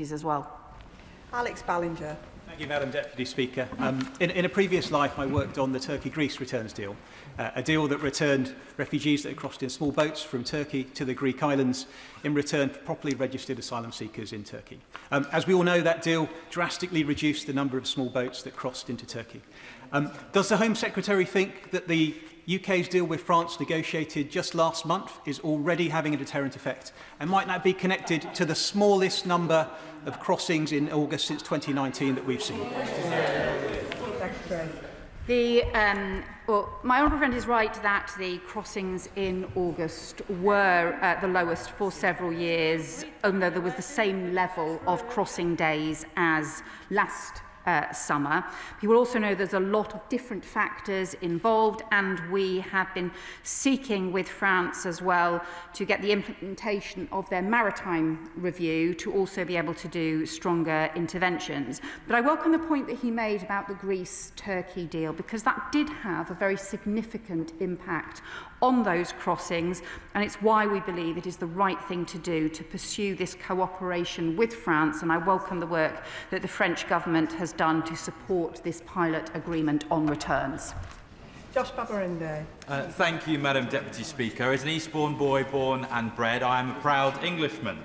as well. Alex Ballinger. Thank you, Madam Deputy Speaker. In a previous life, I worked on the Turkey-Greece returns deal, a deal that returned refugees that had crossed in small boats from Turkey to the Greek islands in return for properly registered asylum seekers in Turkey. As we all know, that deal drastically reduced the number of small boats that crossed into Turkey. Does the Home Secretary think that the UK's deal with France, negotiated just last month, is already having a deterrent effect? And might that be connected to the smallest number of crossings in August since 2019 that we've seen? Well, my honourable friend is right that the crossings in August were the lowest for several years, although there was the same level of crossing days as last summer. You will also know there's a lot of different factors involved, and we have been seeking with France as well to get the implementation of their Maritime review to also be able to do stronger interventions. But I welcome the point that he made about the Greece-Turkey deal, because that did have a very significant impact on those crossings, and it's why we believe it is the right thing to do to pursue this cooperation with France, and I welcome the work that the French government has done to support this pilot agreement on returns. Josh Babarende. Thank you, Madam Deputy Speaker. As an Eastbourne boy born and bred, I am a proud Englishman.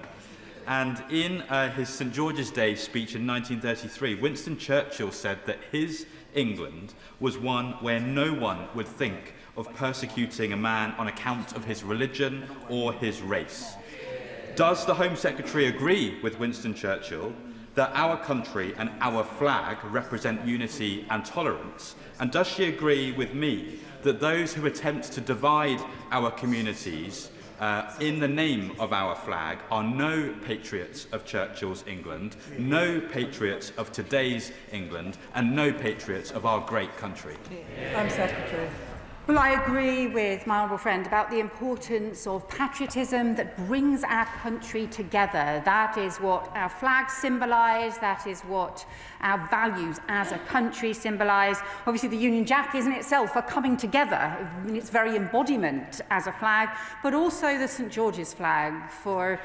And in his St George's Day speech in 1933, Winston Churchill said that his England was one where no one would think of persecuting a man on account of his religion or his race. Does the Home Secretary agree with Winston Churchill that our country and our flag represent unity and tolerance? And does she agree with me that those who attempt to divide our communities in the name of our flag are no patriots of Churchill's England, no patriots of today's England, and no patriots of our great country? Home Secretary. Well, I agree with my honourable friend about the importance of patriotism that brings our country together. That is what our flags symbolise, that is what our values as a country symbolise. Obviously, the Union Jack is in itself a coming together in its very embodiment as a flag, but also the St George's flag for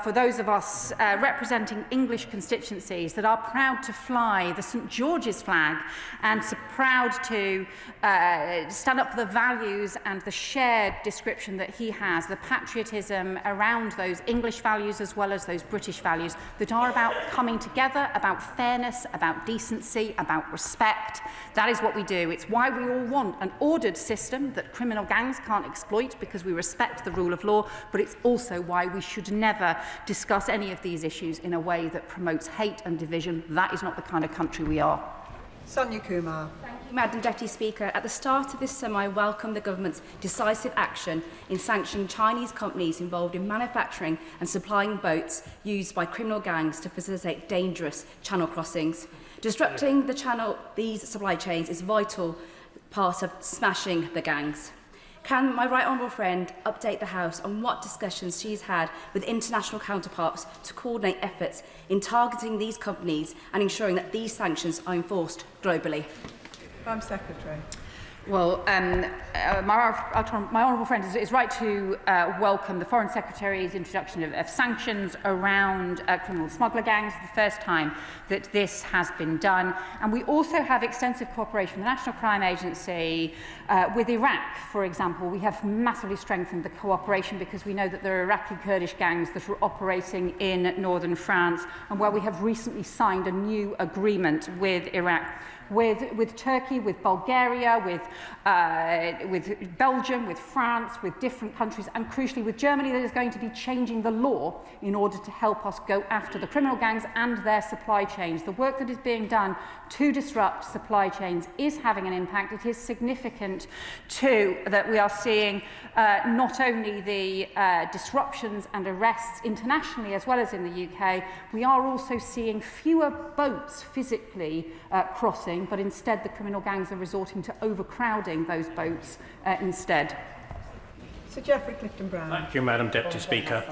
those of us representing English constituencies that are proud to fly the St George's flag and so proud to stand up for the values and the shared description that he has, the patriotism around those English values as well as those British values that are about coming together, about fairness, about decency, about respect. That is what we do. It's why we all want an ordered system that criminal gangs can't exploit, because we respect the rule of law, but it's also why we should never discuss any of these issues in a way that promotes hate and division. That is not the kind of country we are. Sonia Kumar. Thank you, Madam Deputy Speaker. At the start of this summer, I welcome the government's decisive action in sanctioning Chinese companies involved in manufacturing and supplying boats used by criminal gangs to facilitate dangerous channel crossings. Disrupting these supply chains is a vital part of smashing the gangs. Can my right honourable friend update the House on what discussions she's had with international counterparts to coordinate efforts in targeting these companies and ensuring that these sanctions are enforced globally? Home Secretary. Well, my honourable friend is right to welcome the Foreign Secretary's introduction of sanctions around criminal smuggler gangs. It's the first time that this has been done. And we also have extensive cooperation with the National Crime Agency with Iraq, for example. We have massively strengthened the cooperation because we know that there are Iraqi Kurdish gangs that are operating in northern France, and where we have recently signed a new agreement with Iraq, with Turkey, with Bulgaria, with Belgium, with France, with different countries, and crucially with Germany, that is going to be changing the law in order to help us go after the criminal gangs and their supply chains. The work that is being done to disrupt supply chains is having an impact. It is significant too that we are seeing not only the disruptions and arrests internationally as well as in the UK, we are also seeing fewer boats physically crossing, but instead the criminal gangs are resorting to overcrowding those boats instead. Sir Geoffrey Clifton-Brown. Thank you, Madam Deputy Speaker.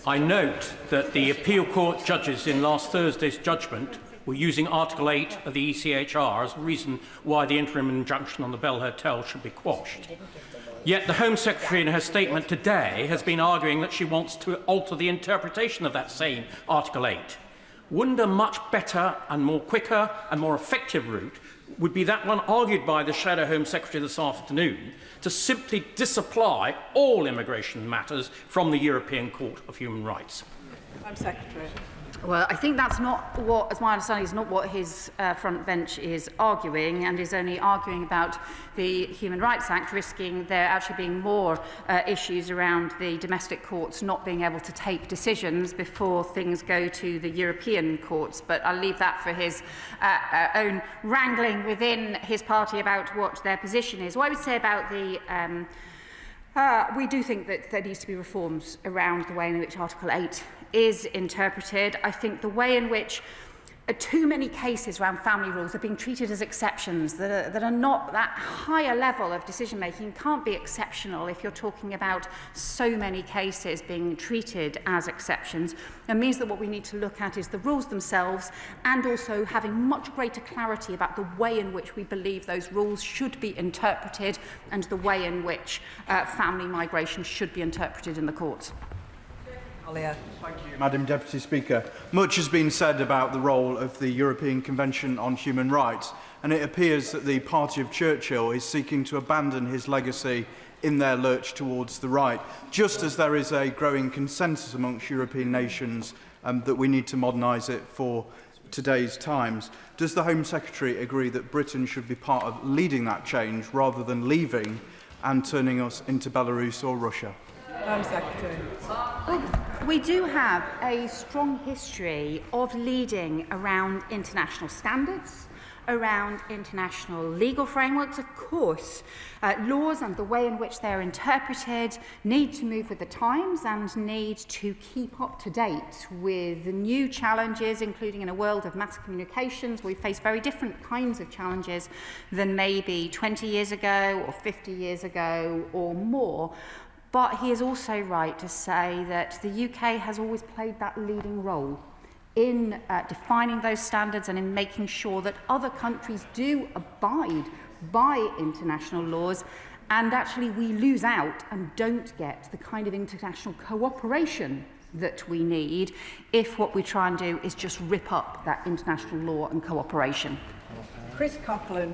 I note that the appeal court judges in last Thursday's judgment were using Article 8 of the ECHR as a reason why the interim injunction on the Bell Hotel should be quashed. Yet the Home Secretary in her statement today has been arguing that she wants to alter the interpretation of that same Article 8. wouldn't a much better and more quicker and more effective route would be that one argued by the Shadow Home Secretary this afternoon, to simply disapply all immigration matters from the European Court of Human Rights? I'm Secretary. Well, I think that's not what, as my understanding, is not what his front bench is arguing, and is only arguing about the Human Rights Act, risking there actually being more issues around the domestic courts not being able to take decisions before things go to the European courts. But I'll leave that for his own wrangling within his party about what their position is. What I would say about the we do think that there needs to be reforms around the way in which Article 8 is interpreted. I think the way in which too many cases around family rules are being treated as exceptions that are not that higher level of decision making can't be exceptional if you're talking about so many cases being treated as exceptions. It means that what we need to look at is the rules themselves, and also having much greater clarity about the way in which we believe those rules should be interpreted, and the way in which family migration should be interpreted in the courts. Thank you, Madam Deputy Speaker. Much has been said about the role of the European Convention on Human Rights, and it appears that the party of Churchill is seeking to abandon his legacy in their lurch towards the right, just as there is a growing consensus amongst European nations that we need to modernise it for today's times. Does the Home Secretary agree that Britain should be part of leading that change rather than leaving and turning us into Belarus or Russia? Secretary. Well, we do have a strong history of leading around international standards, around international legal frameworks. Of course, laws and the way in which they're interpreted need to move with the times and need to keep up to date with the new challenges, including in a world of mass communications. We face very different kinds of challenges than maybe 20 years ago or 50 years ago or more. But he is also right to say that the UK has always played that leading role in defining those standards and in making sure that other countries do abide by international laws, and actually we lose out and don't get the kind of international cooperation that we need if what we try and do is just rip up that international law and cooperation. Chris Coughlin.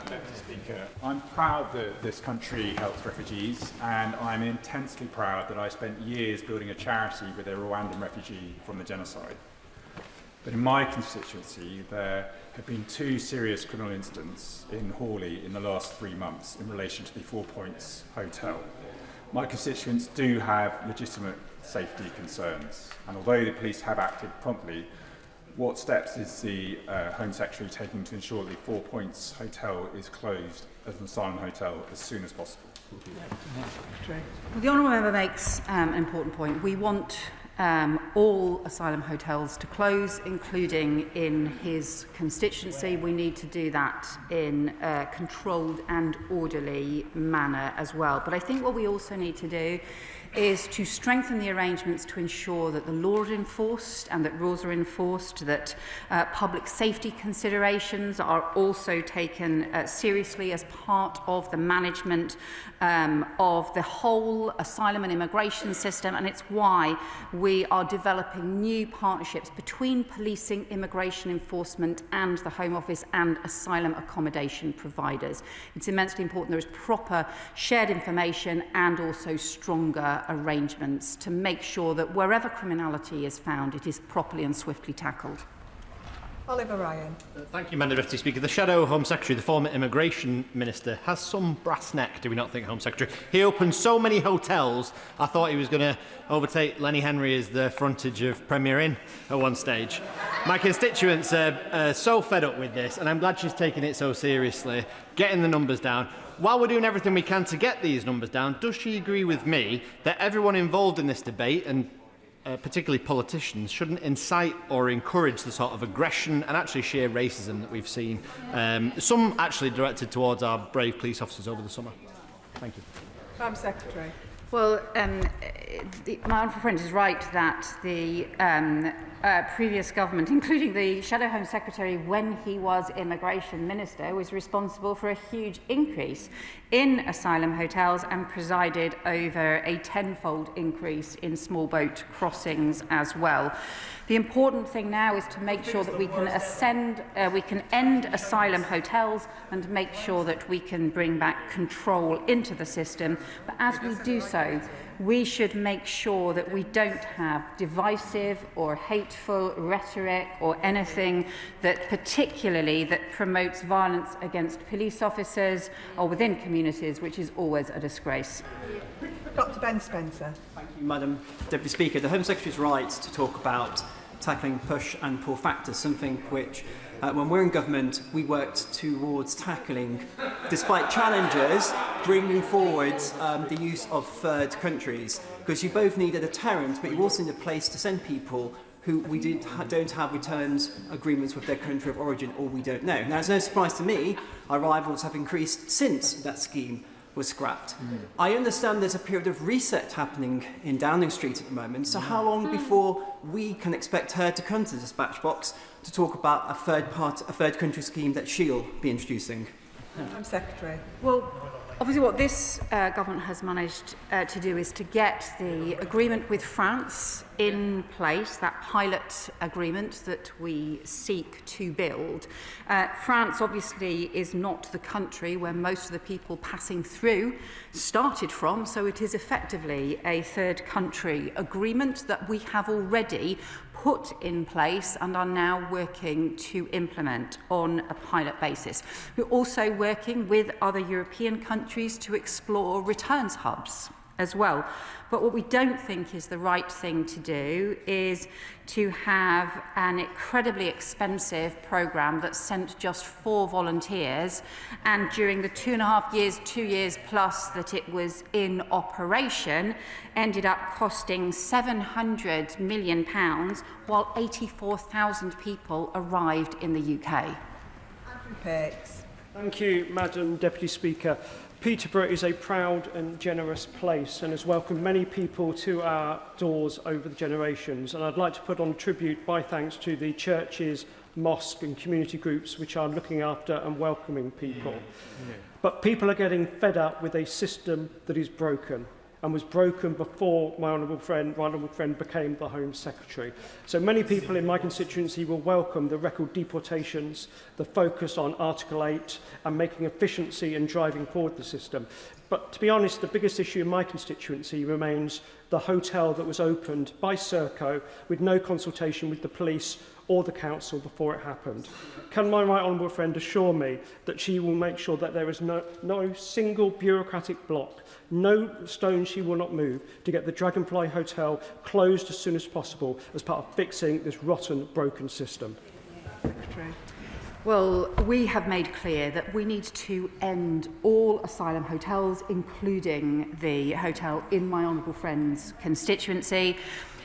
Mr. Speaker, I'm proud that this country helps refugees, and I'm intensely proud that I spent years building a charity with a Rwandan refugee from the genocide. But in my constituency, there have been 2 serious criminal incidents in Hawley in the last 3 months in relation to the 4 Points Hotel. My constituents do have legitimate safety concerns, and although the police have acted promptly, what steps is the Home Secretary taking to ensure the 4 Points Hotel is closed as an asylum hotel as soon as possible? Well, the honourable member makes an important point. We want all asylum hotels to close, including in his constituency. We need to do that in a controlled and orderly manner as well. But I think what we also need to do is to strengthen the arrangements to ensure that the law is enforced and that rules are enforced, that public safety considerations are also taken seriously as part of the management of the whole asylum and immigration system. And it's why we are developing new partnerships between policing, immigration enforcement and the Home Office and asylum accommodation providers. It's immensely important there is proper shared information and also stronger arrangements to make sure that wherever criminality is found, it is properly and swiftly tackled. Oliver Ryan. Thank you, Madam Deputy Speaker. The Shadow Home Secretary, the former Immigration Minister, has some brass neck, do we not think, Home Secretary? He opened so many hotels, I thought he was going to overtake Lenny Henry as the frontage of Premier Inn at one stage. My constituents are so fed up with this, and I'm glad she's taking it so seriously, getting the numbers down. While we're doing everything we can to get these numbers down, does she agree with me that everyone involved in this debate, and particularly politicians, shouldn't incite or encourage the sort of aggression and actually sheer racism that we've seen, some actually directed towards our brave police officers over the summer? Thank you. Home Secretary. Well, my honourable friend is right that the previous government, including the Shadow Home Secretary when he was Immigration Minister, was responsible for a huge increase in asylum hotels and presided over a tenfold increase in small boat crossings as well. The important thing now is to make sure that we can end asylum hotels and make sure that we can bring back control into the system. But as we do so, we should make sure that we don't have divisive or hateful rhetoric or anything that promotes violence against police officers or within communities, which is always a disgrace. Dr. Ben Spencer. Thank you, Madam Deputy Speaker. The Home Secretary's right to talk about tackling push and pull factors, something which, when we're in government, we worked towards tackling, despite challenges, bringing forward the use of third countries. Because you both need a deterrent, but you also need a place to send people who we don't have returns agreements with their country of origin, or we don't know. Now, it's no surprise to me, our arrivals have increased since that scheme was scrapped. I understand there's a period of reset happening in Downing Street at the moment, so how long before we can expect her to come to the dispatch box to talk about a third country scheme that she'll be introducing? Home Secretary. Well, obviously what this government has managed to do is to get the agreement with France in place, that pilot agreement that we seek to build. France obviously is not the country where most of the people passing through started from, so it is effectively a third country agreement that we have already put in place and are now working to implement on a pilot basis. We're also working with other European countries to explore returns hubs as well. But what we don't think is the right thing to do is to have an incredibly expensive programme that sent just 4 volunteers, and during the 2.5 years, 2 years plus that it was in operation, ended up costing £700 million, while 84,000 people arrived in the UK. Andrew Pakes. Thank you, Madam Deputy Speaker. Peterborough is a proud and generous place and has welcomed many people to our doors over the generations. And I'd like to put on tribute my thanks to the churches, mosques and community groups which are looking after and welcoming people. But people are getting fed up with a system that is broken and was broken before my honourable friend became the Home Secretary. So many people in my constituency will welcome the record deportations, the focus on Article 8 and making efficiency and driving forward the system. But to be honest, the biggest issue in my constituency remains the hotel that was opened by Serco with no consultation with the police or the council before it happened. Can my right honourable friend assure me that she will make sure that there is no single bureaucratic block, no stone she will not move to get the Dragonfly Hotel closed as soon as possible as part of fixing this rotten, broken system? Secretary. Well, we have made clear that we need to end all asylum hotels, including the hotel in my honourable friend's constituency.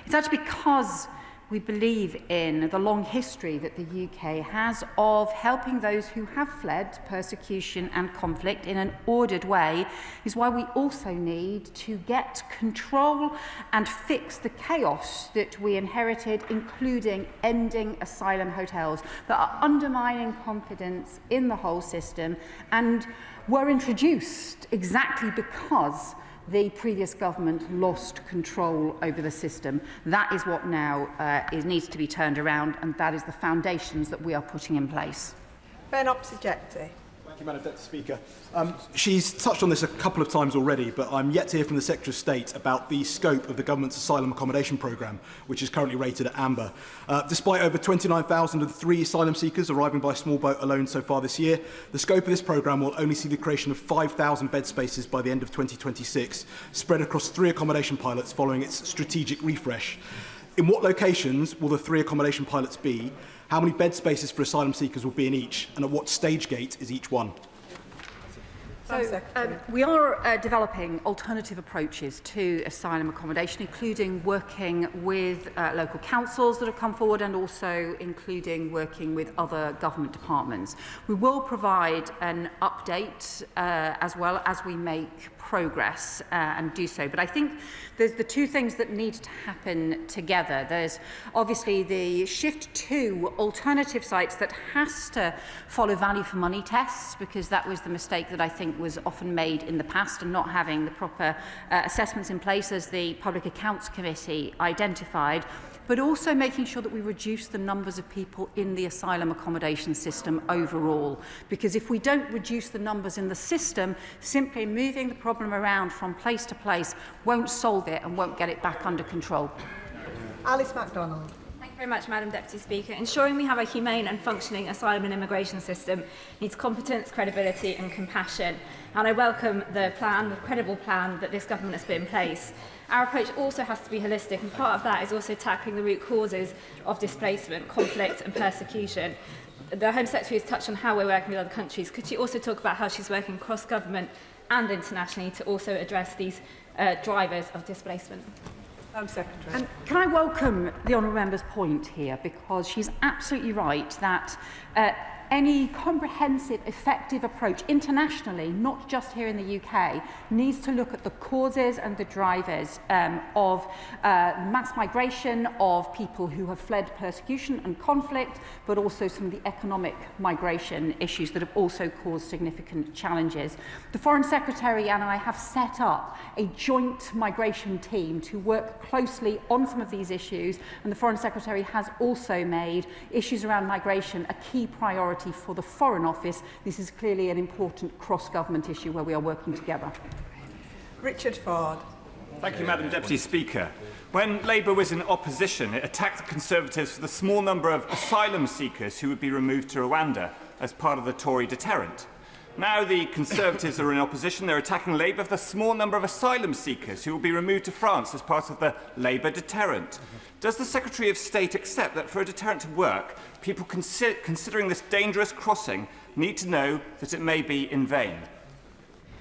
It's actually because we believe in the long history that the UK has of helping those who have fled persecution and conflict in an ordered way, is why we also need to get control and fix the chaos that we inherited, including ending asylum hotels that are undermining confidence in the whole system and were introduced exactly because the previous government lost control over the system. That is what now needs to be turned around, and that is the foundations that we are putting in place. Ben Opsijekti. Thank you, Madam Deputy Speaker. She's touched on this a couple of times already, but I'm yet to hear from the Secretary of State about the scope of the government's asylum accommodation programme, which is currently rated at amber. Despite over 29,003 asylum seekers arriving by small boat alone so far this year, the scope of this programme will only see the creation of 5,000 bed spaces by the end of 2026, spread across 3 accommodation pilots following its strategic refresh. In what locations will the 3 accommodation pilots be? How many bed spaces for asylum seekers will be in each? And at what stage gate is each one? So we are developing alternative approaches to asylum accommodation, including working with local councils that have come forward and also including working with other government departments. We will provide an update as well as we make progress and do so. But I think there's the two things that need to happen together. There's obviously the shift to alternative sites that has to follow value for money tests, because that was the mistake that I think was often made in the past, and not having the proper assessments in place, as the Public Accounts Committee identified, but also making sure that we reduce the numbers of people in the asylum accommodation system overall. Because if we don't reduce the numbers in the system, simply moving the problem around from place to place won't solve it and won't get it back under control. Alice MacDonald. Thank you very much, Madam Deputy Speaker. Ensuring we have a humane and functioning asylum and immigration system needs competence, credibility and compassion. And I welcome the credible plan that this government has put in place. Our approach also has to be holistic, and part of that is also tackling the root causes of displacement, conflict and persecution. The Home Secretary has touched on how we're working with other countries. Could she also talk about how she's working cross-government and internationally to also address these drivers of displacement? Home Secretary. Can I welcome the honourable member's point here, because she's absolutely right that any comprehensive, effective approach internationally, not just here in the UK, needs to look at the causes and the drivers of mass migration, of people who have fled persecution and conflict, but also some of the economic migration issues that have also caused significant challenges. The Foreign Secretary and I have set up a joint migration team to work closely on some of these issues, and the Foreign Secretary has also made issues around migration a key priority for the Foreign Office. This is clearly an important cross-government issue where we are working together. Richard Ford. Thank you, Madam Deputy Speaker. When Labour was in opposition, it attacked the Conservatives for the small number of asylum seekers who would be removed to Rwanda as part of the Tory deterrent. Now the Conservatives are in opposition, they're attacking Labour for the small number of asylum seekers who will be removed to France as part of the Labour deterrent. Does the Secretary of State accept that for a deterrent to work, people considering this dangerous crossing need to know that it may be in vain?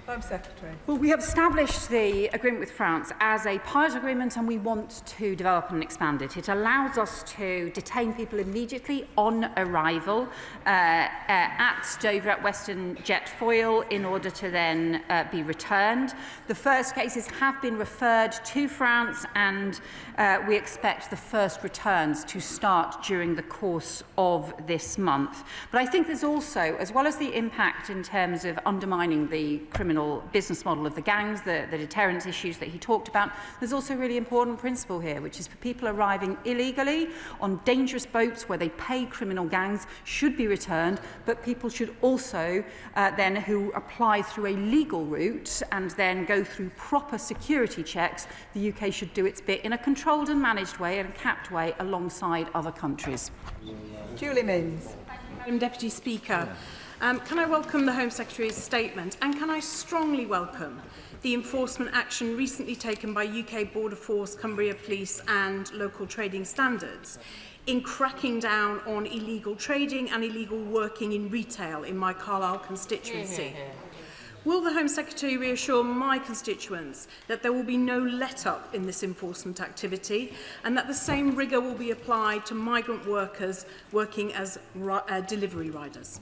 Home Secretary. Well, we have established the agreement with France as a pilot agreement, and we want to develop and expand it. It allows us to detain people immediately on arrival at Dover at Western Jet Foyle in order to then be returned. The first cases have been referred to France, and we expect the first returns to start during the course of this month. But I think there's also, as well as the impact in terms of undermining the criminal business model of the gangs, the deterrence issues that he talked about, there's also a really important principle here, which is for people arriving illegally on dangerous boats where they pay criminal gangs should be returned, but people should also then, who apply through a legal route and then go through proper security checks, the UK should do its bit in a controlled and managed way and a capped way alongside other countries. Julie Minns. Madam Deputy Speaker. Can I welcome the Home Secretary's statement, and can I strongly welcome the enforcement action recently taken by UK Border Force, Cumbria Police and local trading standards in cracking down on illegal trading and illegal working in retail in my Carlisle constituency. Will the Home Secretary reassure my constituents that there will be no let-up in this enforcement activity, and that the same rigour will be applied to migrant workers working as delivery riders?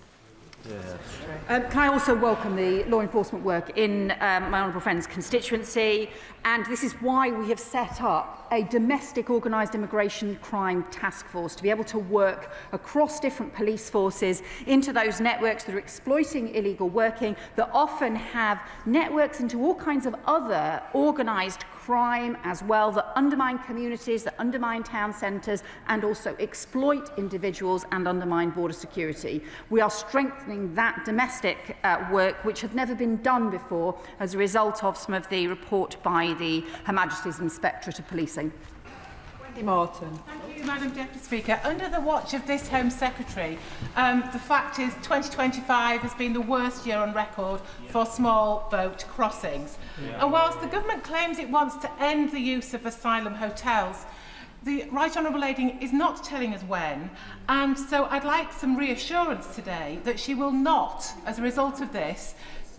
Can I also welcome the law enforcement work in my honourable friend's constituency, and this is why we have set up a domestic organised immigration crime task force to be able to work across different police forces into those networks that are exploiting illegal working, that often have networks into all kinds of other organised crime as well, that undermine communities, that undermine town centres and also exploit individuals and undermine border security. We are strengthening that domestic work, which had never been done before as a result of some of the report by the Her Majesty's Inspectorate of Policing. Wendy Morton. Thank you, Madam Deputy Speaker. Under the watch of this Home Secretary, the fact is 2025 has been the worst year on record for small boat crossings. And whilst the government claims it wants to end the use of asylum hotels, the Right Honourable Lady is not telling us when, and so I'd like some reassurance today that she will not, as a result of this,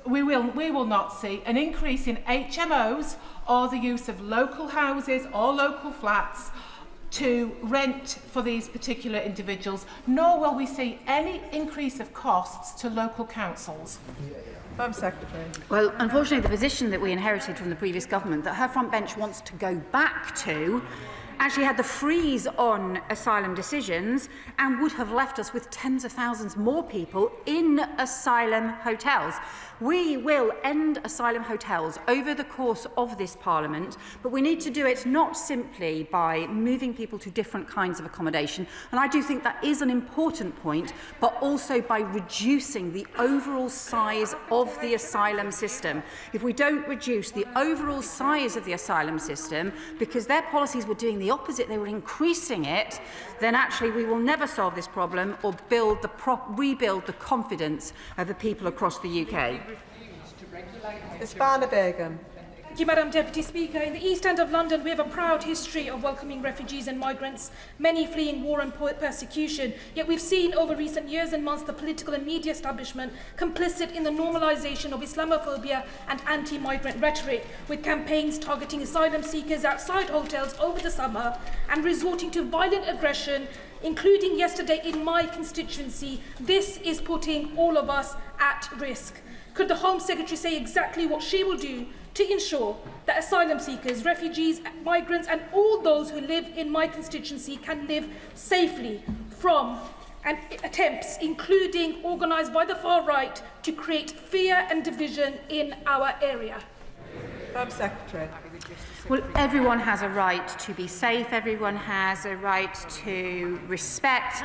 we will not see an increase in HMOs or the use of local houses or local flats to rent for these particular individuals, nor will we see any increase of costs to local councils. Madam Secretary. Well, unfortunately, the position that we inherited from the previous government that her front bench wants to go back to actually had the freeze on asylum decisions and would have left us with tens of thousands more people in asylum hotels. We will end asylum hotels over the course of this Parliament, but we need to do it not simply by moving people to different kinds of accommodation, and I do think that is an important point, but also by reducing the overall size of the asylum system. If we don't reduce the overall size of the asylum system, because their policies were doing the opposite, they were increasing it, then actually we will never solve this problem or rebuild the confidence of the people across the UK. Ms Barner Begum. Thank you, Madam Deputy Speaker. In the East End of London, we have a proud history of welcoming refugees and migrants, many fleeing war and persecution. Yet we've seen over recent years and months the political and media establishment complicit in the normalisation of Islamophobia and anti-migrant rhetoric, with campaigns targeting asylum seekers outside hotels over the summer and resorting to violent aggression, including yesterday in my constituency. This is putting all of us at risk. Could the Home Secretary say exactly what she will do to ensure that asylum seekers, refugees, migrants and all those who live in my constituency can live safely from attempts, including organised by the far right, to create fear and division in our area? Madam Secretary. Well, everyone has a right to be safe, everyone has a right to respect,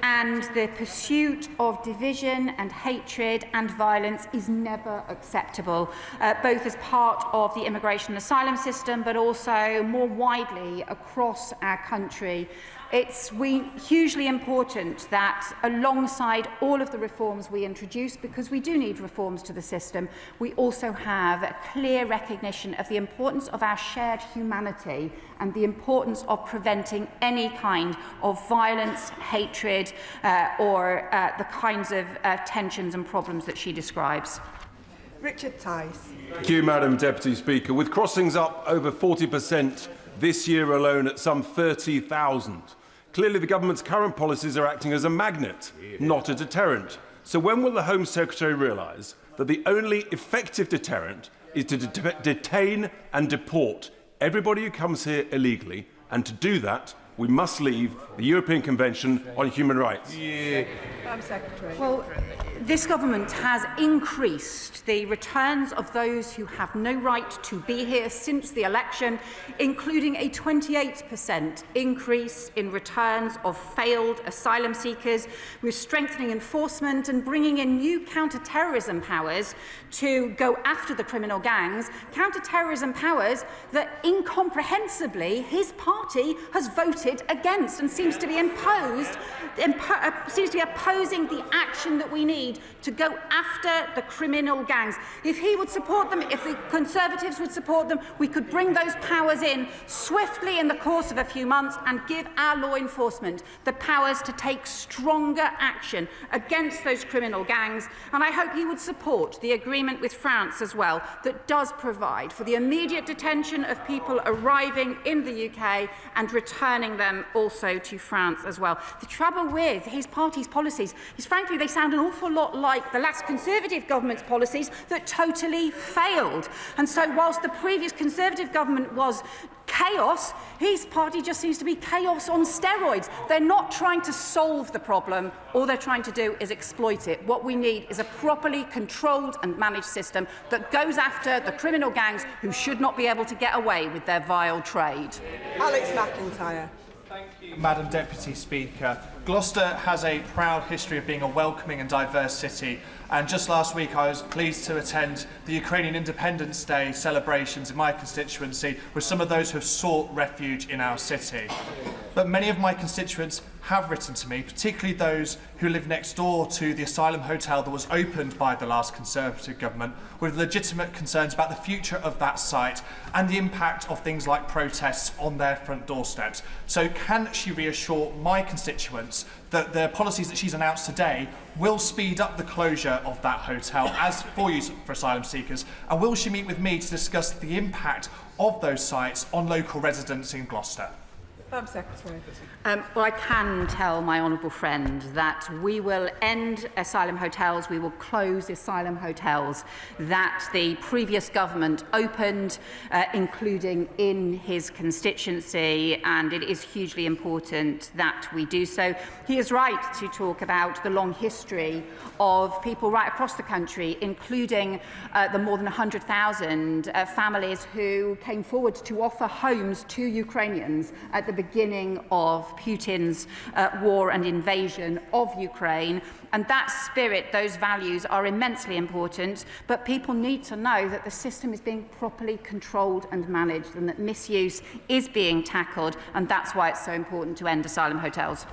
and the pursuit of division and hatred and violence is never acceptable, both as part of the immigration and asylum system, but also more widely across our country. It's hugely important that alongside all of the reforms we introduce, because we do need reforms to the system, we also have a clear recognition of the importance of our shared humanity and the importance of preventing any kind of violence, hatred or the kinds of tensions and problems that she describes. Richard Tice. Thank you, Madam Deputy Speaker. With crossings up over 40% this year alone at some 30,000, clearly the government's current policies are acting as a magnet, not a deterrent. So when will the Home Secretary realise that the only effective deterrent is to detain and deport everybody who comes here illegally, and to do that we must leave the European Convention on Human Rights? Madam Secretary. Well, this government has increased the returns of those who have no right to be here since the election, including a 28% increase in returns of failed asylum seekers. We're strengthening enforcement and bringing in new counter-terrorism powers to go after the criminal gangs, counter-terrorism powers that incomprehensibly his party has voted against and seems to be opposing the action that we need to go after the criminal gangs. If he would support them, if the Conservatives would support them, we could bring those powers in swiftly in the course of a few months and give our law enforcement the powers to take stronger action against those criminal gangs. And I hope he would support the agreement with France as well that does provide for the immediate detention of people arriving in the UK and returning them also to France as well. The trouble with his party's policies is, frankly, they sound an awful lot like the last Conservative government's policies that totally failed. And so whilst the previous Conservative government was chaos, his party just seems to be chaos on steroids. They're not trying to solve the problem. All they're trying to do is exploit it. What we need is a properly controlled and managed system that goes after the criminal gangs who should not be able to get away with their vile trade. Alex McIntyre. Thank you, Madam Deputy Speaker. Gloucester has a proud history of being a welcoming and diverse city, and just last week I was pleased to attend the Ukrainian Independence Day celebrations in my constituency with some of those who have sought refuge in our city. But many of my constituents have written to me, particularly those who live next door to the Asylum hotel that was opened by the last Conservative government, with legitimate concerns about the future of that site and the impact of things like protests on their front doorsteps. So can she reassure my constituents confidence that the policies that she's announced today will speed up the closure of that hotel as for use for asylum seekers? And will she meet with me to discuss the impact of those sites on local residents in Gloucester? Madam Secretary. Well, I can tell my honourable friend that we will end asylum hotels, we will close asylum hotels that the previous government opened, including in his constituency, and it is hugely important that we do so. He is right to talk about the long history of people right across the country, including the more than 100,000 families who came forward to offer homes to Ukrainians at the beginning of Putin's war and invasion of Ukraine. And that spirit, those values are immensely important, but people need to know that the system is being properly controlled and managed and that misuse is being tackled, and that's why it's so important to end asylum hotels.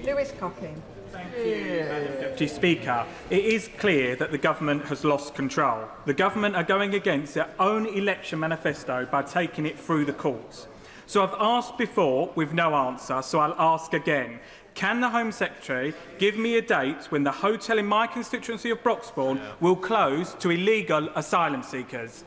Lewis Cocking. Madam Deputy Speaker, it is clear that the government has lost control. The government are going against their own election manifesto by taking it through the courts. So I've asked before with no answer, so I'll ask again. Can the Home Secretary give me a date when the hotel in my constituency of Broxbourne will close to illegal asylum seekers?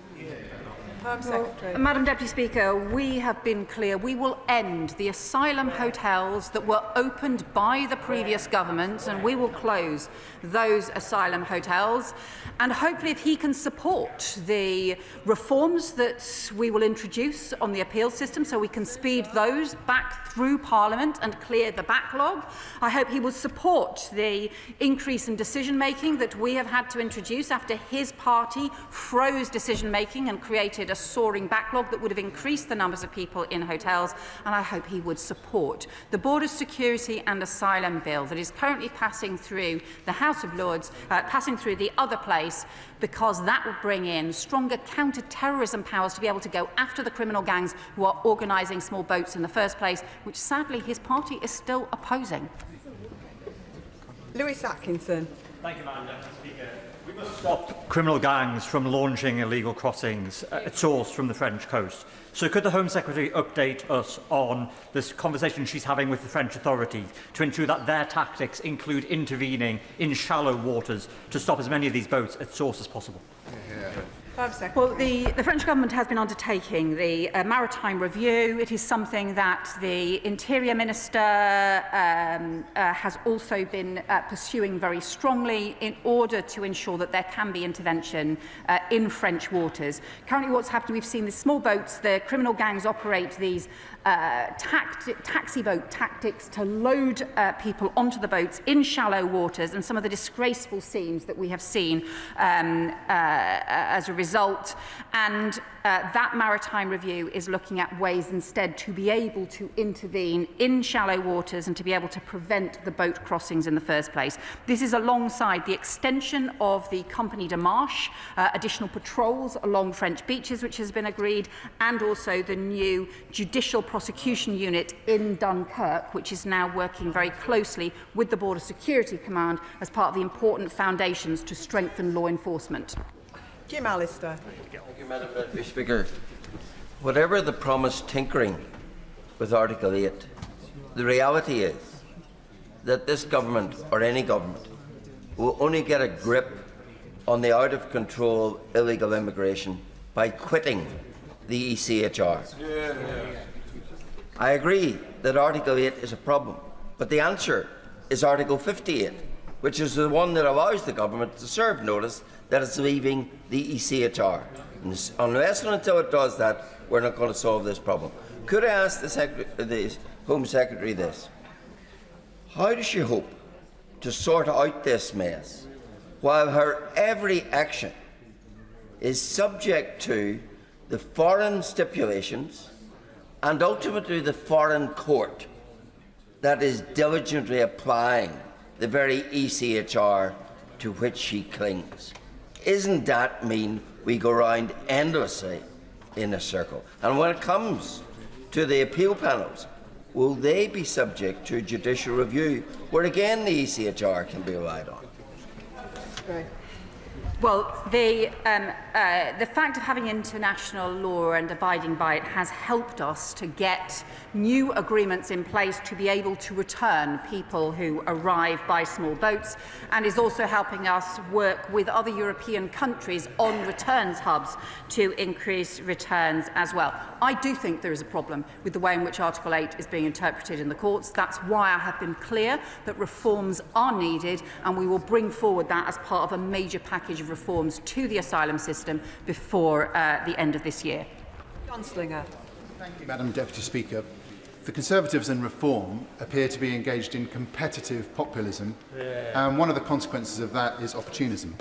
Madam Deputy Speaker, we have been clear. We will end the asylum hotels that were opened by the previous government, and we will close those asylum hotels. And hopefully, if he can support the reforms that we will introduce on the appeal system so we can speed those back through Parliament and clear the backlog, I hope he will support the increase in decision-making that we have had to introduce after his party froze decision-making and created a soaring backlog that would have increased the numbers of people in hotels, and I hope he would support the Border Security and Asylum Bill that is currently passing through the House of Lords, passing through the other place, because that would bring in stronger counter-terrorism powers to be able to go after the criminal gangs who are organising small boats in the first place, which sadly his party is still opposing. Lewis Atkinson. Thank you, Madam Deputy Speaker. We must stop criminal gangs from launching illegal crossings at source from the French coast. So could the Home Secretary update us on this conversation she's having with the French authorities to ensure that their tactics include intervening in shallow waters to stop as many of these boats at source as possible? Well, the French government has been undertaking the Maritime review. It is something that the Interior Minister has also been pursuing very strongly in order to ensure that there can be intervention in French waters. Currently what's happened, we've seen the small boats, the criminal gangs operate these taxi boat tactics to load people onto the boats in shallow waters, and some of the disgraceful scenes that we have seen as a result. And that Maritime review is looking at ways instead to be able to intervene in shallow waters and to be able to prevent the boat crossings in the first place. This is alongside the extension of the Compagnie de Marche, additional patrols along French beaches, which has been agreed, and also the new judicial prosecution unit in Dunkirk, which is now working very closely with the Border Security Command as part of the important foundations to strengthen law enforcement. Jim Allister. Thank you, Madam Deputy Speaker. Whatever the promised tinkering with Article 8, the reality is that this government, or any government, will only get a grip on the out-of-control illegal immigration by quitting the ECHR. I agree that Article 8 is a problem, but the answer is Article 58, which is the one that allows the government to serve notice that it's leaving the ECHR. And unless and until it does that, we're not going to solve this problem. Could I ask the Home Secretary this? How does she hope to sort out this mess while her every action is subject to the foreign stipulations and ultimately the foreign court that is diligently applying the very ECHR to which she clings? Isn't that mean we go round endlessly in a circle? And when it comes to the appeal panels, will they be subject to judicial review, where again the ECHR can be relied on? Right. Well, the fact of having international law and abiding by it has helped us to get new agreements in place to be able to return people who arrive by small boats, and is also helping us work with other European countries on returns hubs to increase returns as well. I do think there is a problem with the way in which Article 8 is being interpreted in the courts. That's why I have been clear that reforms are needed, and we will bring forward that as part of a major package of reforms to the asylum system before the end of this year. John. Thank you, Madam Deputy Speaker. The Conservatives and Reform appear to be engaged in competitive populism, and one of the consequences of that is opportunism.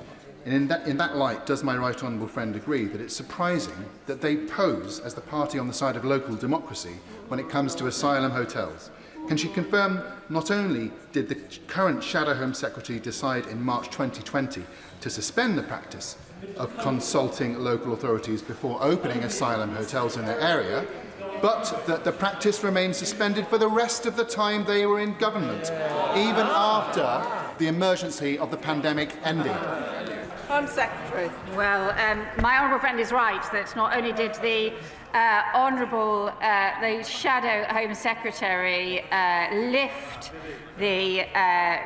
And in that light, does my right honourable friend agree that it's surprising that they pose as the party on the side of local democracy when it comes to asylum hotels? Can she confirm not only did the current Shadow Home Secretary decide in March 2020 to suspend the practice of consulting local authorities before opening asylum hotels in their area, but that the practice remained suspended for the rest of the time they were in government, even after the emergency of the pandemic ended? Home Secretary. Well, my honourable friend is right that not only did the the Shadow Home Secretary lift the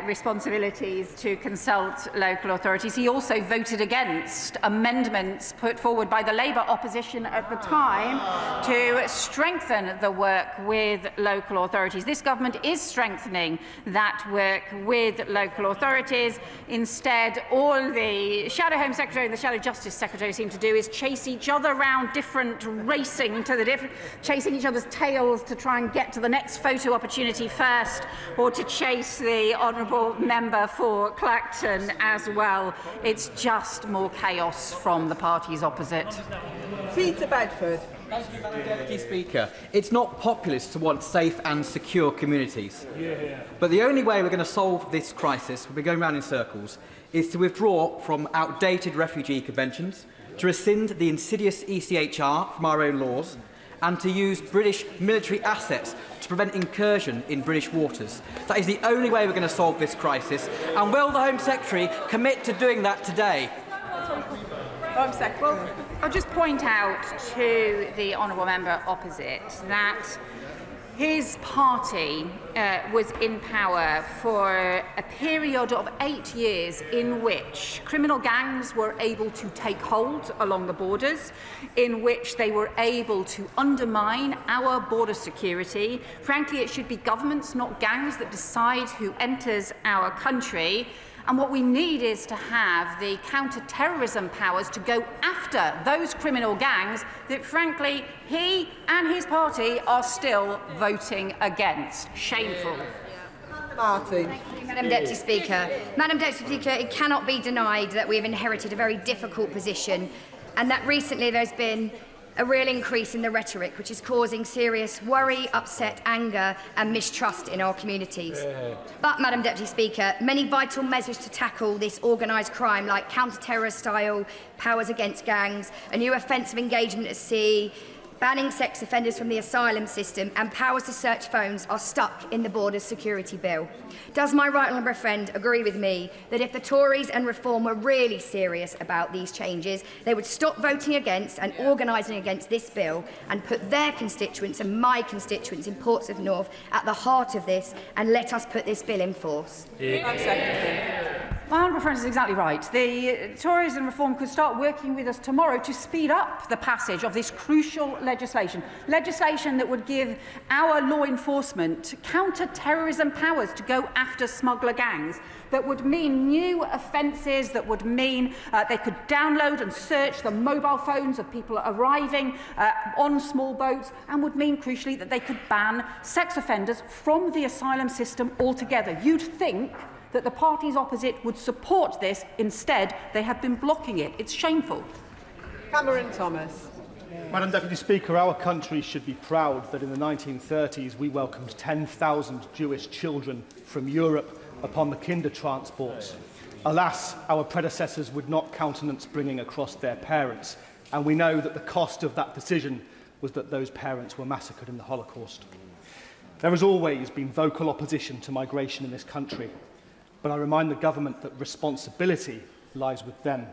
responsibilities to consult local authorities, he also voted against amendments put forward by the Labour opposition at the time to strengthen the work with local authorities. This government is strengthening that work with local authorities. Instead, all the Shadow Home Secretary and the Shadow Justice Secretary seem to do is chase each other around chasing each other's tails to try and get to the next photo opportunity first, or to chase the honourable member for Clacton as well. It's just more chaos from the parties opposite. Peter Bedford. Thank you, Madam Deputy Speaker. It's not populist to want safe and secure communities. But the only way we're going to solve this crisis, we've been going round in circles, is to withdraw from outdated refugee conventions, to rescind the insidious ECHR from our own laws, and to use British military assets to prevent incursion in British waters. That is the only way we're going to solve this crisis. And will the Home Secretary commit to doing that today? Home Secretary. Well, I'll just point out to the honourable member opposite that his party was in power for a period of 8 years in which criminal gangs were able to take hold along the borders, in which they were able to undermine our border security. Frankly, it should be governments, not gangs, that decide who enters our country. And what we need is to have the counter-terrorism powers to go after those criminal gangs that, frankly, he and his party are still voting against. Shameful. Martin. Thank you, Madam Deputy Speaker. Madam Deputy Speaker, it cannot be denied that we have inherited a very difficult position, and that recently there's been a real increase in the rhetoric, which is causing serious worry, upset, anger and mistrust in our communities. But, Madam Deputy Speaker, many vital measures to tackle this organised crime, like counter-terrorist style powers against gangs, a new offence of engagement at sea, banning sex offenders from the asylum system and powers to search phones are stuck in the Borders Security Bill. Does my right honourable friend agree with me that if the Tories and Reform were really serious about these changes, they would stop voting against and organising against this bill and put their constituents and my constituents in Portsmouth North at the heart of this and let us put this bill in force? My honourable friend is exactly right. The Tories and Reform could start working with us tomorrow to speed up the passage of this crucial legislation that would give our law enforcement counter-terrorism powers to go after smuggler gangs, that would mean new offences, that would mean they could download and search the mobile phones of people arriving on small boats, and would mean, crucially, that they could ban sex offenders from the asylum system altogether. You'd think that the parties opposite would support this. Instead, they have been blocking it. It's shameful. Cameron Thomas. Madam Deputy Speaker, our country should be proud that in the 1930s we welcomed 10,000 Jewish children from Europe upon the kinder transports. Alas, our predecessors would not countenance bringing across their parents, and we know that the cost of that decision was that those parents were massacred in the Holocaust. There has always been vocal opposition to migration in this country, but I remind the government that responsibility lies with them.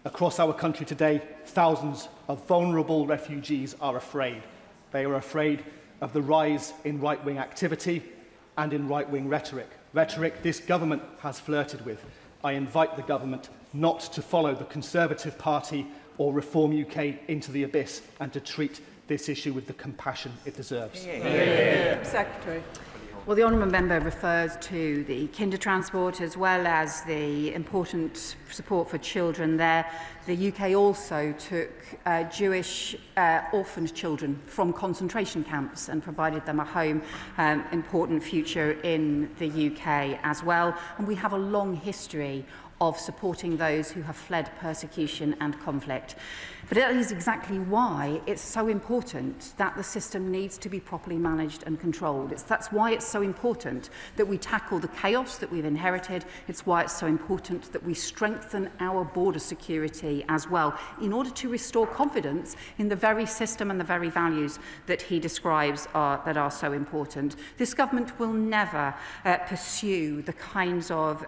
Across our country today, thousands of vulnerable refugees are afraid. They are afraid of the rise in right-wing activity and in right-wing rhetoric. Rhetoric this government has flirted with. I invite the government not to follow the Conservative Party or Reform UK into the abyss and to treat this issue with the compassion it deserves. Secretary. Well, the honourable member refers to the kinder transport as well as the important support for children there. The UK also took Jewish orphaned children from concentration camps and provided them a home, important future in the UK as well. And we have a long history of supporting those who have fled persecution and conflict. But that is exactly why it's so important that the system needs to be properly managed and controlled. That's why it's so important that we tackle the chaos that we've inherited. It's why it's so important that we strengthen our border security as well in order to restore confidence in the very system and the very values that he describes that are so important. This government will never pursue the kinds of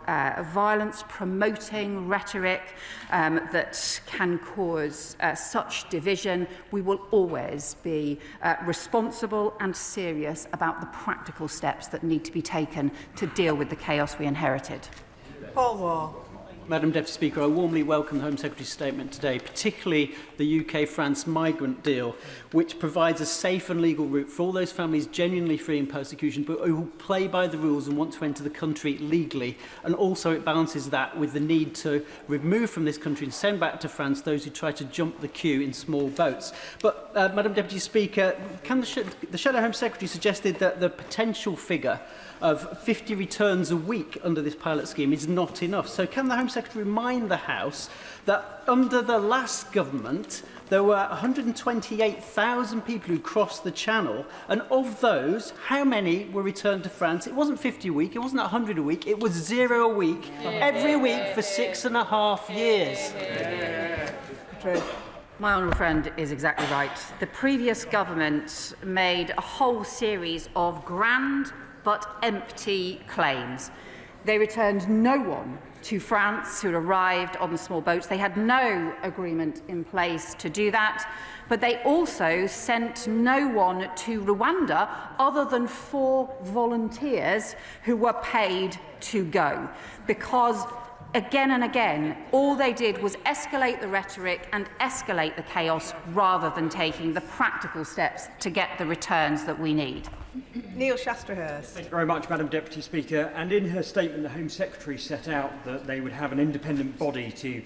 violence promoting rhetoric that can cause such division. We will always be responsible and serious about the practical steps that need to be taken to deal with the chaos we inherited. Paul Wall. Madam Deputy Speaker, I warmly welcome the Home Secretary's statement today, particularly the UK-France migrant deal, which provides a safe and legal route for all those families genuinely fleeing persecution, but who play by the rules and want to enter the country legally. And also it balances that with the need to remove from this country and send back to France those who try to jump the queue in small boats. But, Madam Deputy Speaker, the Shadow Home Secretary suggested that the potential figure of 50 returns a week under this pilot scheme is not enough. So can the Home Secretary remind the House that under the last government there were 128,000 people who crossed the Channel, and of those, how many were returned to France? It wasn't 50 a week, it wasn't 100 a week, it was 0 a week, every week for 6.5 years. My honourable friend is exactly right. The previous government made a whole series of grand but empty claims. They returned no one to France who arrived on the small boats. They had no agreement in place to do that, but they also sent no one to Rwanda other than 4 volunteers who were paid to go, because again and again, all they did was escalate the rhetoric and escalate the chaos rather than taking the practical steps to get the returns that we need. Neil Shastrahurst. Thank you very much, Madam Deputy Speaker. And in her statement, the Home Secretary set out that they would have an independent body to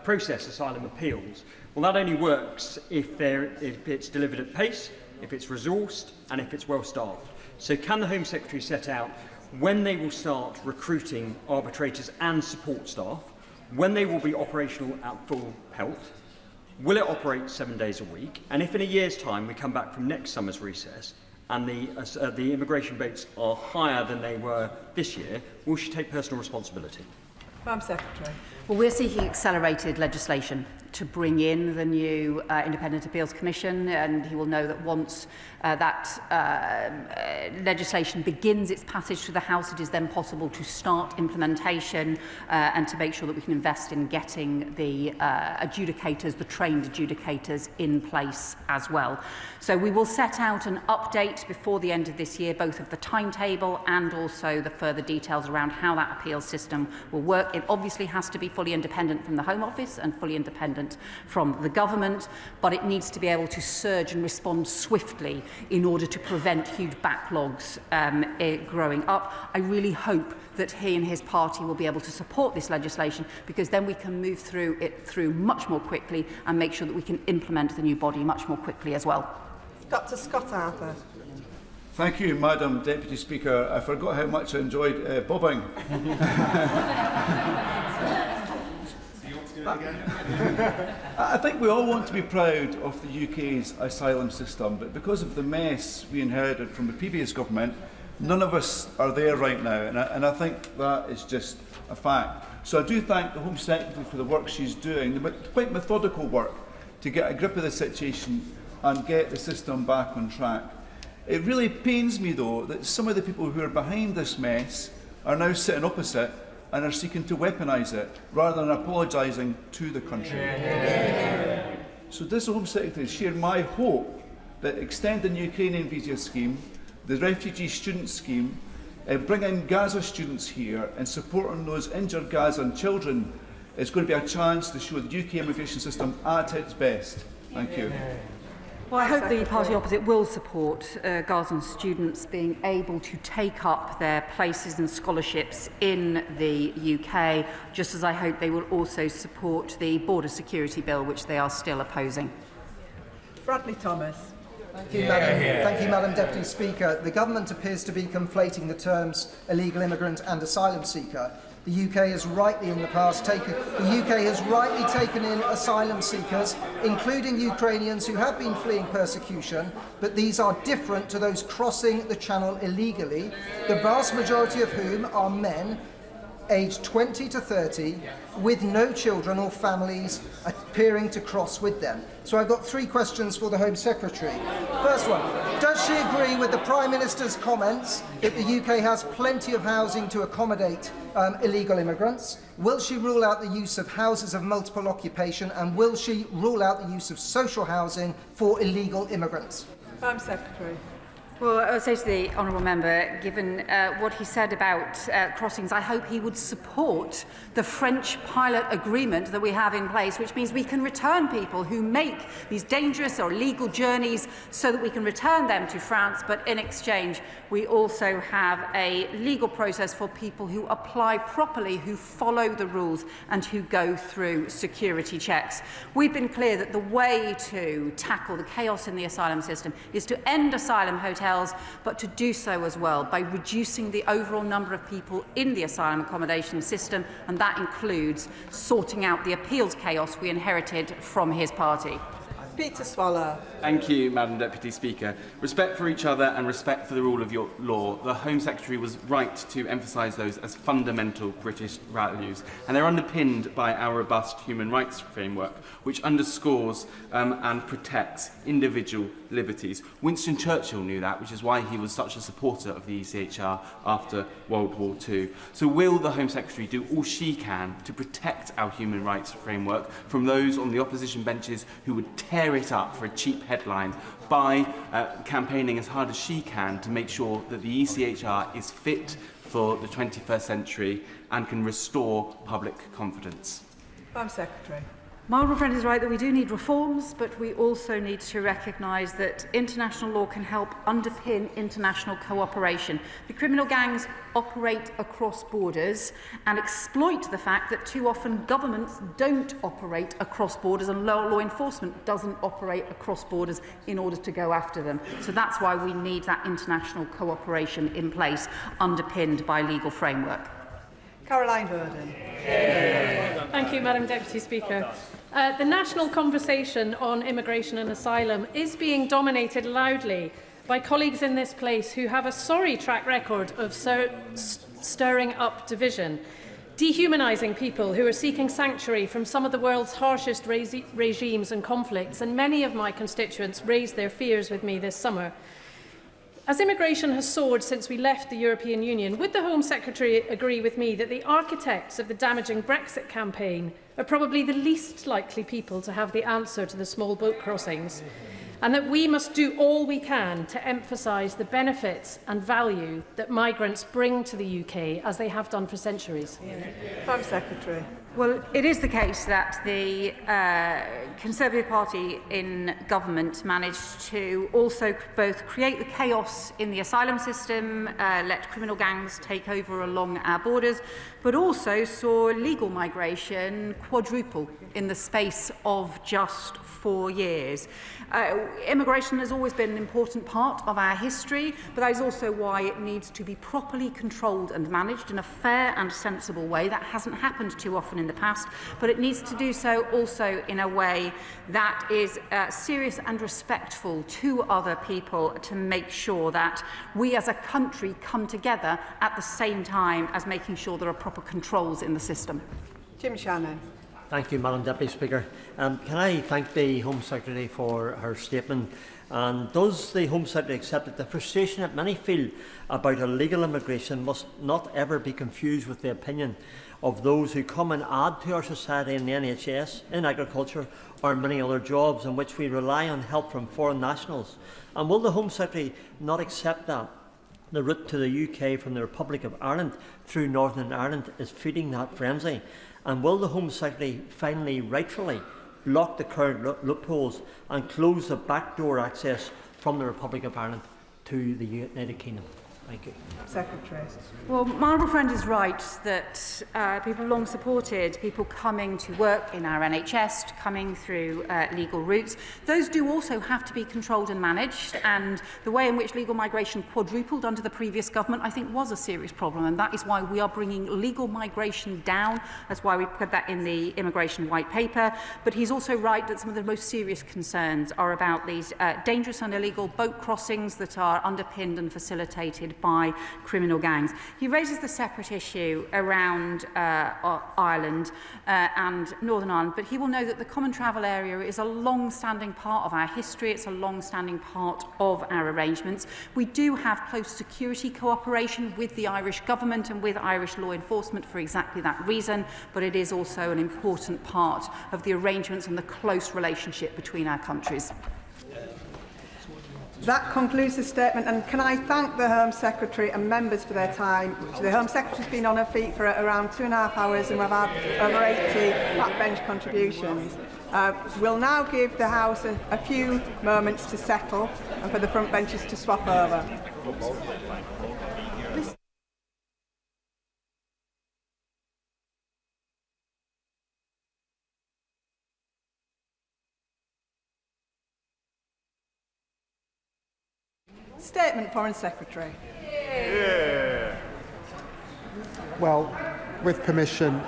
process asylum appeals. Well, that only works if it's delivered at pace, if it's resourced, and if it's well staffed. So can the Home Secretary set out when they will start recruiting arbitrators and support staff, when they will be operational at full pelt, will it operate 7 days a week, and if in a year's time we come back from next summer's recess and the immigration rates are higher than they were this year, will she take personal responsibility? Madam Secretary. Well, we're seeking accelerated legislation to bring in the new Independent Appeals Commission, and he will know that once legislation begins its passage through the House, it is then possible to start implementation and to make sure that we can invest in getting the adjudicators, the trained adjudicators, in place as well. So we will set out an update before the end of this year, both of the timetable and also the further details around how that appeals system will work. It obviously has to be fully independent from the Home Office and fully independent from the government, but it needs to be able to surge and respond swiftly in order to prevent huge backlogs growing up. I really hope that he and his party will be able to support this legislation, because then we can move through it much more quickly and make sure that we can implement the new body much more quickly as well. Dr. Scott Arthur. Thank you, Madam Deputy Speaker. I forgot how much I enjoyed bobbing. I think we all want to be proud of the UK's asylum system, but because of the mess we inherited from the previous government, none of us are there right now, and I think that is just a fact. So I do thank the Home Secretary for the work she's doing, the quite methodical work to get a grip of the situation and get the system back on track. It really pains me, though, that some of the people who are behind this mess are now sitting opposite and are seeking to weaponise it rather than apologising to the country. So does the Home Secretary share my hope that extending the Ukrainian visa scheme, the refugee student scheme, bringing Gaza students here and supporting those injured Gazan children is going to be a chance to show the UK immigration system at its best? Thank you. Well, I hope the party opposite will support Gazan students being able to take up their places and scholarships in the UK, just as I hope they will also support the border security bill, which they are still opposing. Bradley Thomas. Thank you, Madam Deputy Speaker. The government appears to be conflating the terms illegal immigrant and asylum seeker. The UK has rightly in the past taken in asylum seekers, including Ukrainians who have been fleeing persecution, but these are different to those crossing the channel illegally, the vast majority of whom are men aged 20 to 30 with no children or families appearing to cross with them. So I've got 3 questions for the Home Secretary. First one, does she agree with the Prime Minister's comments that the UK has plenty of housing to accommodate illegal immigrants? Will she rule out the use of houses of multiple occupation, and will she rule out the use of social housing for illegal immigrants? Prime Secretary. Well, I would say to the honourable member, given what he said about crossings, I hope he would support the French pilot agreement that we have in place, which means we can return people who make these dangerous or illegal journeys so that we can return them to France, but in exchange we also have a legal process for people who apply properly, who follow the rules and who go through security checks. We've been clear that the way to tackle the chaos in the asylum system is to end asylum hotels, but to do so as well by reducing the overall number of people in the asylum accommodation system, and that includes sorting out the appeals chaos we inherited from his party. Peter Swallow. Thank you, Madam Deputy Speaker. Respect for each other and respect for the rule of your law. The Home Secretary was right to emphasise those as fundamental British values, and they're underpinned by our robust human rights framework, which underscores and protects individual liberties. Winston Churchill knew that, which is why he was such a supporter of the ECHR after World War II. So will the Home Secretary do all she can to protect our human rights framework from those on the opposition benches who would tear it up for a cheap headline by campaigning as hard as she can to make sure that the ECHR is fit for the 21st century and can restore public confidence? Prime Secretary. My honourable friend is right that we do need reforms, but we also need to recognise that international law can help underpin international cooperation. The criminal gangs operate across borders and exploit the fact that too often governments don't operate across borders and law enforcement doesn't operate across borders in order to go after them. So that's why we need that international cooperation in place, underpinned by legal framework. Caroline Verdon. Thank you, Madam Deputy Speaker. The national conversation on immigration and asylum is being dominated loudly by colleagues in this place who have a sorry track record of stirring up division, dehumanising people who are seeking sanctuary from some of the world's harshest regimes and conflicts, and many of my constituents raised their fears with me this summer. As immigration has soared since we left the European Union, would the Home Secretary agree with me that the architects of the damaging Brexit campaign are probably the least likely people to have the answer to the small boat crossings, and that we must do all we can to emphasise the benefits and value that migrants bring to the UK, as they have done for centuries? Prime Secretary. Well, it is the case that the Conservative Party in government managed to also both create the chaos in the asylum system, let criminal gangs take over along our borders, but also saw legal migration quadruple in the space of just 4 years. Immigration has always been an important part of our history, but that is also why it needs to be properly controlled and managed in a fair and sensible way. That hasn't happened too often in the past, but it needs to do so also in a way that is serious and respectful to other people, to make sure that we as a country come together at the same time as making sure there are proper controls in the system. Jim Shannon. Thank you, Madam Deputy Speaker. Can I thank the Home Secretary for her statement? And does the Home Secretary accept that the frustration that many feel about illegal immigration must not ever be confused with the opinion of those who come and add to our society in the NHS, in agriculture or many other jobs in which we rely on help from foreign nationals? And will the Home Secretary not accept that the route to the UK from the Republic of Ireland through Northern Ireland is feeding that frenzy? And will the Home Secretary finally, rightfully, block the current loopholes and close the backdoor access from the Republic of Ireland to the United Kingdom? Thank you. Secretary. Well, my honourable friend is right that people have long supported people coming to work in our NHS, coming through legal routes. Those do also have to be controlled and managed, and the way in which legal migration quadrupled under the previous government, I think, was a serious problem, and that is why we are bringing legal migration down. That's why we put that in the immigration white paper. But he's also right that some of the most serious concerns are about these dangerous and illegal boat crossings that are underpinned and facilitated by criminal gangs. He raises the separate issue around Ireland and Northern Ireland, but he will know that the Common Travel Area is a long-standing part of our history. It's a long-standing part of our arrangements. We do have close security cooperation with the Irish government and with Irish law enforcement for exactly that reason, but it is also an important part of the arrangements and the close relationship between our countries. That concludes the statement, and can I thank the Home Secretary and members for their time. The Home Secretary's been on her feet for around 2.5 hours and we've had over 80 backbench contributions. We'll now give the House a few moments to settle and for the front benches to swap over. Statement, Foreign Secretary. Yeah. Well, with permission,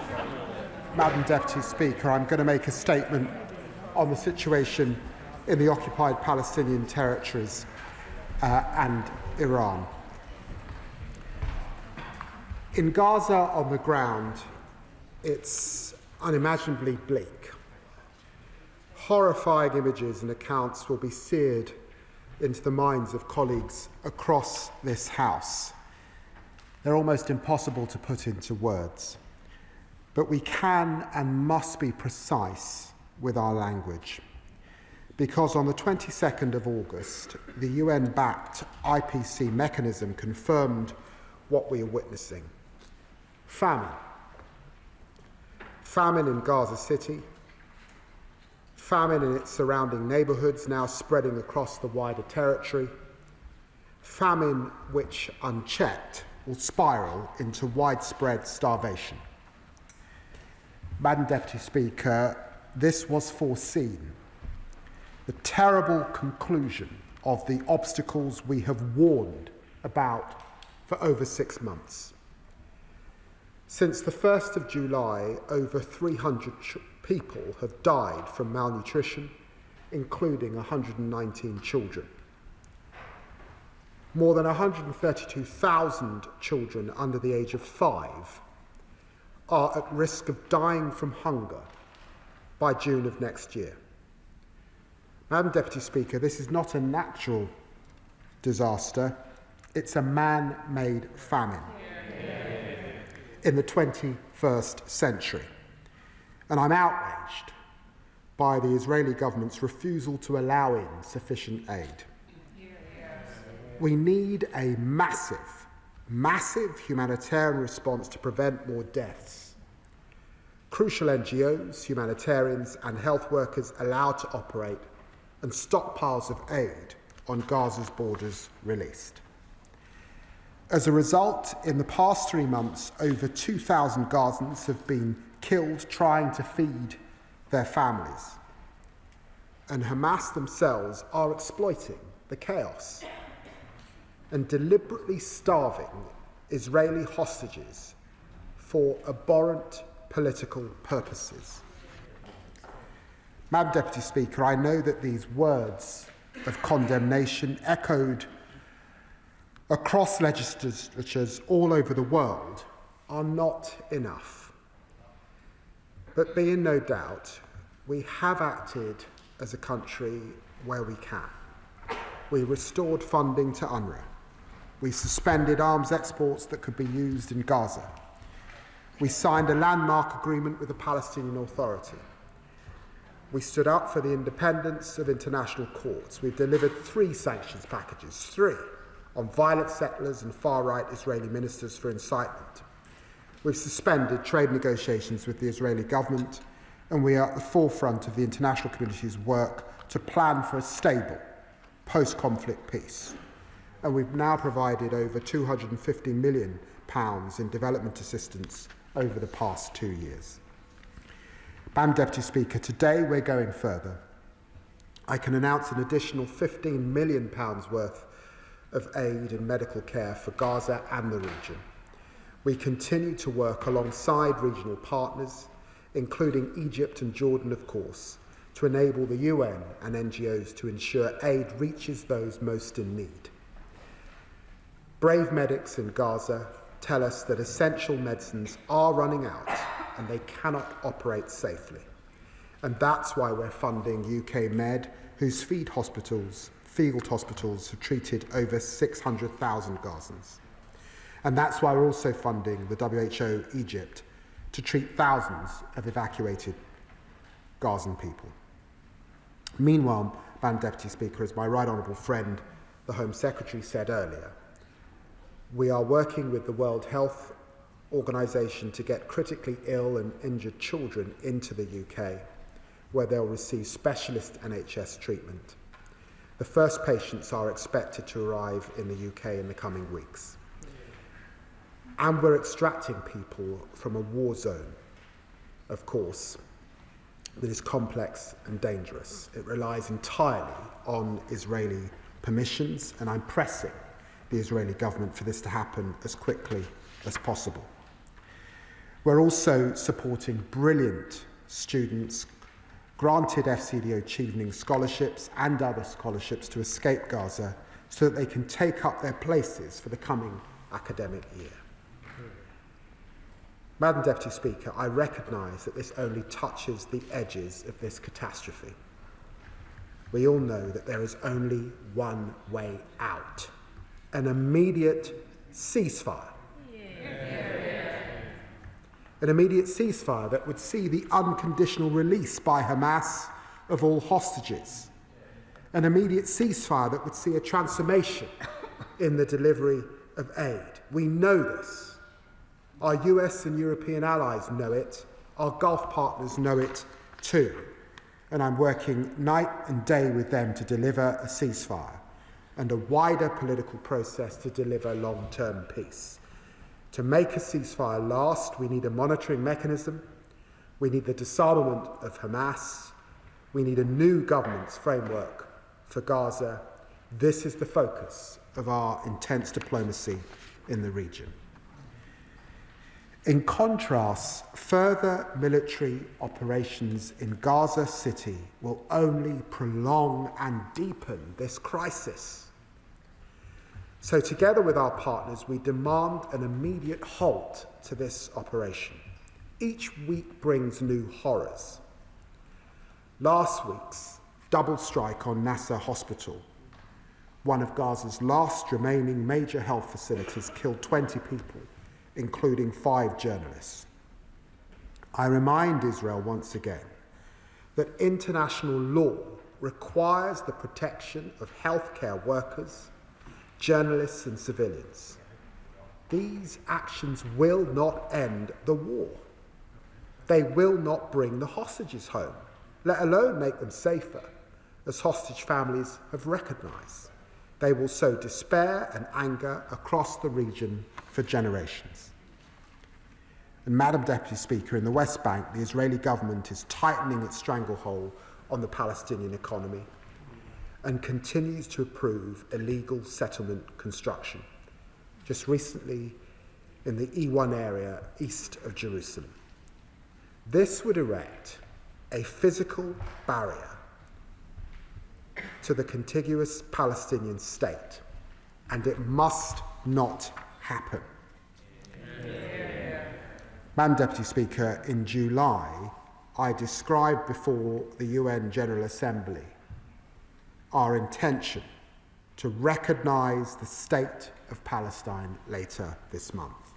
Madam Deputy Speaker, I'm going to make a statement on the situation in the occupied Palestinian territories and Iran. In Gaza, on the ground, it's unimaginably bleak. Horrifying images and accounts will be seared into the minds of colleagues across this House. They're almost impossible to put into words. But we can and must be precise with our language. Because on the 22nd of August, the UN-backed IPC mechanism confirmed what we are witnessing. Famine. Famine in Gaza City. Famine in its surrounding neighbourhoods, now spreading across the wider territory. Famine which, unchecked, will spiral into widespread starvation. Madam Deputy Speaker, this was foreseen. The terrible conclusion of the obstacles we have warned about for over 6 months. Since the 1st of July, over 300 people have died from malnutrition, including 119 children. More than 132,000 children under the age of 5 are at risk of dying from hunger by June of next year. Madam Deputy Speaker, this is not a natural disaster, it's a man-made famine in the 21st century. And I'm outraged by the Israeli government's refusal to allow in sufficient aid. We need a massive, massive humanitarian response to prevent more deaths. Crucial NGOs, humanitarians and health workers allowed to operate and stockpiles of aid on Gaza's borders released. As a result, in the past 3 months, over 2,000 Gazans have been killed trying to feed their families. And Hamas themselves are exploiting the chaos and deliberately starving Israeli hostages for abhorrent political purposes. Madam Deputy Speaker, I know that these words of condemnation echoed across legislatures all over the world are not enough. But be in no doubt, we have acted as a country where we can. We restored funding to UNRWA. We suspended arms exports that could be used in Gaza. We signed a landmark agreement with the Palestinian Authority. We stood up for the independence of international courts. We've delivered 3 sanctions packages, 3, on violent settlers and far-right Israeli ministers for incitement. We've suspended trade negotiations with the Israeli government, and we are at the forefront of the international community's work to plan for a stable, post-conflict peace. And we've now provided over £250 million in development assistance over the past 2 years. Madam Deputy Speaker, today we're going further. I can announce an additional £15 million worth of aid and medical care for Gaza and the region. We continue to work alongside regional partners, including Egypt and Jordan, of course, to enable the UN and NGOs to ensure aid reaches those most in need. Brave medics in Gaza tell us that essential medicines are running out and they cannot operate safely. And that's why we're funding UK Med, whose field hospitals have treated over 600,000 Gazans. And that's why we're also funding the WHO Egypt to treat thousands of evacuated Gazan people. Meanwhile, Madam Deputy Speaker, as my right honourable friend, the Home Secretary, said earlier, we are working with the World Health Organization to get critically ill and injured children into the UK, where they'll receive specialist NHS treatment. The first patients are expected to arrive in the UK in the coming weeks. And we're extracting people from a war zone, of course, that is complex and dangerous. It relies entirely on Israeli permissions, and I'm pressing the Israeli government for this to happen as quickly as possible. We're also supporting brilliant students granted FCDO Achieving Scholarships and other scholarships to escape Gaza so that they can take up their places for the coming academic year. Madam Deputy Speaker, I recognise that this only touches the edges of this catastrophe. We all know that there is only one way out: an immediate ceasefire. An immediate ceasefire that would see the unconditional release by Hamas of all hostages. An immediate ceasefire that would see a transformation in the delivery of aid. We know this. Our US and European allies know it. Our Gulf partners know it too. And I'm working night and day with them to deliver a ceasefire and a wider political process to deliver long-term peace. To make a ceasefire last, we need a monitoring mechanism, we need the disarmament of Hamas, we need a new governance framework for Gaza. This is the focus of our intense diplomacy in the region. In contrast, further military operations in Gaza City will only prolong and deepen this crisis. So together with our partners, we demand an immediate halt to this operation. Each week brings new horrors. Last week's double strike on Nasser Hospital, one of Gaza's last remaining major health facilities, killed 20 people, including 5 journalists. I remind Israel once again that international law requires the protection of healthcare workers, journalists and civilians. These actions will not end the war. They will not bring the hostages home, let alone make them safer, as hostage families have recognised. They will sow despair and anger across the region for generations. And Madam Deputy Speaker, in the West Bank, the Israeli government is tightening its stranglehold on the Palestinian economy and continues to approve illegal settlement construction, just recently in the E1 area east of Jerusalem. This would erect a physical barrier to the contiguous Palestinian state, and it must not happen. Madam Deputy Speaker, in July, I described before the UN General Assembly our intention to recognise the state of Palestine later this month.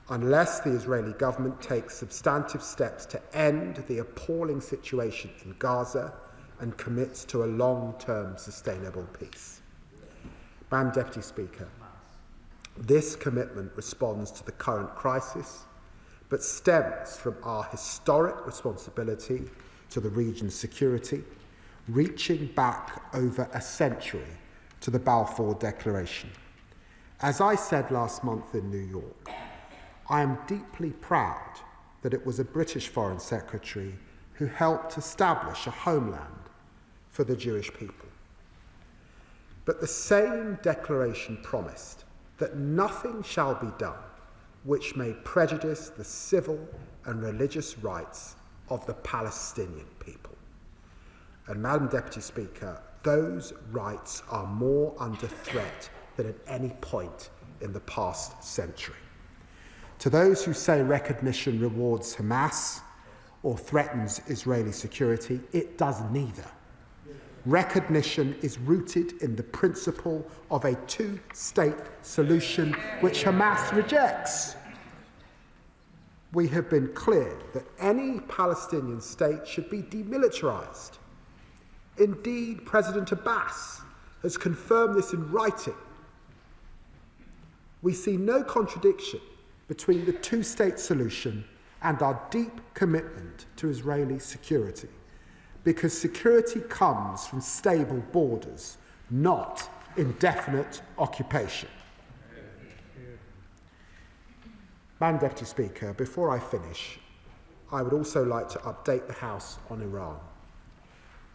Unless the Israeli government takes substantive steps to end the appalling situation in Gaza and commits to a long-term sustainable peace. Madam Deputy Speaker, this commitment responds to the current crisis, but stems from our historic responsibility to the region's security, reaching back over a century to the Balfour Declaration. As I said last month in New York, I am deeply proud that it was a British Foreign Secretary who helped establish a homeland for the Jewish people. But the same declaration promised that nothing shall be done which may prejudice the civil and religious rights of the Palestinian people. And Madam Deputy Speaker, those rights are more under threat than at any point in the past century. To those who say recognition rewards Hamas or threatens Israeli security, it does neither. Recognition is rooted in the principle of a two-state solution which Hamas rejects. We have been clear that any Palestinian state should be demilitarized. Indeed, President Abbas has confirmed this in writing. We see no contradiction between the two-state solution and our deep commitment to Israeli security, because security comes from stable borders, not indefinite occupation. Madam Deputy Speaker, before I finish, I would also like to update the House on Iran.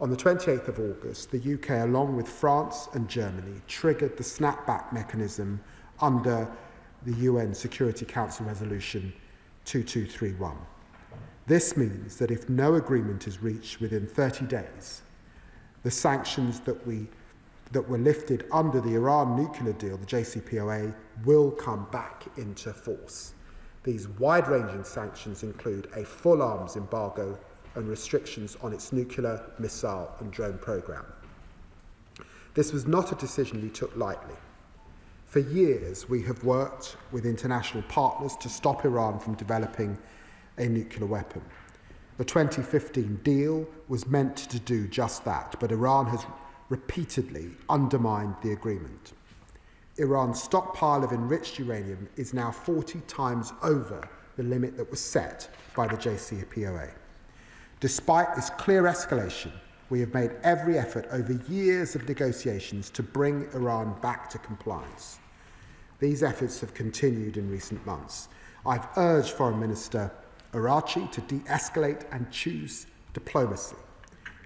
On the 28th of August, the UK, along with France and Germany, triggered the snapback mechanism under the UN Security Council Resolution 2231. This means that if no agreement is reached within 30 days, the sanctions that were lifted under the Iran nuclear deal, the JCPOA, will come back into force. These wide-ranging sanctions include a full arms embargo and restrictions on its nuclear, missile and drone programme. This was not a decision we took lightly. For years, we have worked with international partners to stop Iran from developing a nuclear weapon. The 2015 deal was meant to do just that, but Iran has repeatedly undermined the agreement. Iran's stockpile of enriched uranium is now 40 times over the limit that was set by the JCPOA. Despite this clear escalation, we have made every effort over years of negotiations to bring Iran back to compliance. These efforts have continued in recent months. I've urged Foreign Minister Araghchi to de-escalate and choose diplomacy.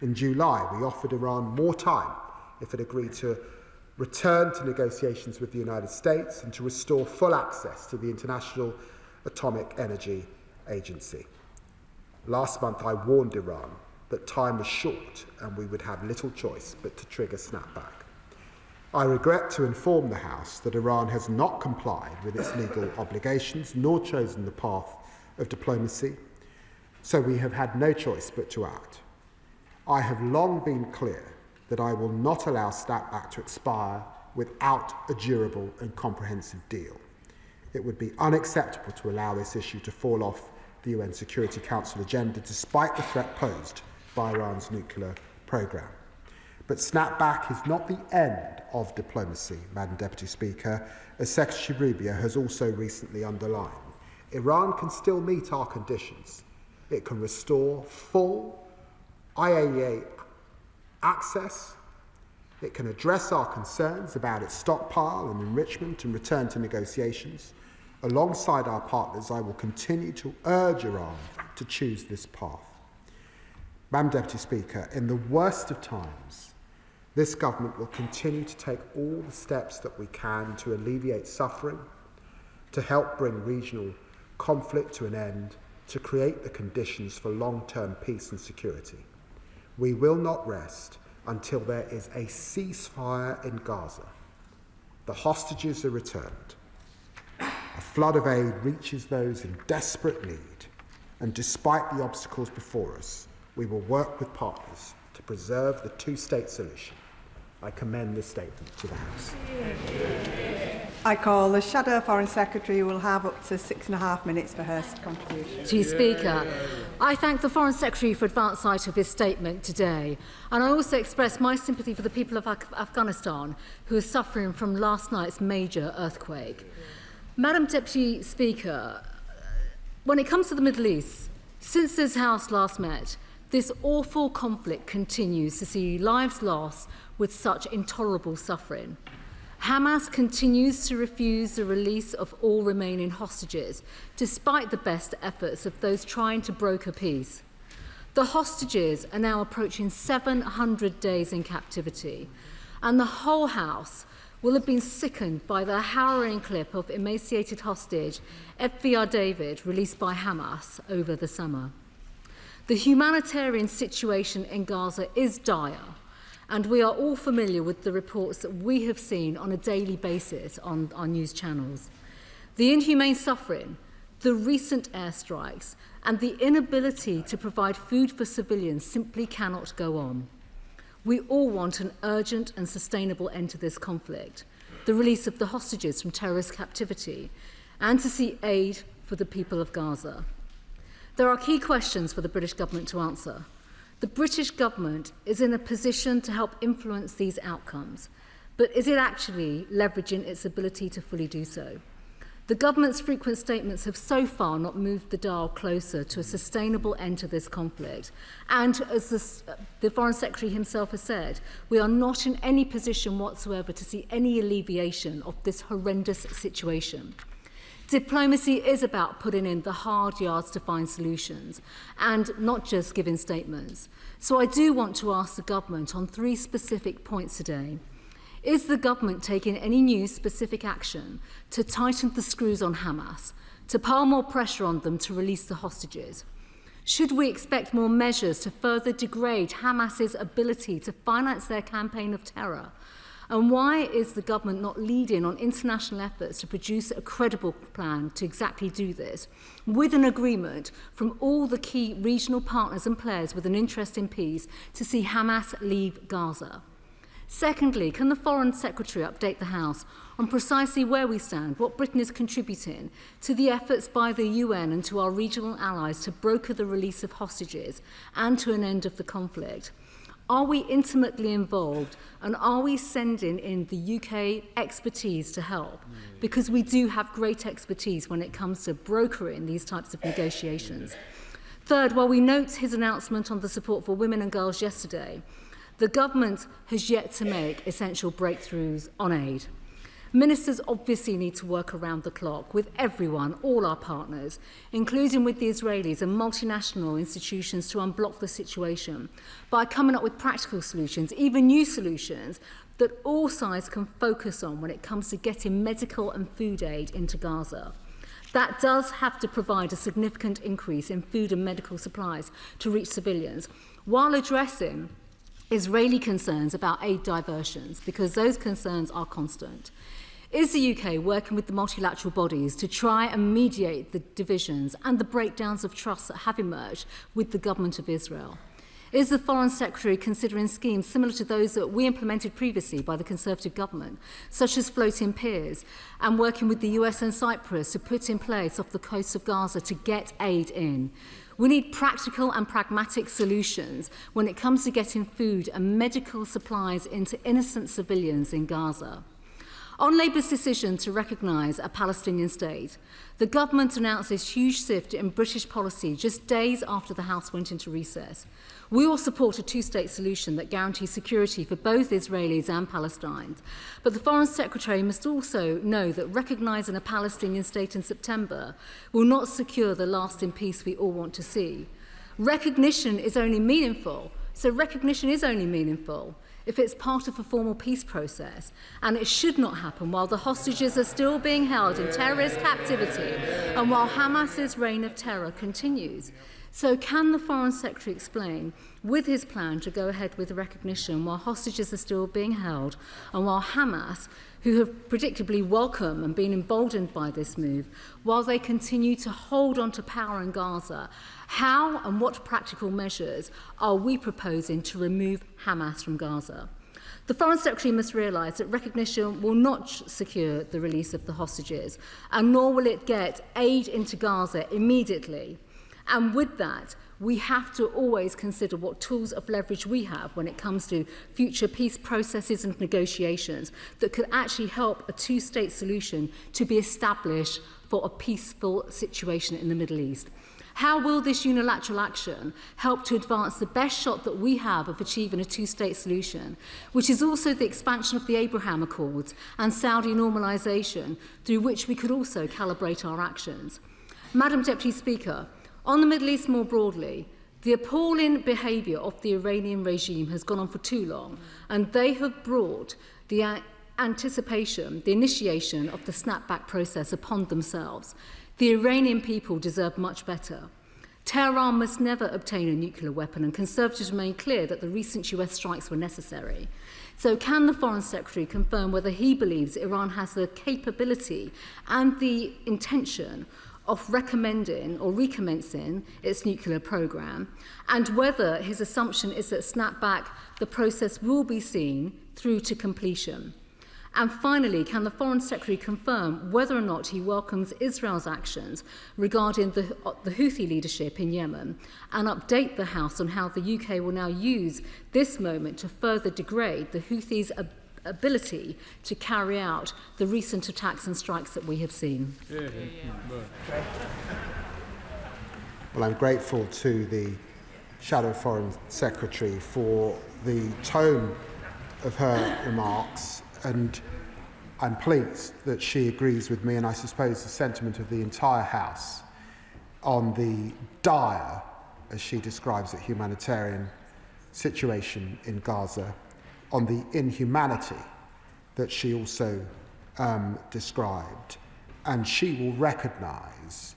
In July, we offered Iran more time if it agreed to return to negotiations with the United States and to restore full access to the International Atomic Energy Agency. Last month, I warned Iran that time was short and we would have little choice but to trigger snapback. I regret to inform the House that Iran has not complied with its legal obligations nor chosen the path of diplomacy, so we have had no choice but to act. I have long been clear that I will not allow snapback to expire without a durable and comprehensive deal. It would be unacceptable to allow this issue to fall off the UN Security Council agenda despite the threat posed by Iran's nuclear programme. But snapback is not the end of diplomacy, Madam Deputy Speaker, as Secretary Rubio has also recently underlined. Iran can still meet our conditions. It can restore full IAEA access. It can address our concerns about its stockpile and enrichment and return to negotiations. Alongside our partners, I will continue to urge Iran to choose this path. Madam Deputy Speaker, in the worst of times, this government will continue to take all the steps that we can to alleviate suffering, to help bring regional conflict to an end, to create the conditions for long-term peace and security. We will not rest until there is a ceasefire in Gaza. The hostages are returned. A flood of aid reaches those in desperate need, And despite the obstacles before us, we will work with partners to preserve the two-state solution. I commend this statement to the House. I call the Shadow Foreign Secretary, who will have up to 6.5 minutes for her contribution. Chief Speaker, I thank the Foreign Secretary for advance sight of his statement today, and I also express my sympathy for the people of Afghanistan who are suffering from last night's major earthquake. Madam Deputy Speaker, when it comes to the Middle East, since this House last met, this awful conflict continues to see lives lost with such intolerable suffering. Hamas continues to refuse the release of all remaining hostages, despite the best efforts of those trying to broker peace. The hostages are now approaching 700 days in captivity, and the whole House will have been sickened by the harrowing clip of emaciated hostage FVR David released by Hamas over the summer. The humanitarian situation in Gaza is dire, and we are all familiar with the reports that we have seen on a daily basis on our news channels. The inhumane suffering, the recent airstrikes, and the inability to provide food for civilians simply cannot go on. We all want an urgent and sustainable end to this conflict, the release of the hostages from terrorist captivity, and to see aid for the people of Gaza. There are key questions for the British government to answer. The British government is in a position to help influence these outcomes, but is it actually leveraging its ability to fully do so? The government's frequent statements have so far not moved the dial closer to a sustainable end to this conflict. And as the Foreign Secretary himself has said, we are not in any position whatsoever to see any alleviation of this horrendous situation. Diplomacy is about putting in the hard yards to find solutions and not just giving statements. So I do want to ask the government on 3 specific points today. Is the government taking any new specific action to tighten the screws on Hamas, to pile more pressure on them to release the hostages? Should we expect more measures to further degrade Hamas's ability to finance their campaign of terror? And why is the government not leading on international efforts to produce a credible plan to exactly do this, with an agreement from all the key regional partners and players with an interest in peace to see Hamas leave Gaza? Secondly, can the Foreign Secretary update the House on precisely where we stand, what Britain is contributing to the efforts by the UN and to our regional allies to broker the release of hostages and to an end of the conflict? Are we intimately involved, and are we sending in the UK expertise to help? Because we do have great expertise when it comes to brokering these types of negotiations. Third, while we note his announcement on the support for women and girls yesterday, the government has yet to make essential breakthroughs on aid. Ministers obviously need to work around the clock with everyone, all our partners, including with the Israelis and multinational institutions, to unblock the situation by coming up with practical solutions, even new solutions that all sides can focus on when it comes to getting medical and food aid into Gaza. That does have to provide a significant increase in food and medical supplies to reach civilians, while addressing Israeli concerns about aid diversions, because those concerns are constant. Is the UK working with the multilateral bodies to try and mediate the divisions and the breakdowns of trust that have emerged with the government of Israel? Is the Foreign Secretary considering schemes similar to those that we implemented previously by the Conservative government, such as floating piers, and working with the US and Cyprus to put in place off the coast of Gaza to get aid in? We need practical and pragmatic solutions when it comes to getting food and medical supplies into innocent civilians in Gaza. On Labour's decision to recognise a Palestinian state, the government announced this huge shift in British policy just days after the House went into recess. We all support a two-state solution that guarantees security for both Israelis and Palestinians. But the Foreign Secretary must also know that recognising a Palestinian state in September will not secure the lasting peace we all want to see. Recognition is only meaningful if it's part of a formal peace process, and it should not happen while the hostages are still being held in terrorist captivity and while Hamas's reign of terror continues. So can the Foreign Secretary explain, with his plan to go ahead with the recognition while hostages are still being held and while Hamas, who have predictably welcomed and been emboldened by this move, while they continue to hold on to power in Gaza, how and what practical measures are we proposing to remove Hamas from Gaza? The Foreign Secretary must realise that recognition will not secure the release of the hostages, and nor will it get aid into Gaza immediately. And with that, we have to always consider what tools of leverage we have when it comes to future peace processes and negotiations that could actually help a two-state solution to be established for a peaceful situation in the Middle East. How will this unilateral action help to advance the best shot that we have of achieving a two-state solution, which is also the expansion of the Abraham Accords and Saudi normalisation, through which we could also calibrate our actions? Madam Deputy Speaker, on the Middle East more broadly, the appalling behaviour of the Iranian regime has gone on for too long, and they have brought the anticipation, the initiation of the snapback process upon themselves. The Iranian people deserve much better. Tehran must never obtain a nuclear weapon, and Conservatives remain clear that the recent US strikes were necessary. So can the Foreign Secretary confirm whether he believes Iran has the capability and the intention of recommending or recommencing its nuclear programme, and whether his assumption is that snapback, the process will be seen through to completion? And finally, can the Foreign Secretary confirm whether or not he welcomes Israel's actions regarding the Houthi leadership in Yemen, and update the House on how the UK will now use this moment to further degrade the Houthis' ability to carry out the recent attacks and strikes that we have seen? Well, I'm grateful to the Shadow Foreign Secretary for the tone of her remarks, and I'm pleased that she agrees with me, and I suppose the sentiment of the entire House, on the dire, as she describes it, humanitarian situation in Gaza, on the inhumanity that she also described. And she will recognise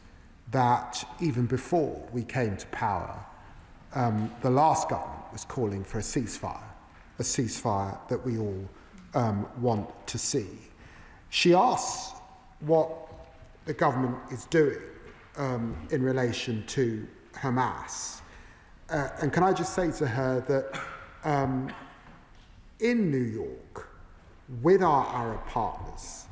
that even before we came to power, the last government was calling for a ceasefire that we all want to see. She asks what the government is doing in relation to Hamas. And can I just say to her that in New York, with our Arab partners,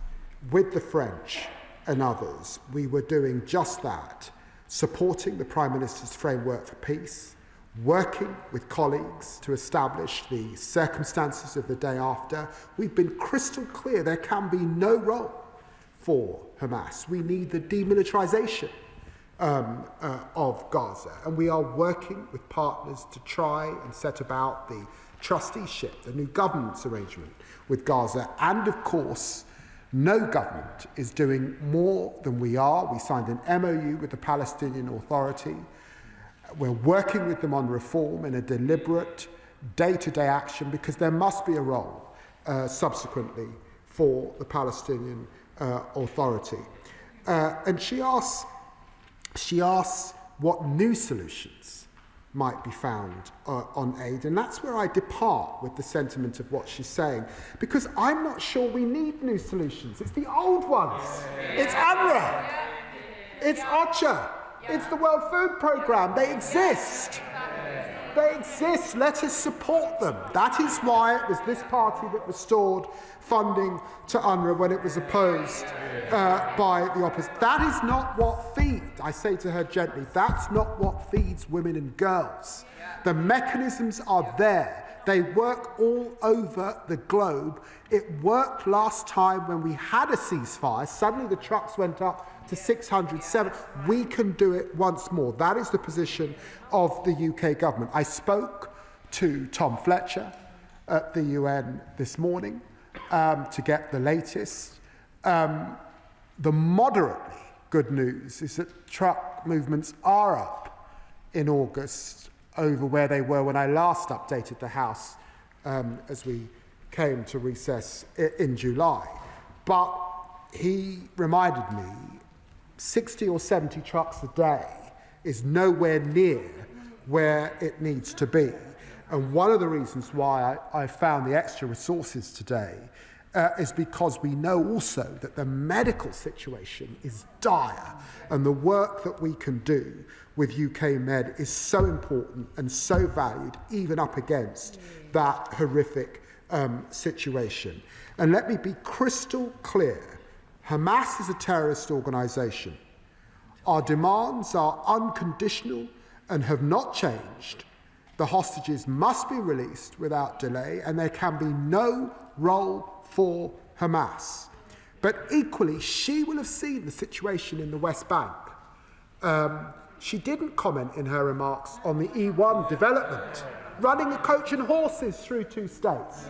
with the French and others, we were doing just that, supporting the Prime Minister's framework for peace, working with colleagues to establish the circumstances of the day after. We've been crystal clear there can be no role for Hamas. We need the demilitarization of Gaza, and we are working with partners to try and set about the trusteeship, the new governance arrangement with Gaza. And of course, no government is doing more than we are. We signed an MOU with the Palestinian Authority. We're working with them on reform in a deliberate, day-to-day action, because there must be a role subsequently for the Palestinian Authority. And she asks what new solutions might be found on aid, and that's where I depart with the sentiment of what she's saying, because I'm not sure we need new solutions. It's the old ones. It's UNRWA. It's OCHA. It's the World Food Programme. They exist. They exist. Let us support them. That is why it was this party that restored funding to UNRWA when it was opposed by the opposition. That is not what feeds, I say to her gently, that's not what feeds women and girls. The mechanisms are there. They work all over the globe. It worked last time when we had a ceasefire. Suddenly the trucks went up to 607. We can do it once more. That is the position of the UK government. I spoke to Tom Fletcher at the UN this morning to get the latest. The moderately good news is that truck movements are up in August over where they were when I last updated the House as we came to recess in July. But he reminded me 60 or 70 trucks a day is nowhere near where it needs to be. And one of the reasons why I found the extra resources today is because we know also that the medical situation is dire, and the work that we can do with UK Med is so important and so valued, even up against that horrific situation. And let me be crystal clear. Hamas is a terrorist organisation. Our demands are unconditional and have not changed. The hostages must be released without delay, and there can be no role for Hamas. But equally, she will have seen the situation in the West Bank. She didn't comment in her remarks on the E1 development, running a coach and horses through 2 states.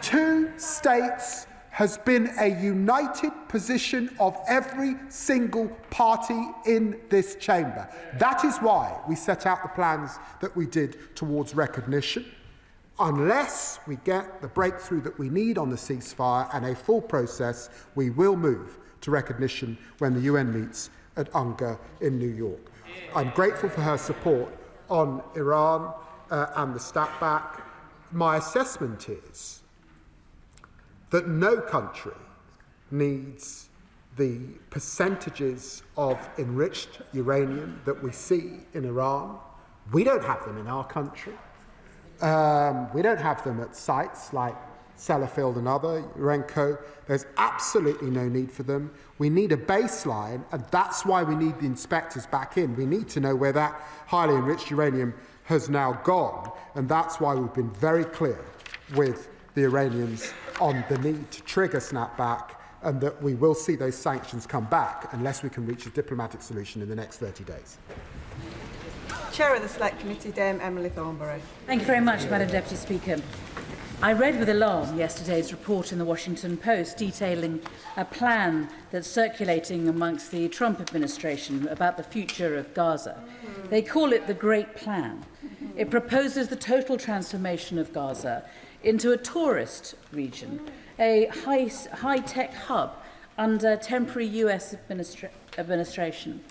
2 states has been a united position of every single party in this chamber. That is why we set out the plans that we did towards recognition. Unless we get the breakthrough that we need on the ceasefire and a full process, we will move to recognition when the UN meets at UNGA in New York. I'm grateful for her support on Iran and the snapback. My assessment is that no country needs the percentages of enriched uranium that we see in Iran. We don't have them in our country. We don't have them at sites like Sellafield and other, Urenco. There's absolutely no need for them. We need a baseline, and that's why we need the inspectors back in. We need to know where that highly enriched uranium has now gone, and that's why we've been very clear with the Iranians on the need to trigger snapback, and that we will see those sanctions come back unless we can reach a diplomatic solution in the next 30 days. Chair of the Select Committee, Dame Emily Thornberry. Thank you very much, Madam Deputy Speaker. I read with alarm yesterday's report in the Washington Post detailing a plan that's circulating amongst the Trump administration about the future of Gaza. They call it the Great Plan. It proposes the total transformation of Gaza into a tourist region, a high-tech hub under temporary US administration.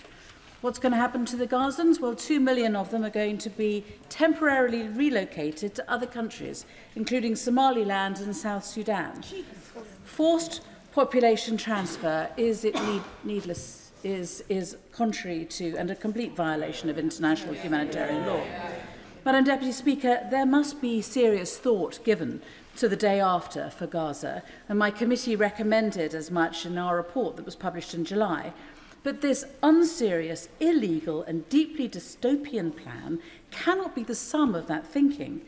What's going to happen to the Gazans? Well, 2 million of them are going to be temporarily relocated to other countries, including Somaliland and South Sudan. Forced population transfer is contrary to and a complete violation of international humanitarian law. Madam Deputy Speaker, there must be serious thought given to the day after for Gaza, and my committee recommended as much in our report that was published in July. But this unserious, illegal and deeply dystopian plan cannot be the sum of that thinking.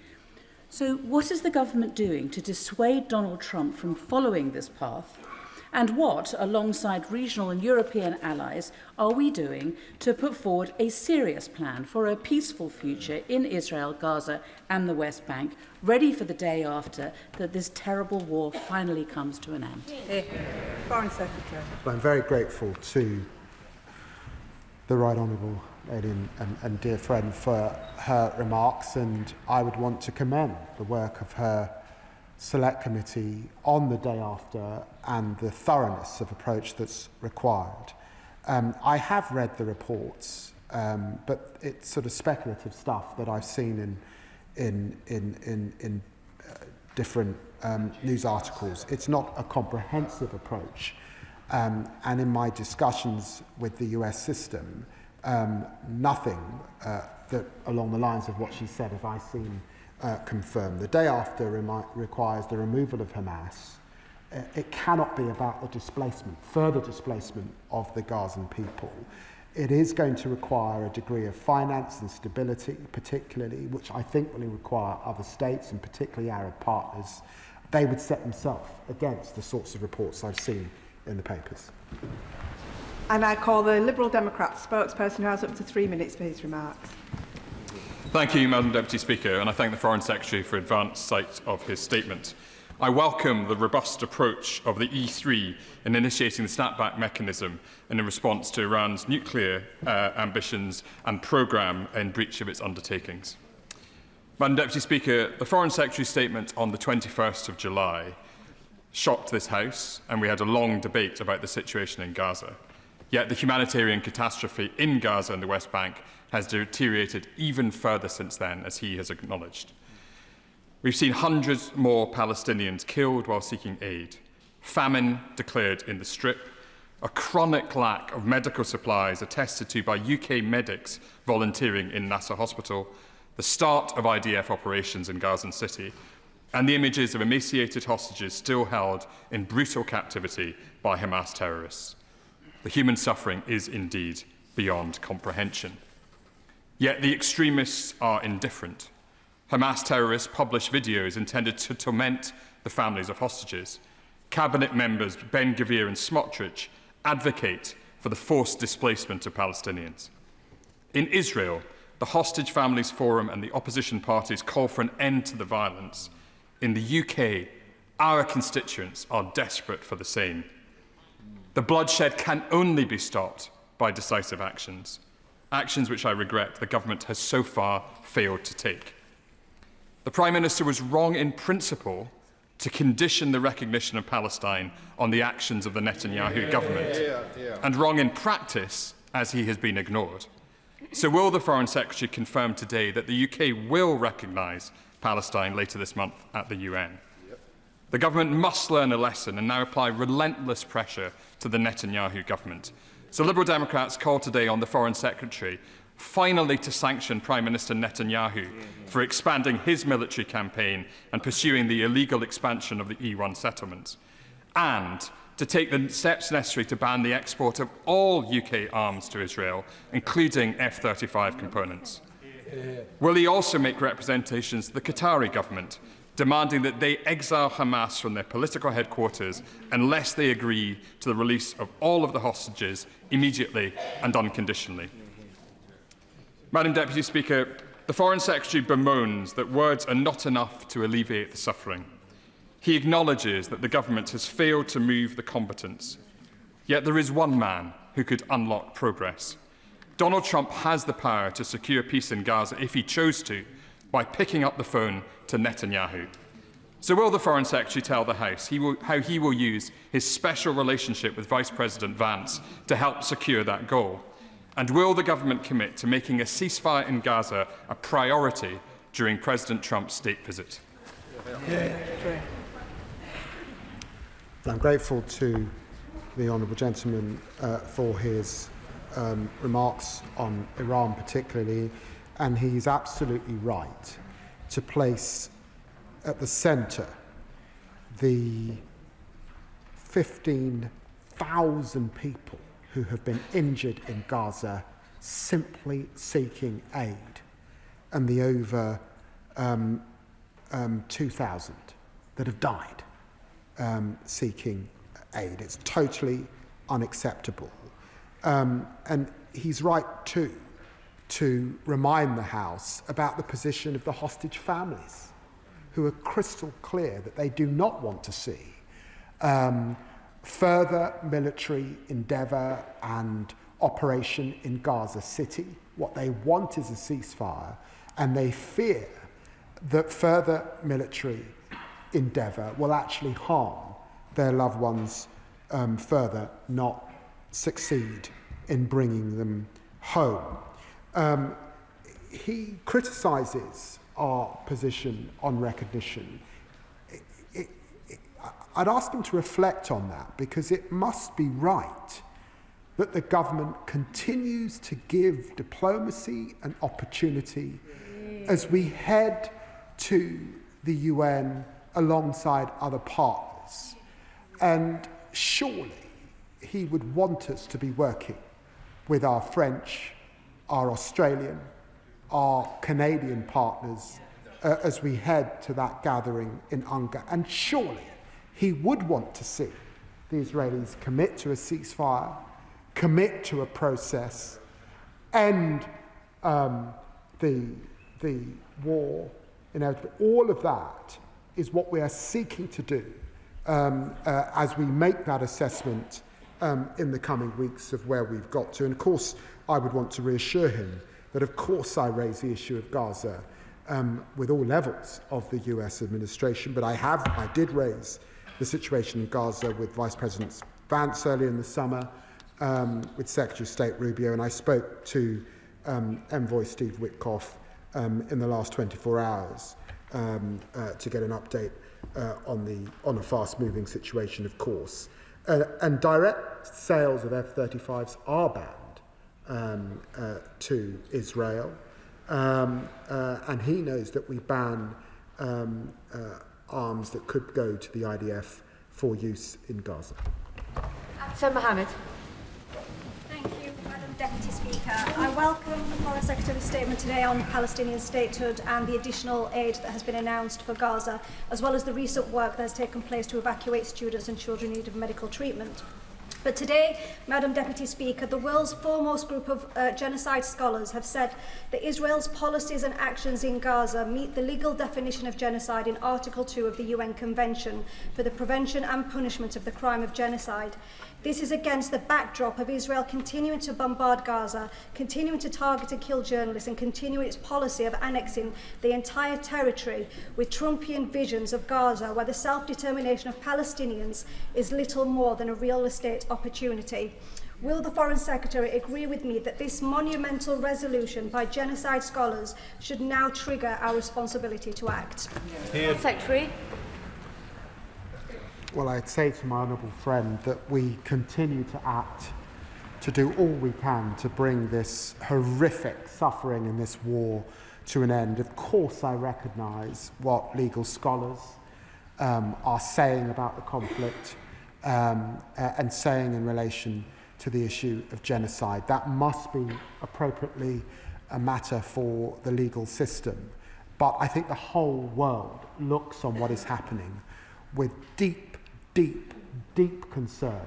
So what is the government doing to dissuade Donald Trump from following this path? And what, alongside regional and European allies, are we doing to put forward a serious plan for a peaceful future in Israel, Gaza and the West Bank, ready for the day after that this terrible war finally comes to an end? Foreign Secretary. I'm very grateful to the Right Honourable lady and dear friend for her remarks, and I would want to commend the work of her Select Committee on the day after and the thoroughness of approach that's required. I have read the reports, but it's sort of speculative stuff that I've seen in different news articles. It's not a comprehensive approach. And in my discussions with the US system, nothing that along the lines of what she said have I seen confirmed. The day after requires the removal of Hamas. It cannot be about the displacement, further displacement of the Gazan people. It is going to require a degree of finance and stability, particularly, which I think will require other states and particularly Arab partners. They would set themselves against the sorts of reports I've seen in the papers. And I call the Liberal Democrat spokesperson who has up to 3 minutes for his remarks. Thank you, Madam Deputy Speaker, and I thank the Foreign Secretary for advance sight of his statement. I welcome the robust approach of the E3 in initiating the snapback mechanism and in response to Iran's nuclear ambitions and programme in breach of its undertakings. Madam Deputy Speaker, the Foreign Secretary's statement on the 21st of July shocked this House, and we had a long debate about the situation in Gaza. Yet the humanitarian catastrophe in Gaza and the West Bank has deteriorated even further since then, as he has acknowledged. We've seen hundreds more Palestinians killed while seeking aid, famine declared in the Strip, a chronic lack of medical supplies attested to by UK medics volunteering in Nasser Hospital, the start of IDF operations in Gaza City, and the images of emaciated hostages still held in brutal captivity by Hamas terrorists. The human suffering is indeed beyond comprehension. Yet the extremists are indifferent. Hamas terrorists publish videos intended to torment the families of hostages. Cabinet members Ben Gvir and Smotrich advocate for the forced displacement of Palestinians. In Israel, the Hostage Families Forum and the opposition parties call for an end to the violence. In the UK, our constituents are desperate for the same. The bloodshed can only be stopped by decisive actions, actions which I regret the government has so far failed to take. The Prime Minister was wrong in principle to condition the recognition of Palestine on the actions of the Netanyahu government, and wrong in practice as he has been ignored. So will the Foreign Secretary confirm today that the UK will recognise Palestine later this month at the UN? The government must learn a lesson and now apply relentless pressure to the Netanyahu government. So Liberal Democrats call today on the Foreign Secretary finally to sanction Prime Minister Netanyahu for expanding his military campaign and pursuing the illegal expansion of the E1 settlements, and to take the steps necessary to ban the export of all UK arms to Israel, including F-35 components. Will he also make representations to the Qatari government, demanding that they exile Hamas from their political headquarters unless they agree to the release of all of the hostages immediately and unconditionally? Madam Deputy Speaker, the Foreign Secretary bemoans that words are not enough to alleviate the suffering. He acknowledges that the government has failed to move the combatants. Yet there is one man who could unlock progress. Donald Trump has the power to secure peace in Gaza if he chose to, by picking up the phone to Netanyahu. So will the Foreign Secretary tell the House how he will use his special relationship with Vice President Vance to help secure that goal? And will the government commit to making a ceasefire in Gaza a priority during President Trump's state visit? I'm grateful to the honourable gentleman for his remarks on Iran particularly, and he's absolutely right to place at the centre the 15,000 people who have been injured in Gaza simply seeking aid, and the over 2,000 that have died seeking aid. It's totally unacceptable. And he's right too to remind the House about the position of the hostage families, who are crystal clear that they do not want to see further military endeavour and operation in Gaza City. What they want is a ceasefire, and they fear that further military endeavour will actually harm their loved ones further, not succeed in bringing them home. He criticises our position on recognition. I'd ask him to reflect on that, because it must be right that the government continues to give diplomacy and opportunity as we head to the UN alongside other partners. And surely he would want us to be working with our French, our Australian, our Canadian partners as we head to that gathering in UNGA. And surely he would want to see the Israelis commit to a ceasefire, commit to a process, end the war inevitably. All of that is what we are seeking to do as we make that assessment in the coming weeks of where we've got to. And of course, I would want to reassure him that of course I raise the issue of Gaza with all levels of the US administration, but I did raise the situation in Gaza with Vice President Vance earlier in the summer, with Secretary of State Rubio, and I spoke to Envoy Steve Witkoff in the last 24 hours to get an update on a fast-moving situation, of course. And direct sales of F-35s are banned to Israel, and he knows that we ban arms that could go to the IDF for use in Gaza. Sir Mohammed. Thank you, Madam Deputy Speaker. I welcome the Foreign Secretary's statement today on Palestinian statehood and the additional aid that has been announced for Gaza, as well as the recent work that has taken place to evacuate students and children in need of medical treatment. But today, Madam Deputy Speaker, the world's foremost group of genocide scholars have said that Israel's policies and actions in Gaza meet the legal definition of genocide in Article 2 of the UN Convention for the Prevention and Punishment of the Crime of Genocide. This is against the backdrop of Israel continuing to bombard Gaza, continuing to target and kill journalists, and continuing its policy of annexing the entire territory with Trumpian visions of Gaza, where the self-determination of Palestinians is little more than a real estate opportunity. Will the Foreign Secretary agree with me that this monumental resolution by genocide scholars should now trigger our responsibility to act? Here. Secretary. Well, I'd say to my honourable friend that we continue to act, to do all we can to bring this horrific suffering in this war to an end. Of course, I recognise what legal scholars are saying about the conflict and saying in relation to the issue of genocide. That must be appropriately a matter for the legal system. But I think the whole world looks on what is happening with deep concern,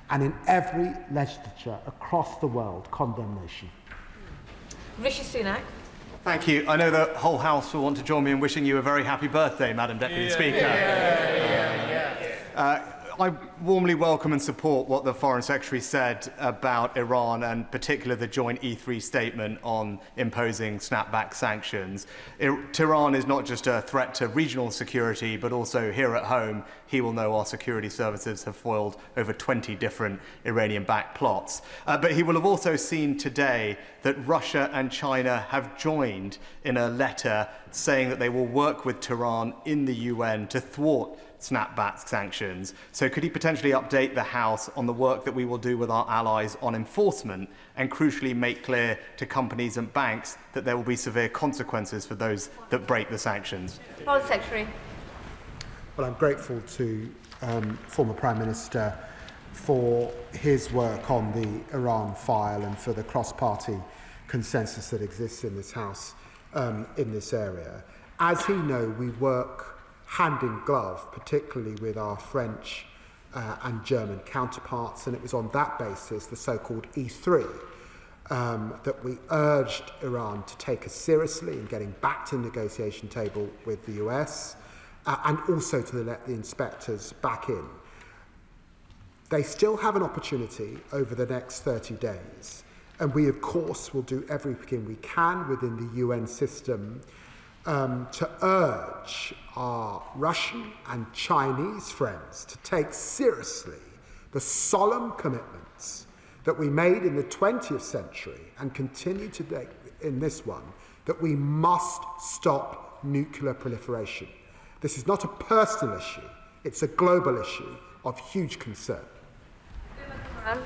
and in every legislature across the world, condemnation. Rishi Sunak. Thank you. I know the whole House will want to join me in wishing you a very happy birthday, Madam Deputy Speaker. I warmly welcome and support what the Foreign Secretary said about Iran, and particularly the joint E3 statement on imposing snapback sanctions. Tehran is not just a threat to regional security, but also here at home. He will know our security services have foiled over 20 different Iranian-backed plots. But he will have also seen today that Russia and China have joined in a letter saying that they will work with Tehran in the UN to thwart snapback sanctions. So could he potentially update the House on the work that we will do with our allies on enforcement, and crucially make clear to companies and banks that there will be severe consequences for those that break the sanctions? Foreign Secretary. Well, I'm grateful to former Prime Minister for his work on the Iran file and for the cross-party consensus that exists in this House in this area. As he knows, we work hand in glove, particularly with our French and German counterparts, and it was on that basis, the so-called E3, that we urged Iran to take us seriously in getting back to the negotiation table with the US, and also to let the inspectors back in. They still have an opportunity over the next 30 days, and we, of course, will do everything we can within the UN system to urge our Russian and Chinese friends to take seriously the solemn commitments that we made in the 20th century and continue to make in this one, that we must stop nuclear proliferation. This is not a personal issue, it's a global issue of huge concern. Thank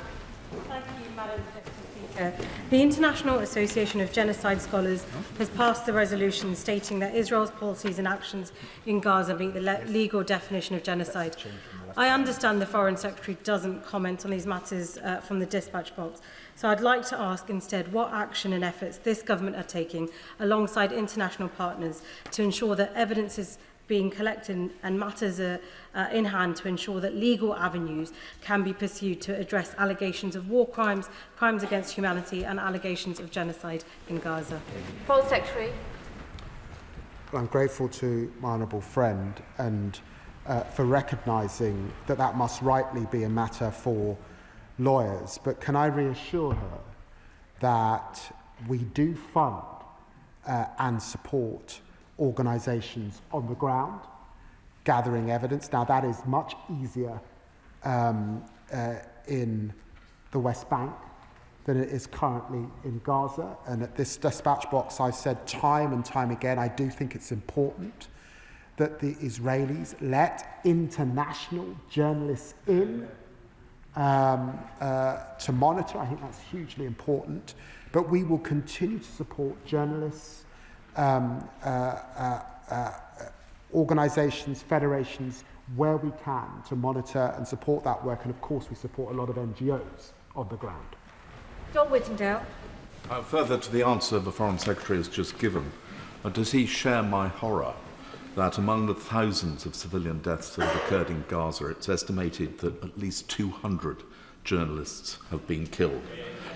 you, Madam Deputy Speaker. The International Association of Genocide Scholars has passed the resolution stating that Israel's policies and actions in Gaza meet the legal definition of genocide. I understand the Foreign Secretary doesn't comment on these matters from the dispatch box, so I'd like to ask instead what action and efforts this government are taking alongside international partners to ensure that evidence is being collected and matters are in hand to ensure that legal avenues can be pursued to address allegations of war crimes, crimes against humanity and allegations of genocide in Gaza. Foreign Secretary. Well, I'm grateful to my honourable friend and for recognising that that must rightly be a matter for lawyers. But can I reassure her that we do fund and support organisations on the ground, gathering evidence. Now, that is much easier in the West Bank than it is currently in Gaza. And at this dispatch box, I've said time and time again, I do think it's important that the Israelis let international journalists in to monitor. I think that's hugely important. But we will continue to support journalists, organisations, federations, where we can to monitor and support that work. And of course, we support a lot of NGOs on the ground. John Whittingdale. Further to the answer the Foreign Secretary has just given, does he share my horror that among the thousands of civilian deaths that have occurred in Gaza, it's estimated that at least 200 journalists have been killed,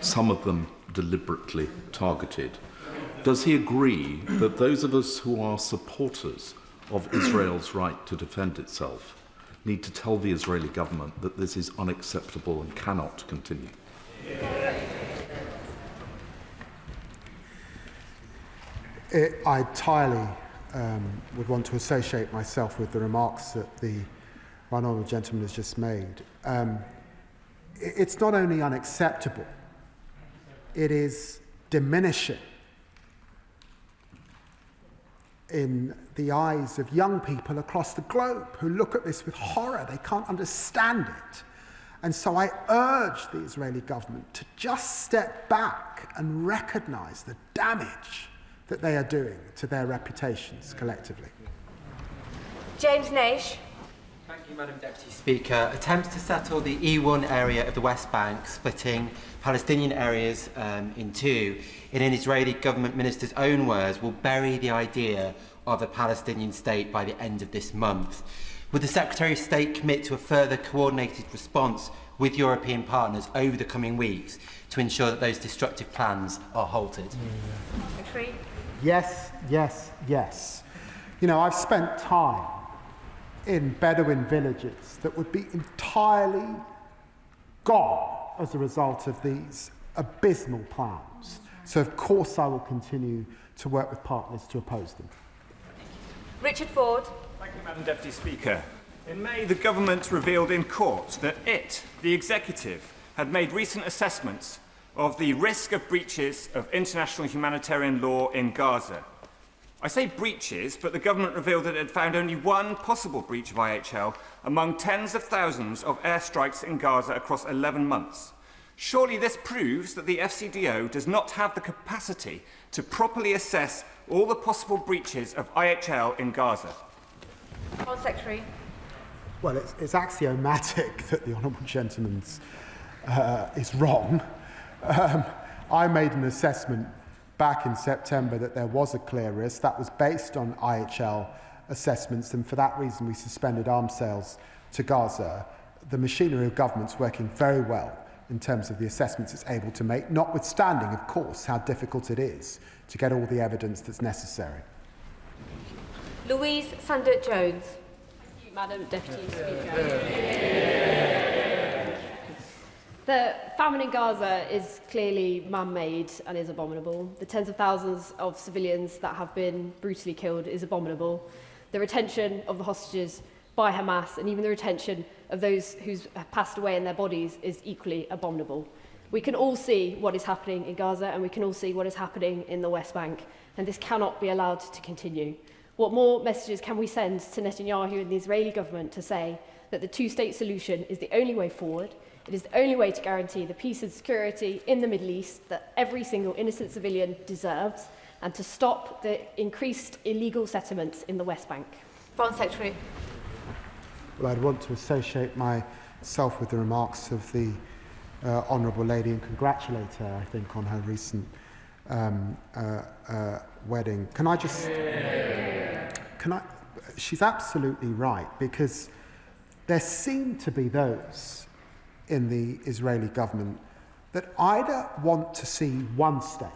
some of them deliberately targeted? Does he agree that those of us who are supporters of Israel's right to defend itself need to tell the Israeli government that this is unacceptable and cannot continue? I entirely would want to associate myself with the remarks that the honourable gentleman has just made. It's not only unacceptable, it is diminishing in the eyes of young people across the globe who look at this with horror. They can't understand it. And so I urge the Israeli government to just step back and recognise the damage that they are doing to their reputations collectively. James Naish. Thank you, Madam Deputy Speaker. Attempts to settle the E1 area of the West Bank, splitting Palestinian areas in two, in an Israeli government minister's own words, will bury the idea of a Palestinian state by the end of this month. Would the Secretary of State commit to a further coordinated response with European partners over the coming weeks to ensure that those destructive plans are halted? Yes, yes, yes. You know, I've spent time in Bedouin villages that would be entirely gone as a result of these abysmal plans. So, of course, I will continue to work with partners to oppose them. Richard Ford. Thank you, Madam Deputy Speaker. In May, the government revealed in court that it, the executive, had made recent assessments of the risk of breaches of international humanitarian law in Gaza. I say breaches, but the government revealed that it had found only one possible breach of IHL among tens of thousands of airstrikes in Gaza across 11 months. Surely this proves that the FCDO does not have the capacity to properly assess all the possible breaches of IHL in Gaza. Foreign Secretary. Well, it's axiomatic that the honourable gentleman is wrong. I made an assessment back in September that there was a clear risk. That was based on IHL assessments, and for that reason we suspended arms sales to Gaza. The machinery of government's working very well in terms of the assessments it's able to make, notwithstanding, of course, how difficult it is to get all the evidence that's necessary. Louise Sandert-Jones. Thank you, Madam Deputy Speaker. The famine in Gaza is clearly man-made and is abominable. The tens of thousands of civilians that have been brutally killed is abominable. The retention of the hostages by Hamas and even the retention of those who have passed away in their bodies is equally abominable. We can all see what is happening in Gaza and we can all see what is happening in the West Bank, and this cannot be allowed to continue. What more messages can we send to Netanyahu and the Israeli government to say that the two-state solution is the only way forward? It is the only way to guarantee the peace and security in the Middle East that every single innocent civilian deserves, and to stop the increased illegal settlements in the West Bank. Foreign Secretary. Well, I'd want to associate myself with the remarks of the honourable lady and congratulate her, I think, on her recent wedding. She's absolutely right, because there seem to be those in the Israeli government that either want to see one state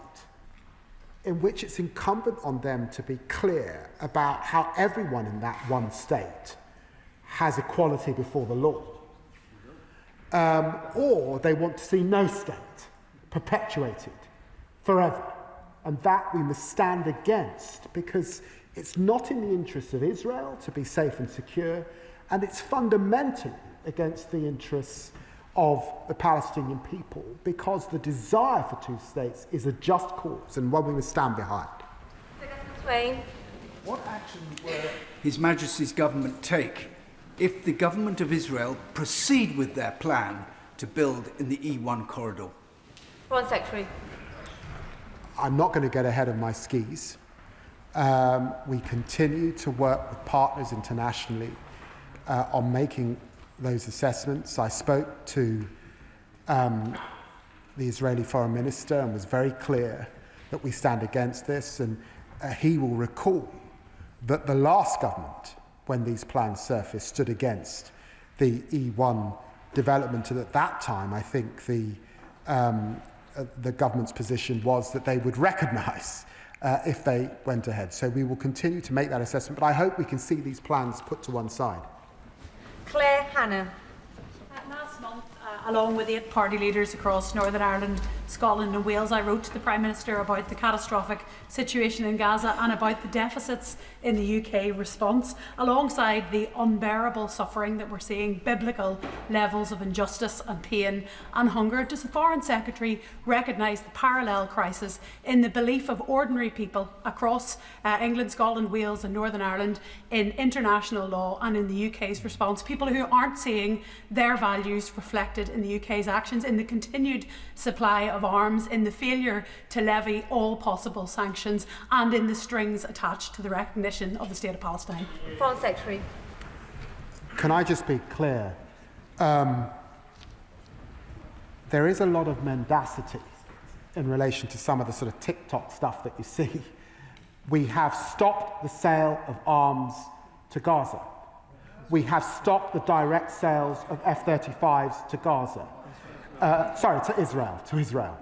in which it's incumbent on them to be clear about how everyone in that one state has equality before the law, or they want to see no state perpetuated forever. And that we must stand against, because it's not in the interests of Israel to be safe and secure, and it's fundamentally against the interests of the Palestinian people, because the desire for two states is a just cause and one we must stand behind. What action will His Majesty's government take if the government of Israel proceed with their plan to build in the E1 corridor? Foreign Secretary. I'm not going to get ahead of my skis. We continue to work with partners internationally on making those assessments. I spoke to the Israeli Foreign Minister and was very clear that we stand against this, and he will recall that the last government, when these plans surfaced, stood against the E1 development, and at that time I think the government's position was that they would recognise if they went ahead. So we will continue to make that assessment, but I hope we can see these plans put to one side. Claire Hanna. Last month, along with 8 party leaders across Northern Ireland, Scotland and Wales, I wrote to the Prime Minister about the catastrophic situation in Gaza and about the deficits in the UK response, alongside the unbearable suffering that we're seeing, biblical levels of injustice and pain and hunger. Does the Foreign Secretary recognise the parallel crisis in the belief of ordinary people across England, Scotland, Wales and Northern Ireland in international law and in the UK's response? People who aren't seeing their values reflected in the UK's actions, in the continued supply of arms, in the failure to levy all possible sanctions, and in the strings attached to the recognition of the State of Palestine. Foreign Secretary. Can I just be clear? There is a lot of mendacity in relation to some of the sort of TikTok stuff that you see. We have stopped the sale of arms to Gaza. We have stopped the direct sales of F-35s to Gaza. To Israel.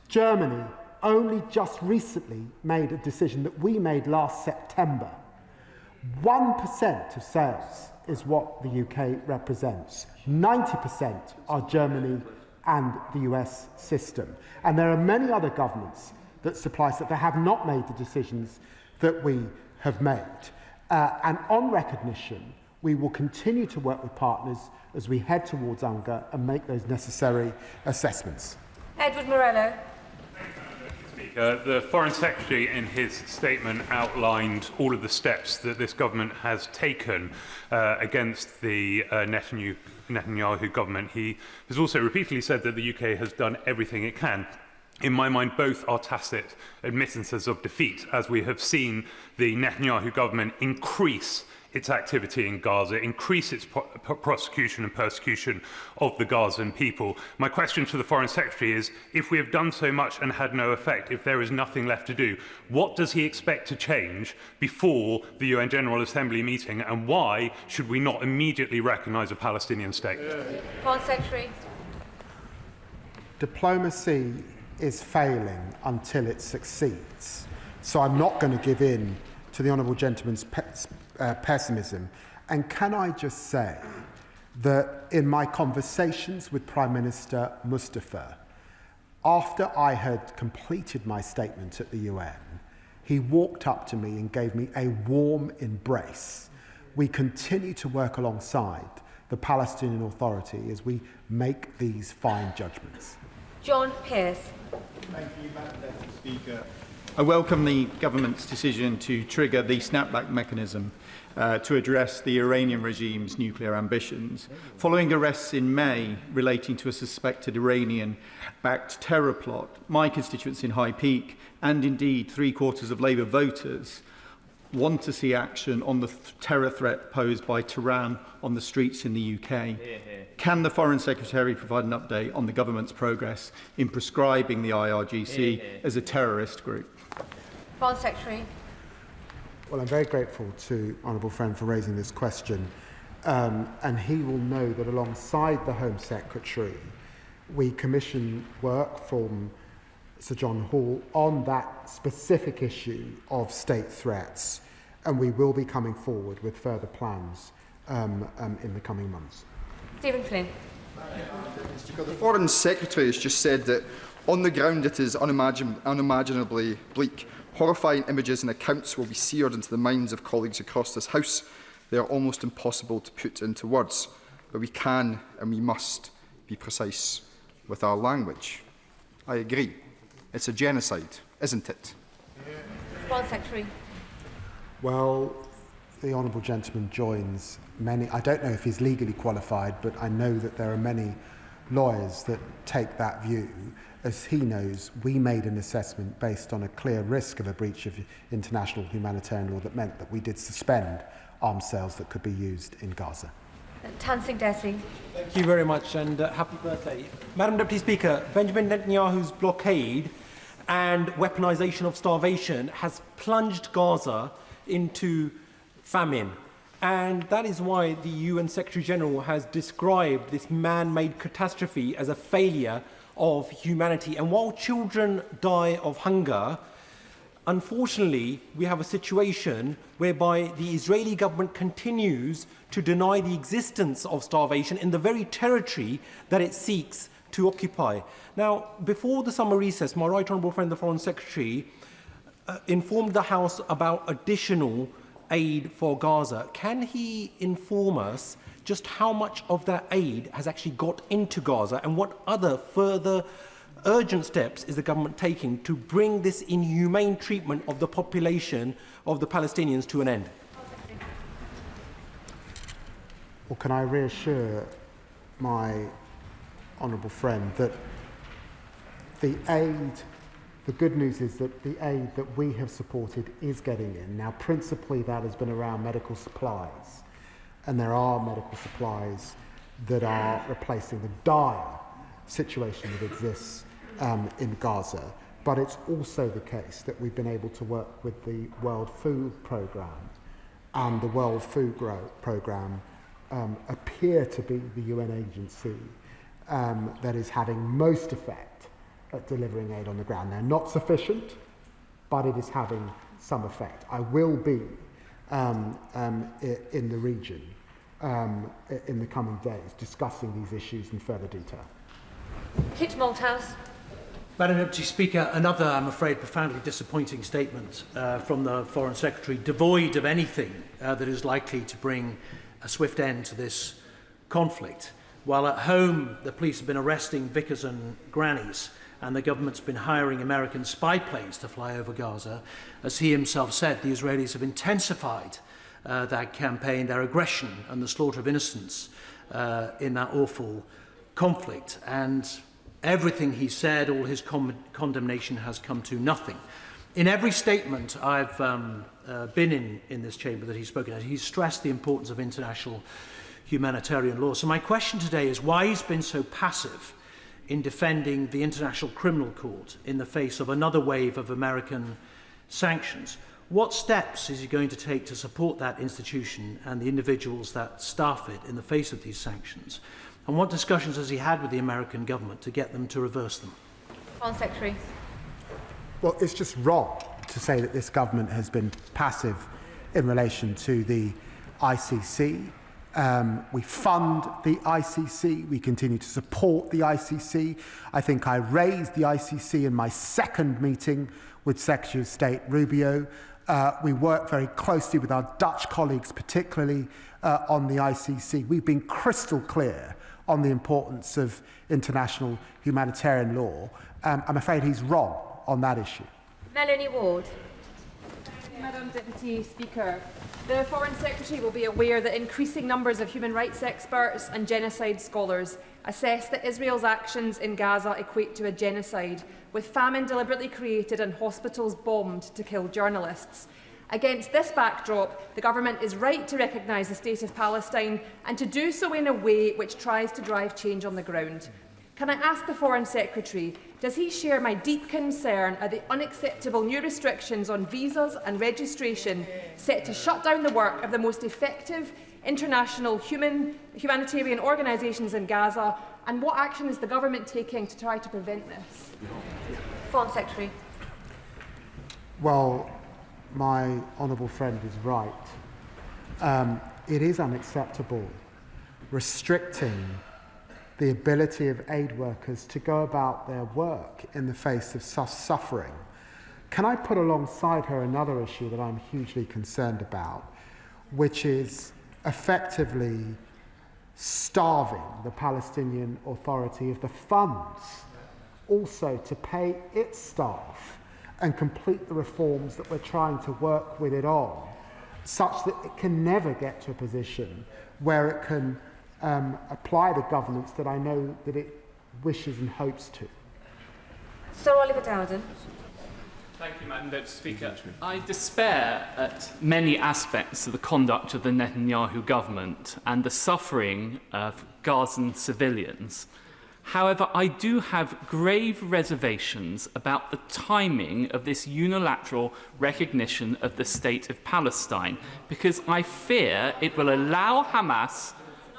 Germany only just recently made a decision that we made last September. 1% of sales is what the UK represents. 90% are Germany and the US system. And there are many other governments that supply stuff that have not made the decisions that we have made. And on recognition, we will continue to work with partners as we head towards UNGA and make those necessary assessments. Edward Morello. The Foreign Secretary in his statement outlined all of the steps that this government has taken against the Netanyahu government. He has also repeatedly said that the UK has done everything it can. In my mind, both are tacit admittances of defeat, as we have seen the Netanyahu government increase its activity in Gaza, increase its prosecution and persecution of the Gazan people. My question to the Foreign Secretary is, if we have done so much and had no effect, if there is nothing left to do, what does he expect to change before the UN General Assembly meeting, and why should we not immediately recognise a Palestinian state? Foreign Secretary. Diplomacy is failing until it succeeds. So I'm not going to give in to the honourable gentleman's pessimism. And can I just say that in my conversations with Prime Minister Mustafa, after I had completed my statement at the UN, he walked up to me and gave me a warm embrace. We continue to work alongside the Palestinian Authority as we make these fine judgments. John Pearce. Thank you, Madam Deputy Speaker. I welcome the government's decision to trigger the snapback mechanism to address the Iranian regime's nuclear ambitions. Following arrests in May relating to a suspected Iranian-backed terror plot, my constituents in High Peak, and indeed 3/4 of Labour voters, want to see action on the terror threat posed by Tehran on the streets in the UK. Can the Foreign Secretary provide an update on the government's progress in prescribing the IRGC as a terrorist group? Foreign Secretary. Well, I'm very grateful to honourable friend for raising this question, and he will know that alongside the Home Secretary, we commission work from Sir John Hall on that specific issue of state threats, and we will be coming forward with further plans in the coming months. Stephen Flynn. The Foreign Secretary has just said that on the ground it is unimaginably bleak. Horrifying images and accounts will be seared into the minds of colleagues across this House. They are almost impossible to put into words. but we can and we must be precise with our language. I agree. It's a genocide, isn't it? Foreign Secretary. Well, the honourable gentleman joins many. I don't know if he's legally qualified, but I know that there are many lawyers that take that view. As he knows, we made an assessment based on a clear risk of a breach of international humanitarian law that meant that we did suspend arms sales that could be used in Gaza. Tansing Desi. Thank you very much, and happy birthday. Madam Deputy Speaker, Benjamin Netanyahu's blockade and weaponisation of starvation has plunged Gaza into famine. And that is why the UN Secretary-General has described this man-made catastrophe as a failure of humanity. And while children die of hunger, unfortunately, we have a situation whereby the Israeli government continues to deny the existence of starvation in the very territory that it seeks to occupy. Now, before the summer recess, my right honourable friend, the Foreign Secretary, informed the House about additional aid for Gaza. Can he inform us just how much of that aid has actually got into Gaza and what other further urgent steps is the government taking to bring this inhumane treatment of the population of the Palestinians to an end? Well, can I reassure my honourable friend that the good news is that the aid that we have supported is getting in. Now, principally that has been around medical supplies, and there are medical supplies that are replacing the dire situation that exists in Gaza. But it's also the case that we've been able to work with the World Food Programme, and the World Food Programme appear to be the UN agency that is having most effect at delivering aid on the ground. They're not sufficient, but it is having some effect. I will be in the region in the coming days discussing these issues in further detail. Kit Malthouse. Madam Deputy Speaker, another, I'm afraid, profoundly disappointing statement from the Foreign Secretary, devoid of anything that is likely to bring a swift end to this conflict. While at home, the police have been arresting vicars and grannies, and the government's been hiring American spy planes to fly over Gaza, as he himself said, the Israelis have intensified that campaign, their aggression and the slaughter of innocents in that awful conflict. And everything he said, all his condemnation has come to nothing. In every statement I've been in this chamber that he's spoken at, he's stressed the importance of international humanitarian law. So my question today is why he's been so passive in defending the International Criminal Court in the face of another wave of American sanctions. What steps is he going to take to support that institution and the individuals that staff it in the face of these sanctions? And what discussions has he had with the American government to get them to reverse them? Foreign Secretary. Well, it's just wrong to say that this government has been passive in relation to the ICC. We fund the ICC. We continue to support the ICC. I think I raised the ICC in my second meeting with Secretary of State Rubio. We work very closely with our Dutch colleagues, particularly on the ICC. We've been crystal clear on the importance of international humanitarian law. I'm afraid he's wrong on that issue. Melanie Ward. Madam Deputy Speaker, the Foreign Secretary will be aware that increasing numbers of human rights experts and genocide scholars assess that Israel's actions in Gaza equate to a genocide, with famine deliberately created and hospitals bombed to kill journalists. Against this backdrop, the government is right to recognise the state of Palestine and to do so in a way which tries to drive change on the ground. Can I ask the Foreign Secretary, does he share my deep concern at the unacceptable new restrictions on visas and registration set to shut down the work of the most effective international humanitarian organisations in Gaza, and what action is the government taking to try to prevent this? Foreign Secretary. Well, my honourable friend is right. It is unacceptable restricting the ability of aid workers to go about their work in the face of suffering. Can I put alongside her another issue that I'm hugely concerned about, which is effectively starving the Palestinian Authority of the funds also to pay its staff and complete the reforms that we're trying to work with it on, such that it can never get to a position where it can apply the governance that I know that it wishes and hopes to. Sir Oliver Dowden. Thank you, Madam Deputy Speaker. I despair at many aspects of the conduct of the Netanyahu government and the suffering of Gazan civilians. However, I do have grave reservations about the timing of this unilateral recognition of the State of Palestine, because I fear it will allow Hamas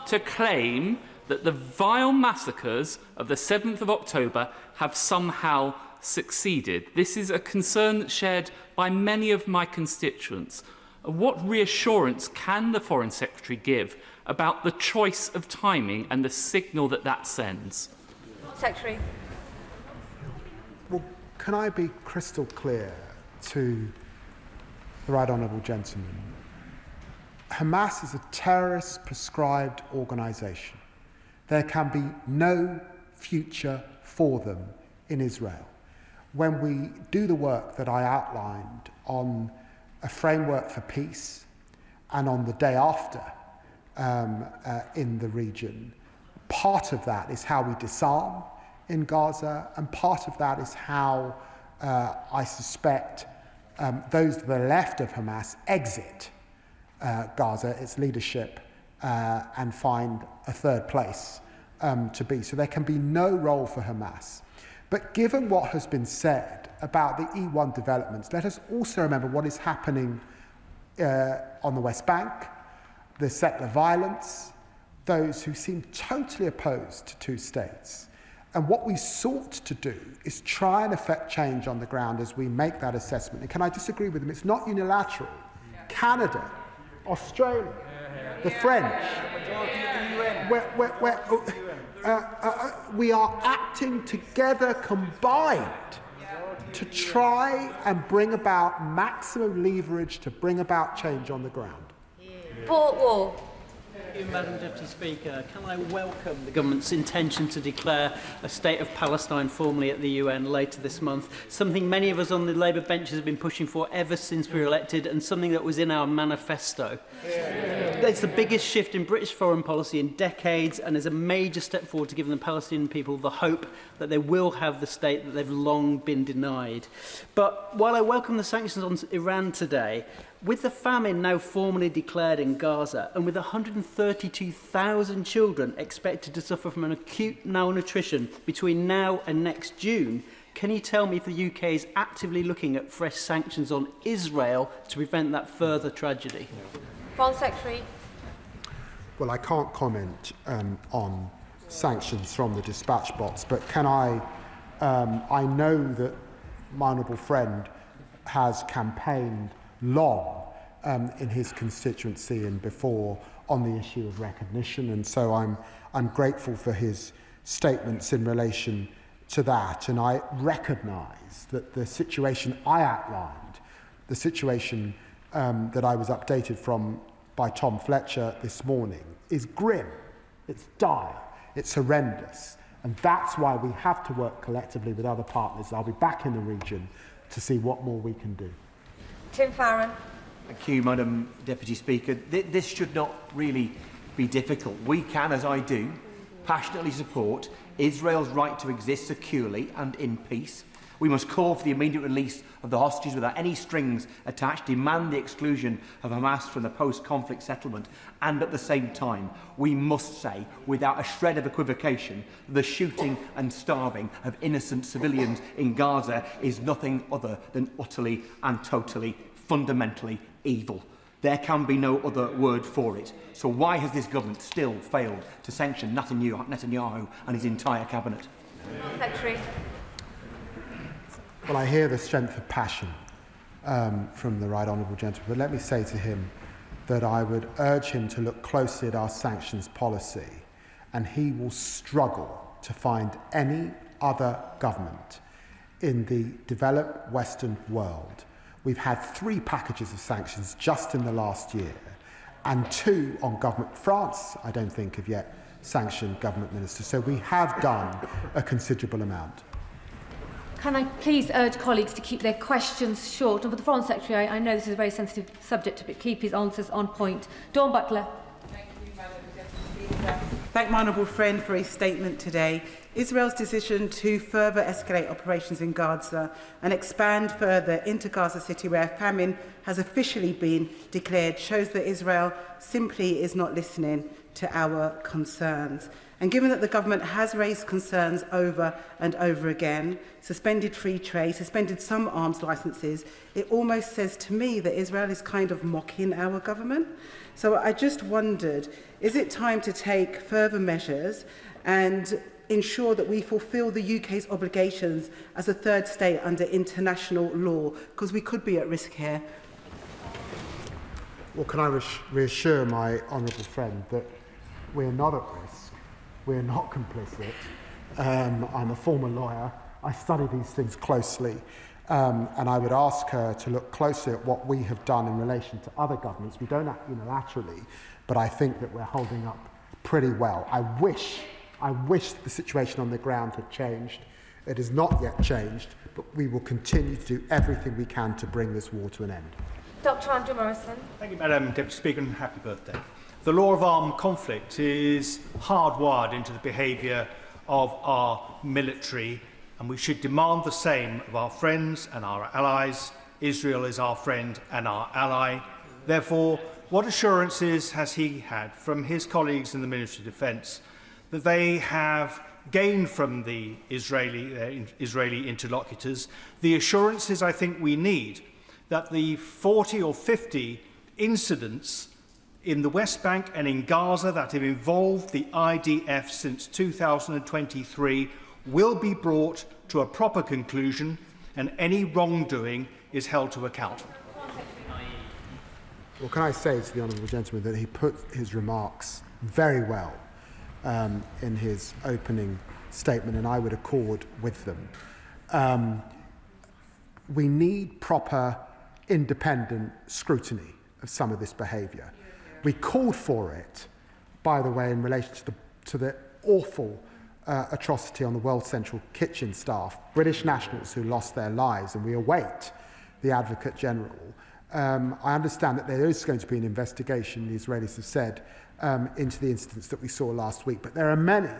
to claim that the vile massacres of the 7th of October have somehow succeeded. This is a concern that's shared by many of my constituents. What reassurance can the Foreign Secretary give about the choice of timing and the signal that that sends? Secretary. Well, can I be crystal clear to the Right Honourable Gentleman? Hamas is a terrorist prescribed organisation. There can be no future for them in Israel. When we do the work that I outlined on a framework for peace and on the day after in the region, part of that is how we disarm in Gaza, and part of that is how I suspect those to the left of Hamas exit Gaza, its leadership, and find a third place to be. So there can be no role for Hamas. But given what has been said about the E1 developments, let us also remember what is happening on the West Bank, the settler violence, those who seem totally opposed to two states. And what we sought to do is try and effect change on the ground as we make that assessment. And can I disagree with them? It's not unilateral. Canada, Australia, the French, we are acting together combined to try and bring about maximum leverage to bring about change on the ground. Paul Wall. Thank you, Madam Deputy Speaker. Can I welcome the government's intention to declare a state of Palestine formally at the UN later this month, something many of us on the Labour benches have been pushing for ever since we were elected, and something that was in our manifesto. It's the biggest shift in British foreign policy in decades, and is a major step forward to giving the Palestinian people the hope that they will have the state that they've long been denied. But while I welcome the sanctions on Iran today, with the famine now formally declared in Gaza, and with 132,000 children expected to suffer from an acute malnutrition between now and next June, can you tell me if the UK is actively looking at fresh sanctions on Israel to prevent that further tragedy? Foreign Secretary. Well, I can't comment on sanctions from the dispatch box, but can I know that my honourable friend has campaigned long in his constituency and before on the issue of recognition, and so I'm grateful for his statements in relation to that, and I recognise that the situation I outlined, the situation that I was updated from by Tom Fletcher this morning, is grim, it's dire, it's horrendous, and that's why we have to work collectively with other partners. I'll be back in the region to see what more we can do. Tim Farron. Thank you, Madam Deputy Speaker. This should not really be difficult. We can, as I do, passionately support Israel's right to exist securely and in peace. We must call for the immediate release of the hostages without any strings attached, demand the exclusion of Hamas from the post-conflict settlement, and at the same time, we must say, without a shred of equivocation, the shooting and starving of innocent civilians in Gaza is nothing other than utterly and totally, fundamentally evil. There can be no other word for it. So why has this government still failed to sanction Netanyahu and his entire cabinet? Secretary. Well, I hear the strength of passion from the Right Honourable Gentleman, but let me say to him that I would urge him to look closely at our sanctions policy, and he will struggle to find any other government in the developed Western world. We've had 3 packages of sanctions just in the last year, and 2 on government. France, I don't think, have yet sanctioned government ministers. So we have done a considerable amount. Can I please urge colleagues to keep their questions short? And for the Foreign Secretary, I know this is a very sensitive subject, but keep his answers on point. Dawn Butler. Thank my honourable friend for his statement today. Israel's decision to further escalate operations in Gaza and expand further into Gaza City, where famine has officially been declared, shows that Israel simply is not listening to our concerns. And given that the government has raised concerns over and over again, suspended free trade, suspended some arms licences, it almost says to me that Israel is kind of mocking our government. So I just wondered, is it time to take further measures and ensure that we fulfil the UK's obligations as a third state under international law? Because we could be at risk here. Well, can I reassure my honourable friend that we're not at risk, we're not complicit. I'm a former lawyer, I study these things closely, and I would ask her to look closely at what we have done in relation to other governments. We don't act unilaterally, but I think that we're holding up pretty well. I wish the situation on the ground had changed. It has not yet changed, but we will continue to do everything we can to bring this war to an end. Dr. Andrew Morrison. Thank you, Madam Deputy Speaker, and happy birthday. The law of armed conflict is hardwired into the behaviour of our military, and we should demand the same of our friends and our allies. Israel is our friend and our ally. Therefore, what assurances has he had from his colleagues in the Ministry of Defence that they have gained from the Israeli interlocutors the assurances I think we need that the 40 or 50 incidents in the West Bank and in Gaza that have involved the IDF since 2023 will be brought to a proper conclusion and any wrongdoing is held to account? Well, can I say to the honourable gentleman that he put his remarks very well in his opening statement, and I would accord with them. We need proper independent scrutiny of some of this behaviour. We called for it, by the way, in relation to the awful atrocity on the World Central Kitchen staff, British nationals who lost their lives, and we await the Advocate General. I understand that there is going to be an investigation, the Israelis have said, into the incidents that we saw last week, but there are many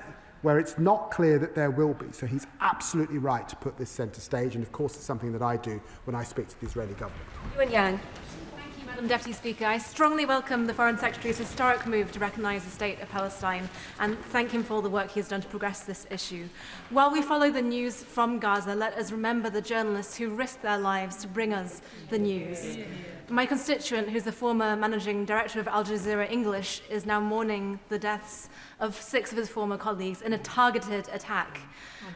where it's not clear that there will be. So he's absolutely right to put this centre stage, and of course it's something that I do when I speak to the Israeli government. Ewan Yang. Thank you, Madam Deputy Speaker. I strongly welcome the Foreign Secretary's historic move to recognise the state of Palestine and thank him for all the work he has done to progress this issue. While we follow the news from Gaza, let us remember the journalists who risked their lives to bring us the news. My constituent, who's the former managing director of Al Jazeera English, is now mourning the deaths of 6 of his former colleagues in a targeted attack.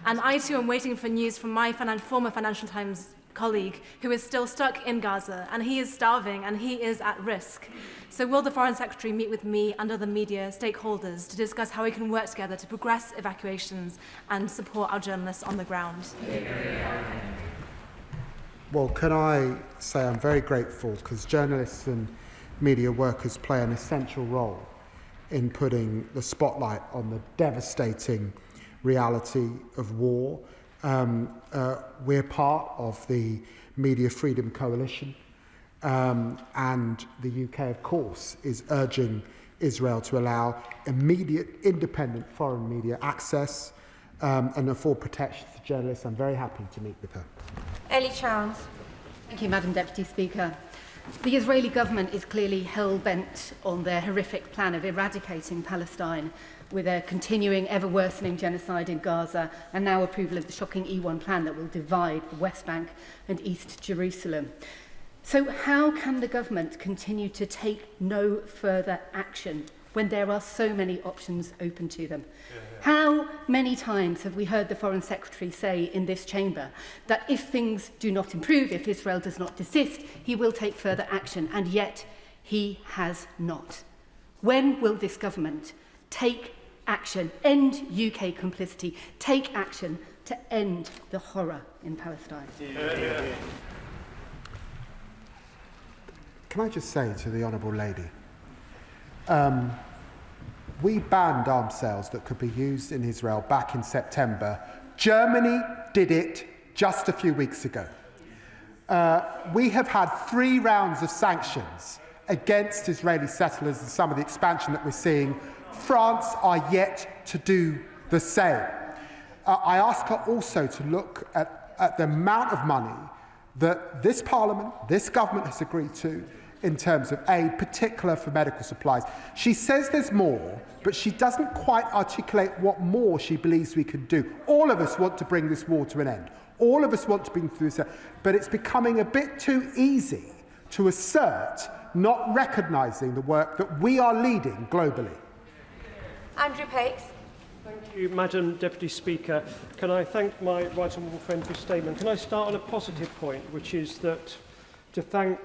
And I too am waiting for news from my former Financial Times colleague who is still stuck in Gaza, and he is starving and he is at risk. So will the Foreign Secretary meet with me and other media stakeholders to discuss how we can work together to progress evacuations and support our journalists on the ground? Well, can I say I'm very grateful, because journalists and media workers play an essential role in putting the spotlight on the devastating reality of war. We're part of the Media Freedom Coalition, and the UK, of course, is urging Israel to allow immediate independent foreign media access and afford protection to journalists. I'm very happy to meet with her. Ellie Chowns. Thank you, Madam Deputy Speaker. The Israeli government is clearly hell-bent on their horrific plan of eradicating Palestine, with a continuing, ever-worsening genocide in Gaza, and now approval of the shocking E1 plan that will divide the West Bank and East Jerusalem. So how can the government continue to take no further action when there are so many options open to them? How many times have we heard the Foreign Secretary say in this chamber that if things do not improve, if Israel does not desist, he will take further action, and yet he has not? When will this government take action, end UK complicity, take action to end the horror in Palestine? Can I just say to the Honourable Lady We banned arms sales that could be used in Israel back in September. Germany did it just a few weeks ago. We have had 3 rounds of sanctions against Israeli settlers and some of the expansion that we're seeing. France are yet to do the same. I ask her also to look at the amount of money that this Parliament, this government has agreed to in terms of aid, particularly for medical supplies. She says there's more, but she doesn't quite articulate what more she believes we can do. All of us want to bring this war to an end. All of us want to bring through this, but it's becoming a bit too easy to assert, not recognising the work that we are leading globally. Andrew Pakes. Thank you, Madam Deputy Speaker. Can I thank my right honourable friend for his statement? Can I start on a positive point, which is that to thank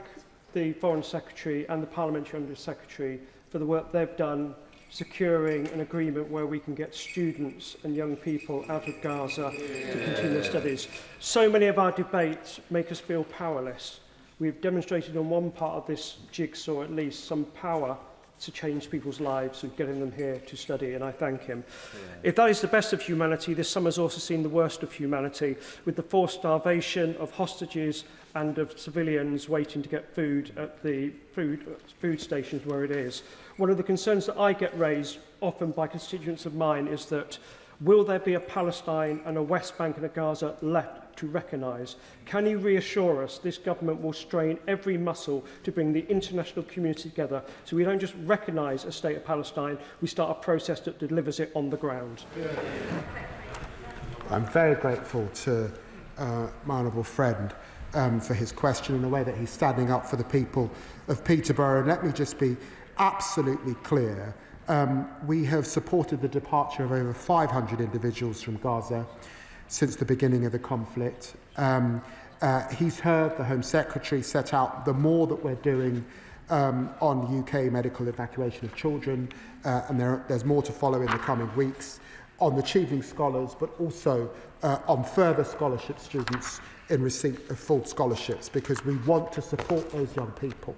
the Foreign Secretary and the Parliamentary Under Secretary for the work they've done securing an agreement where we can get students and young people out of Gaza to continue their studies. So many of our debates make us feel powerless. We've demonstrated on one part of this jigsaw at least some power to change people's lives and getting them here to study, and I thank him. If that is the best of humanity, this summer's also seen the worst of humanity, with the forced starvation of hostages and of civilians waiting to get food at the food stations where it is. One of the concerns that I get raised often by constituents of mine is that will there be a Palestine and a West Bank and a Gaza left to recognise? Can you reassure us this government will strain every muscle to bring the international community together so we don't just recognise a state of Palestine, we start a process that delivers it on the ground? I'm very grateful to my honourable friend for his question and the way that he's standing up for the people of Peterborough. And let me just be absolutely clear. We have supported the departure of over 500 individuals from Gaza since the beginning of the conflict. He's heard the Home Secretary set out the more that we're doing on UK medical evacuation of children, and there's more to follow in the coming weeks on achieving scholars, but also on further scholarship students in receipt of full scholarships, because we want to support those young people.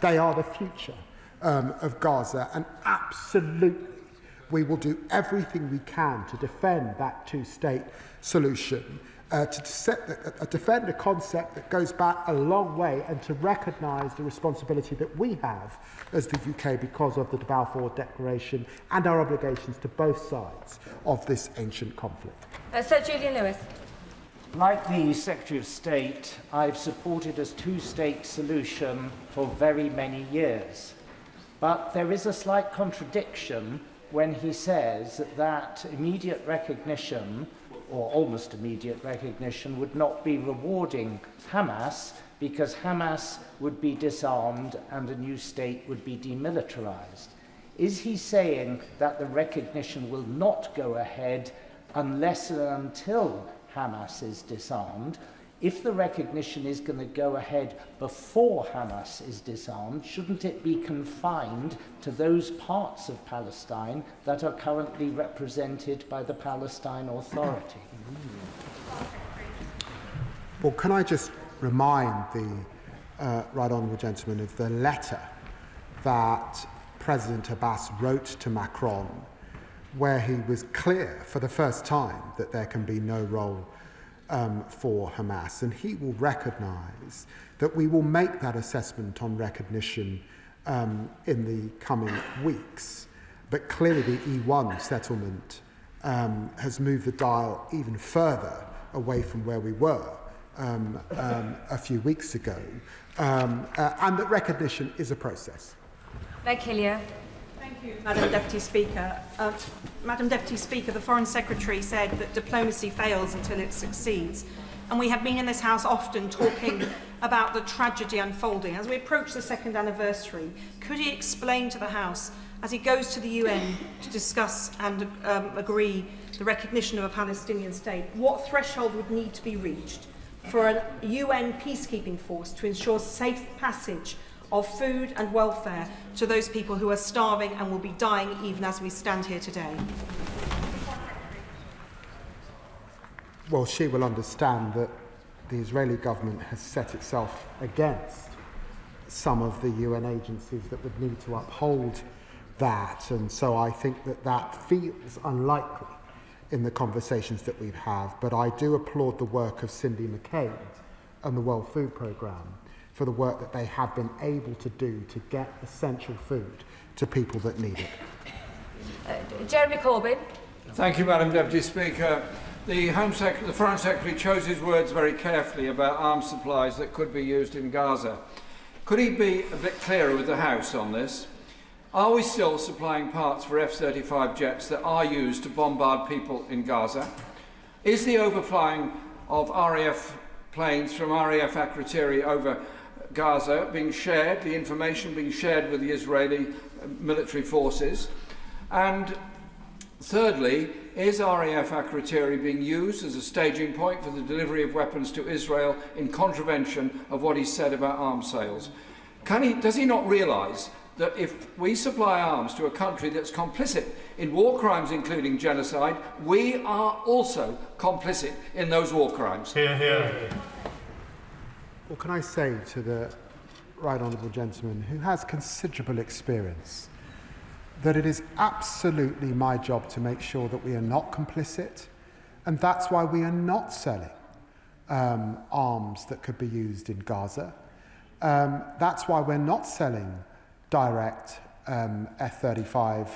They are the future of Gaza, and absolutely we will do everything we can to defend that two-state solution, to defend a concept that goes back a long way, and to recognise the responsibility that we have as the UK because of the Balfour Declaration and our obligations to both sides of this ancient conflict. Sir Julian Lewis. Like the Secretary of State, I've supported a two-state solution for very many years. But there is a slight contradiction when he says that immediate recognition, or almost immediate recognition, would not be rewarding Hamas because Hamas would be disarmed and a new state would be demilitarized. Is he saying that the recognition will not go ahead unless and until Hamas is disarmed? If the recognition is going to go ahead before Hamas is disarmed, shouldn't it be confined to those parts of Palestine that are currently represented by the Palestine Authority? Well, can I just remind the right honourable gentleman of the letter that President Abbas wrote to Macron, where he was clear for the first time that there can be no role for Hamas, and he will recognise that we will make that assessment on recognition in the coming weeks. But clearly the E1 settlement has moved the dial even further away from where we were a few weeks ago, and that recognition is a process. Meg Hillier. Thank you, Madam Deputy Speaker. Madam Deputy Speaker, the Foreign Secretary said that diplomacy fails until it succeeds. And we have been in this House often talking about the tragedy unfolding. As we approach the second anniversary, could he explain to the House, as he goes to the UN to discuss and agree the recognition of a Palestinian state, what threshold would need to be reached for a UN peacekeeping force to ensure safe passage of food and welfare to those people who are starving and will be dying even as we stand here today? Well, she will understand that the Israeli government has set itself against some of the UN agencies that would need to uphold that. And so I think that that feels unlikely in the conversations that we've had. But I do applaud the work of Cindy McCabe and the World Food Programme for the work that they have been able to do to get essential food to people that need it. Jeremy Corbyn. Thank you, Madam Deputy Speaker. The Foreign Secretary chose his words very carefully about arms supplies that could be used in Gaza. Could he be a bit clearer with the House on this? Are we still supplying parts for F-35 jets that are used to bombard people in Gaza? Is the overflying of RAF planes from RAF Akrotiri over Gaza being shared, the information being shared with the Israeli military forces? And thirdly, is RAF Akrotiri being used as a staging point for the delivery of weapons to Israel in contravention of what he said about arms sales? Does he not realise that if we supply arms to a country that's complicit in war crimes, including genocide, we are also complicit in those war crimes? Hear, hear. What can I say to the right honourable gentleman who has considerable experience? That it is absolutely my job to make sure that we are not complicit, and that's why we are not selling arms that could be used in Gaza. That's why we're not selling direct F-35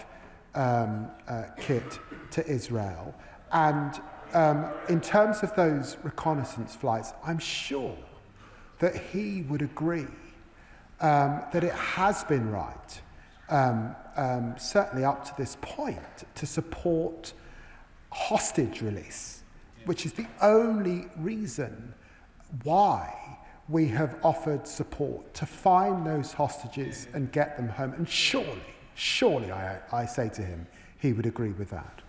kit to Israel. And in terms of those reconnaissance flights, I'm sure that he would agree that it has been right, certainly up to this point, to support hostage release, which is the only reason why we have offered support to find those hostages and get them home. And surely, I say to him, he would agree with that.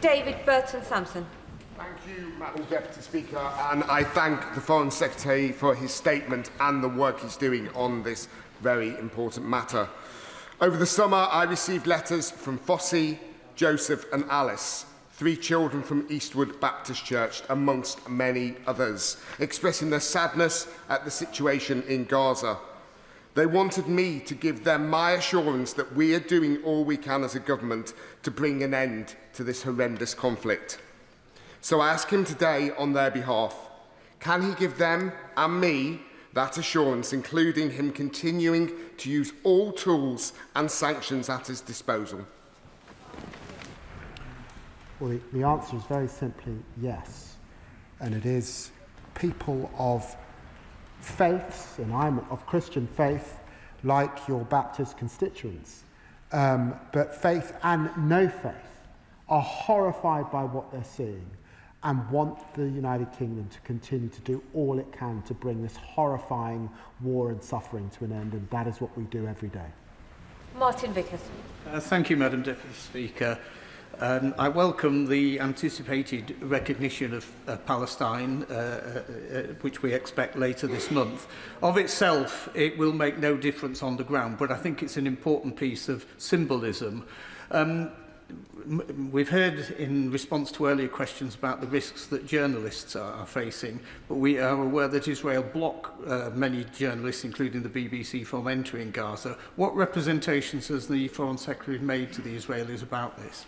David Burton-Sampson. Thank you, Madam Deputy Speaker, and I thank the Foreign Secretary for his statement and the work he's doing on this very important matter. Over the summer, I received letters from Fossey, Joseph and Alice, 3 children from Eastwood Baptist Church, amongst many others, expressing their sadness at the situation in Gaza. They wanted me to give them my assurance that we are doing all we can as a government to bring an end to this horrendous conflict. So I ask him today on their behalf, can he give them and me that assurance, including him continuing to use all tools and sanctions at his disposal? Well, the answer is very simply yes. And it is people of faiths, and I'm of Christian faith, like your Baptist constituents, but faith and no faith, are horrified by what they're seeing and want the United Kingdom to continue to do all it can to bring this horrifying war and suffering to an end, and that is what we do every day. Martin Vickers. Thank you, Madam Deputy Speaker. I welcome the anticipated recognition of Palestine, which we expect later this month. Of itself, it will make no difference on the ground, but I think it's an important piece of symbolism. We've heard in response to earlier questions about the risks that journalists are facing, but we are aware that Israel block many journalists, including the BBC, from entering Gaza. What representations has the Foreign Secretary made to the Israelis about this?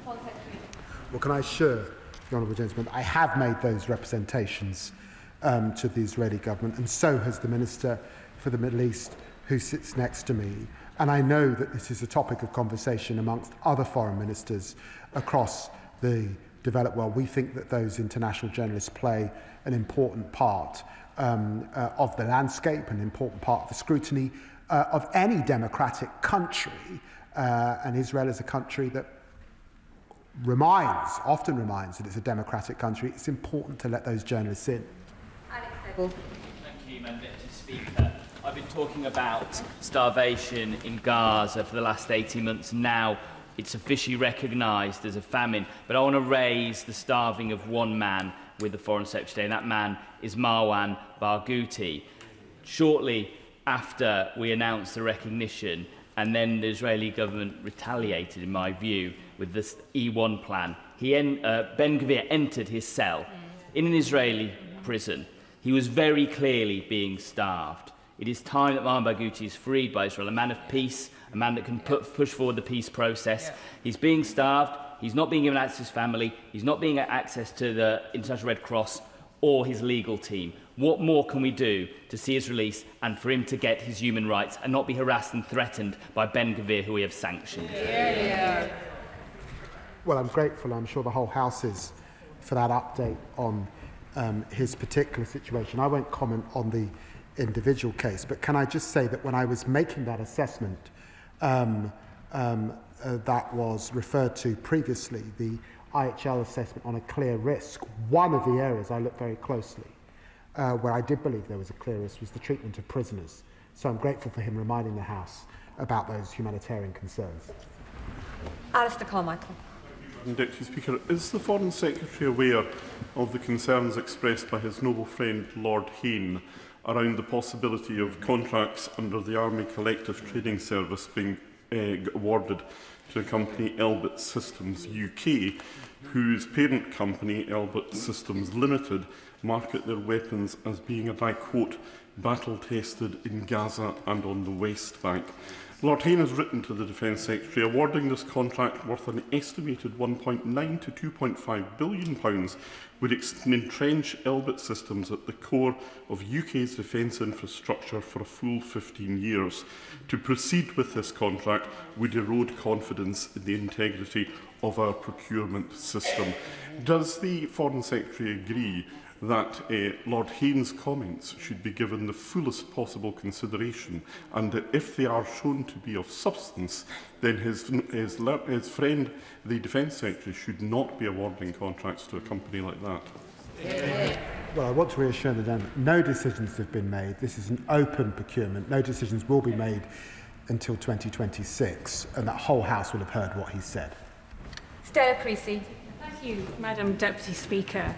Well, can I assure the honourable gentleman, I have made those representations to the Israeli government, and so has the Minister for the Middle East, who sits next to me. And I know that this is a topic of conversation amongst other foreign ministers across the developed world. We think that those international journalists play an important part of the landscape, an important part of the scrutiny of any democratic country. And Israel is a country that often reminds that it's a democratic country. It's important to let those journalists in. Thank you, Madam Deputy Speaker. I've been talking about starvation in Gaza for the last 18 months. Now it's officially recognised as a famine. But I want to raise the starving of one man with the Foreign Secretary, and that man is Marwan Barghouti. Shortly after we announced the recognition, and then the Israeli government retaliated, in my view, with this E1 plan, Ben-Gvir entered his cell in an Israeli prison. He was very clearly being starved. It is time that Mohamed Barghouti is freed by Israel, a man of peace, a man that can push forward the peace process. He's being starved, he's not being given access to his family, he's not being access to the International Red Cross or his legal team. What more can we do to see his release and for him to get his human rights and not be harassed and threatened by Ben Gvir, who we have sanctioned? Well, I'm grateful, I'm sure the whole House is, for that update on his particular situation. I won't comment on the individual case, but can I just say that when I was making that assessment that was referred to previously, the IHL assessment on a clear risk, one of the areas I looked very closely where I did believe there was a clear risk was the treatment of prisoners. So I'm grateful for him reminding the House about those humanitarian concerns. Alistair Carmichael. Deputy Speaker, is the Foreign Secretary aware of the concerns expressed by his noble friend Lord Hayne around the possibility of contracts under the Army Collective Trading Service being awarded to a company, Elbit Systems UK, whose parent company, Elbit Systems Limited, market their weapons as being, and I quote, battle-tested in Gaza and on the West Bank? Lord Hayne has written to the Defence Secretary awarding this contract worth an estimated £1.9 to £2.5 billion would entrench Elbit Systems at the core of UK's defence infrastructure for a full 15 years. To proceed with this contract would erode confidence in the integrity of our procurement system. Does the Foreign Secretary agree that Lord Hayne's comments should be given the fullest possible consideration, and that if they are shown to be of substance, then his friend, the Defence Secretary, should not be awarding contracts to a company like that? Well, I want to reassure them no decisions have been made. This is an open procurement. No decisions will be made until 2026, and that whole House will have heard what he said. Stella Creasy. Thank you, Madam Deputy Speaker.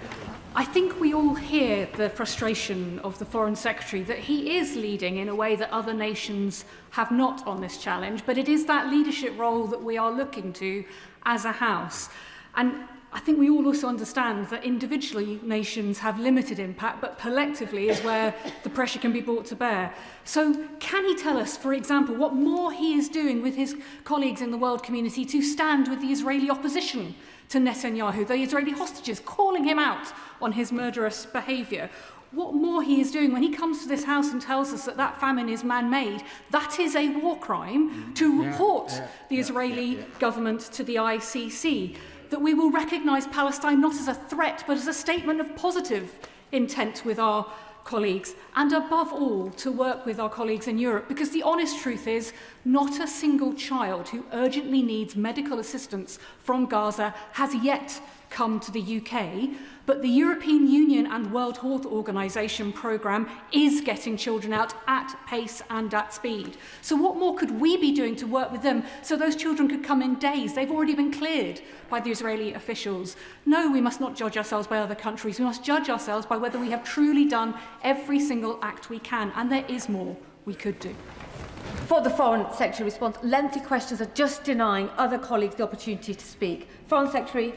I think we all hear the frustration of the Foreign Secretary that he is leading in a way that other nations have not on this challenge, but it is that leadership role that we are looking to as a House. And I think we all also understand that individually nations have limited impact, but collectively is where the pressure can be brought to bear. So can he tell us, for example, what more he is doing with his colleagues in the world community to stand with the Israeli opposition to Netanyahu, the Israeli hostages, calling him out on his murderous behaviour? What more he is doing when he comes to this House and tells us that that famine is man-made? That is a war crime, to report the Israeli government to the ICC. That we will recognise Palestine not as a threat, but as a statement of positive intent with our colleagues, and above all, to work with our colleagues in Europe, because the honest truth is not a single child who urgently needs medical assistance from Gaza has yet come to the UK, but the European Union and World Health Organization programme is getting children out at pace and at speed. So what more could we be doing to work with them so those children could come in days? They've already been cleared by the Israeli officials. No, we must not judge ourselves by other countries. We must judge ourselves by whether we have truly done every single act we can, and there is more we could do. For the Foreign Secretary response, lengthy questions are just denying other colleagues the opportunity to speak. Foreign Secretary.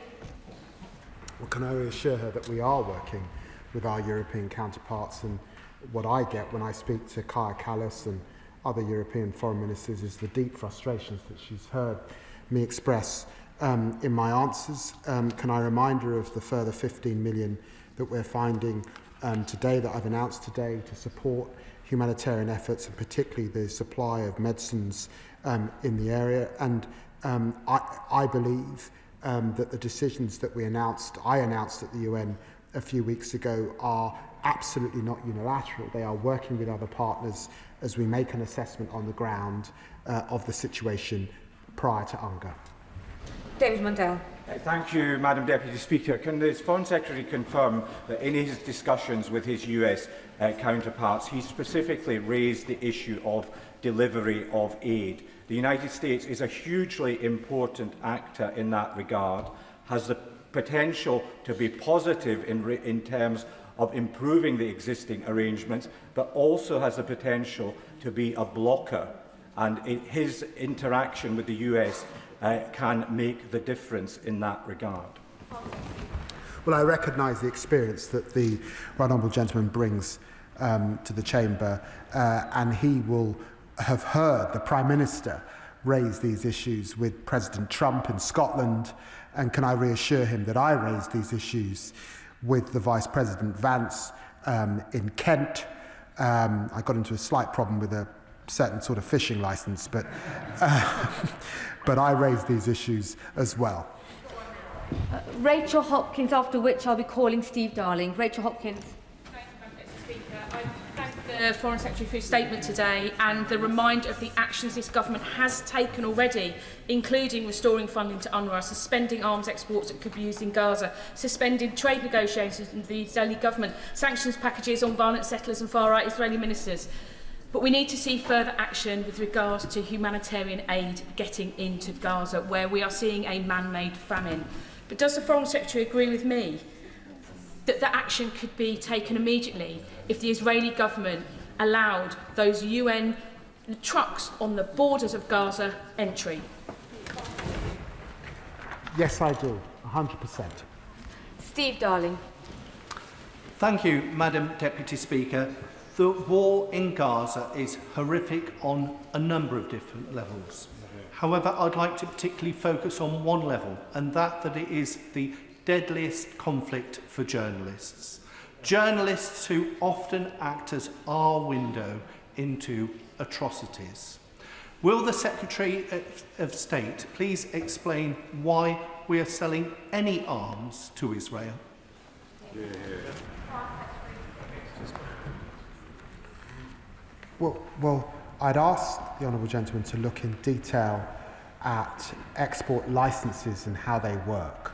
Well, can I reassure her that we are working with our European counterparts, and what I get when I speak to Kaja Kallas and other European foreign ministers is the deep frustrations that she's heard me express in my answers. Can I remind her of the further 15 million that we're finding today, that I've announced today, to support humanitarian efforts, and particularly the supply of medicines in the area. And I believe that the decisions that I announced at the UN a few weeks ago are absolutely not unilateral. They are working with other partners as we make an assessment on the ground of the situation prior to UNGA. David Mundell. Thank you, Madam Deputy Speaker. Can the Foreign Secretary confirm that in his discussions with his US counterparts, he specifically raised the issue of delivery of aid? The United States is a hugely important actor in that regard, has the potential to be positive in terms of improving the existing arrangements, but also has the potential to be a blocker. And his interaction with the US can make the difference in that regard. Well, I recognise the experience that the right honourable gentleman brings to the Chamber, and he will have heard the Prime Minister raise these issues with President Trump in Scotland, and can I reassure him that I raised these issues with the Vice President Vance in Kent. I got into a slight problem with a certain sort of fishing licence, but I raised these issues as well. Rachel Hopkins, after which I'll be calling Steve Darling. Rachel Hopkins. The Foreign Secretary for his statement today and the reminder of the actions this government has taken already, including restoring funding to UNRWA, suspending arms exports that could be used in Gaza, suspending trade negotiations with the Israeli government, sanctions packages on violent settlers and far-right Israeli ministers. But we need to see further action with regards to humanitarian aid getting into Gaza, where we are seeing a man-made famine. But does the Foreign Secretary agree with me that the action could be taken immediately if the Israeli government allowed those UN trucks on the borders of Gaza entry? Yes, I do, 100%. Steve Darling. Thank you, Madam Deputy Speaker. The war in Gaza is horrific on a number of different levels. However, I'd like to particularly focus on one level, and that it is the deadliest conflict for journalists. Journalists who often act as our window into atrocities. Will the Secretary of State please explain why we are selling any arms to Israel? Well, I'd ask the honourable gentleman to look in detail at export licences and how they work.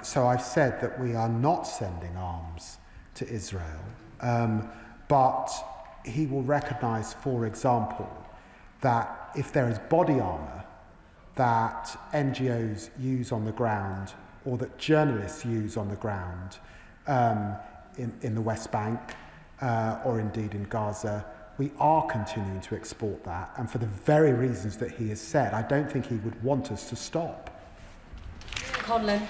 So I've said that we are not sending arms to Israel, but he will recognise, for example, that if there is body armour that NGOs use on the ground or that journalists use on the ground in the West Bank or indeed in Gaza, we are continuing to export that, and for the very reasons that he has said, I don't think he would want us to stop. Conlon.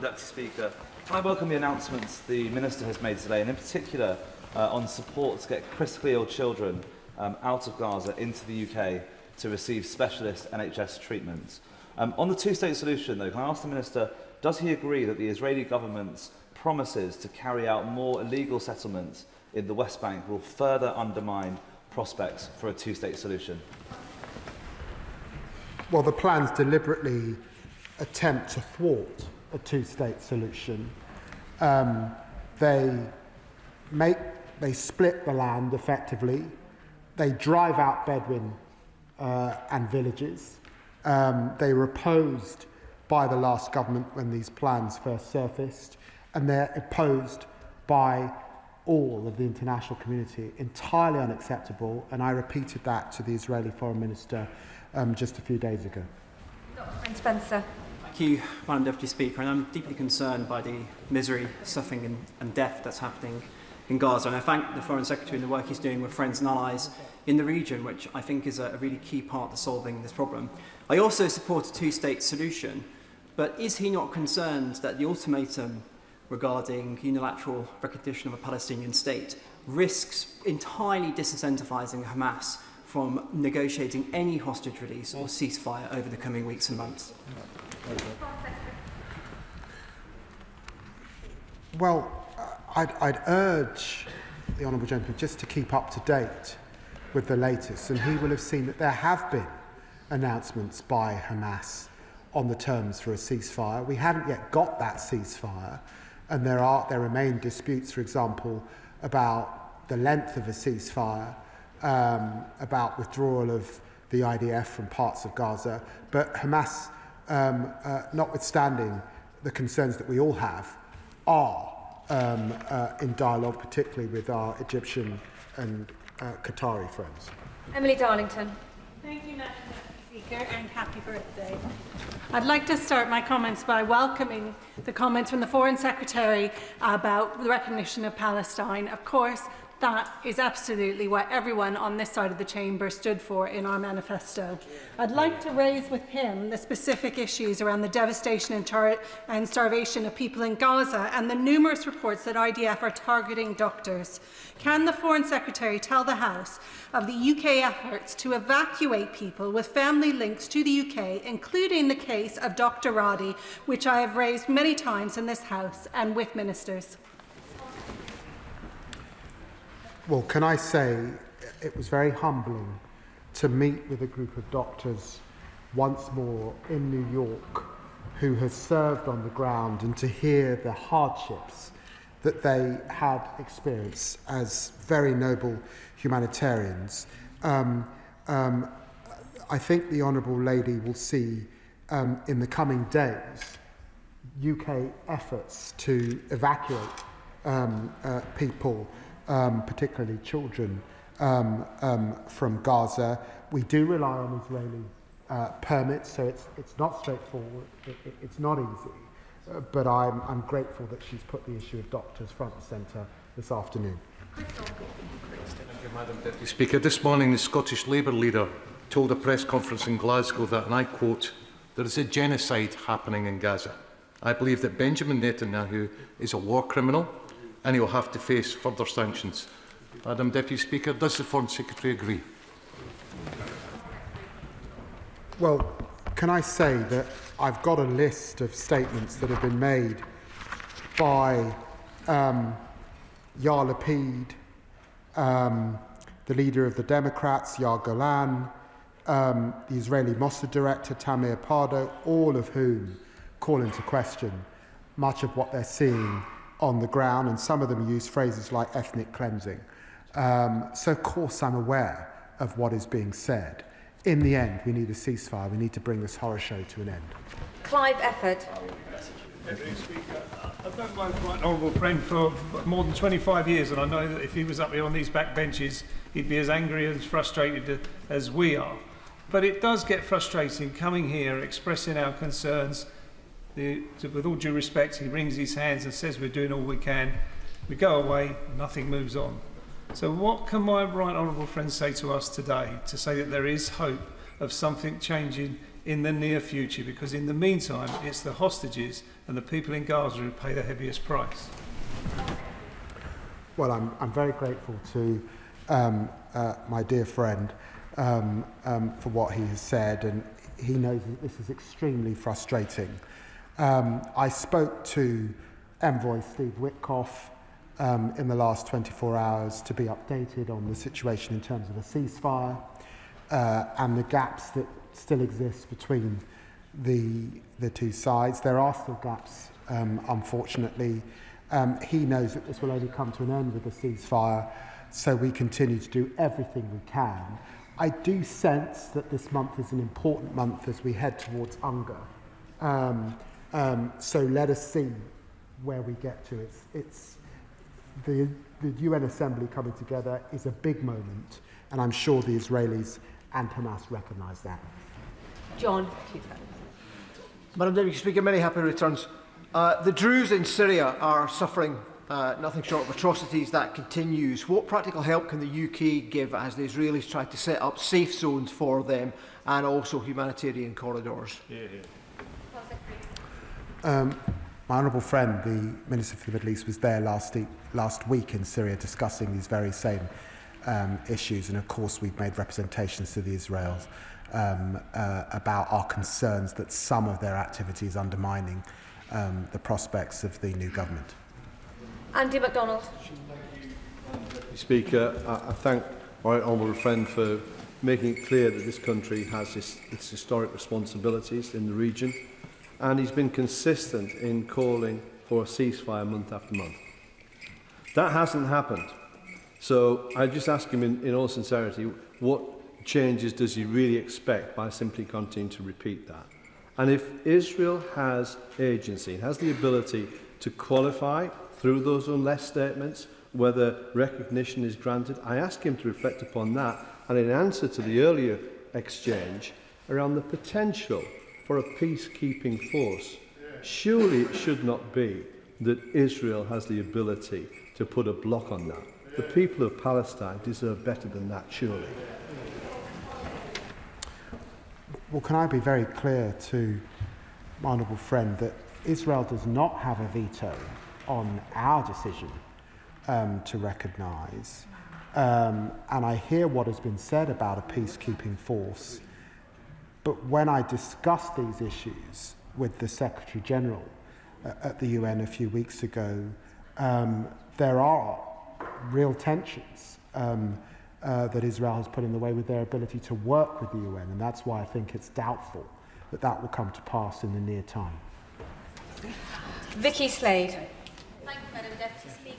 Deputy Speaker, can I welcome the announcements the Minister has made today, and in particular on support to get critically ill children out of Gaza into the UK to receive specialist NHS treatment. On the two-state solution, though, can I ask the Minister, does he agree that the Israeli government's promises to carry out more illegal settlements in the West Bank will further undermine prospects for a two-state solution? Well, the plans deliberately attempt to thwart a two-state solution. They split the land effectively. They drive out Bedouin and villages. They were opposed by the last government when these plans first surfaced, and they're opposed by all of the international community. Entirely unacceptable, and I repeated that to the Israeli Foreign Minister just a few days ago. Dr. Spencer. Thank you, Madam Deputy Speaker, and I'm deeply concerned by the misery, suffering and death that's happening in Gaza, and I thank the Foreign Secretary and the work he's doing with friends and allies in the region, which I think is a really key part of solving this problem. I also support a two-state solution, but is he not concerned that the ultimatum regarding unilateral recognition of a Palestinian state risks entirely disincentivising Hamas from negotiating any hostage release or ceasefire over the coming weeks and months? Well, I'd urge the honourable gentleman just to keep up to date with the latest, and he will have seen that there have been announcements by Hamas on the terms for a ceasefire. We haven't yet got that ceasefire, and there remain disputes, for example, about the length of a ceasefire, about withdrawal of the IDF from parts of Gaza. But Hamas, notwithstanding the concerns that we all have, are in dialogue, particularly with our Egyptian and Qatari friends. Emily Darlington. Thank you, Madam Speaker, and happy birthday. I'd like to start my comments by welcoming the comments from the Foreign Secretary about the recognition of Palestine. Of course, That is absolutely what everyone on this side of the chamber stood for in our manifesto. I'd like to raise with him the specific issues around the devastation and starvation of people in Gaza and the numerous reports that IDF are targeting doctors. Can the Foreign Secretary tell the House of the UK efforts to evacuate people with family links to the UK, including the case of Dr. Roddy, which I have raised many times in this House and with ministers? Well, can I say it was very humbling to meet with a group of doctors once more in New York who has served on the ground and to hear the hardships that they had experienced as very noble humanitarians. I think the Honourable Lady will see in the coming days UK efforts to evacuate people, particularly children, from Gaza. We do rely on Israeli permits, so it's not straightforward. It's not easy, but I'm grateful that she's put the issue of doctors front and centre this afternoon. Thank you, Madam Deputy Speaker. This morning, the Scottish Labour leader told a press conference in Glasgow that, and I quote, "There is a genocide happening in Gaza. I believe that Benjamin Netanyahu is a war criminal and he will have to face further sanctions." Madam Deputy Speaker, does the Foreign Secretary agree? Well, can I say that I've got a list of statements that have been made by Yair Lapid, the leader of the Democrats, Yair Golan, the Israeli Mossad director, Tamir Pardo, all of whom call into question much of what they're seeing on the ground, and some of them use phrases like ethnic cleansing. So, of course, I'm aware of what is being said. In the end, we need a ceasefire. We need to bring this horror show to an end. Clive Efford. I've known my right honourable friend for more than 25 years, and I know that if he was up here on these back benches, he'd be as angry and frustrated as we are. But it does get frustrating coming here, expressing our concerns. With all due respect, he wrings his hands and says we're doing all we can. We go away, nothing moves on. So what can my right honourable friend say to us today to say that there is hope of something changing in the near future? Because in the meantime, it's the hostages and the people in Gaza who pay the heaviest price. Well, I'm very grateful to my dear friend for what he has said, and he knows that this is extremely frustrating. I spoke to Envoy Steve Witkoff in the last 24 hours to be updated on the situation in terms of a ceasefire and the gaps that still exist between the two sides. There are still gaps, unfortunately. He knows that this will only come to an end with a ceasefire, so we continue to do everything we can. I do sense that this month is an important month as we head towards UNGA. So let us see where we get to. It's the UN Assembly coming together is a big moment, and I'm sure the Israelis and Hamas recognise that. John. Madam Deputy Speaker, many happy returns. The Druze in Syria are suffering nothing short of atrocities. That continues. What practical help can the UK give as the Israelis try to set up safe zones for them and also humanitarian corridors? My honourable friend, the Minister for the Middle East, was there last week in Syria discussing these very same issues, and of course we've made representations to the Israelis about our concerns that some of their activity is undermining the prospects of the new government. Andy MacDonald. Speaker, I thank my right honourable friend for making it clear that this country has its historic responsibilities in the region, and he's been consistent in calling for a ceasefire month after month. That hasn't happened. So I just ask him in all sincerity, what changes does he really expect by simply continuing to repeat that? And if Israel has agency, has the ability to qualify through those unless statements whether recognition is granted, I ask him to reflect upon that, and in answer to the earlier exchange around the potential for a peacekeeping force, surely it should not be that Israel has the ability to put a block on that. The people of Palestine deserve better than that, surely. Well, can I be very clear to my honourable friend that Israel does not have a veto on our decision to recognise. And I hear what has been said about a peacekeeping force, but when I discussed these issues with the Secretary General at the UN a few weeks ago, there are real tensions that Israel has put in the way with their ability to work with the UN, and that's why I think it's doubtful that that will come to pass in the near time. Vicky Slade. Thank you, Madam Deputy Speaker.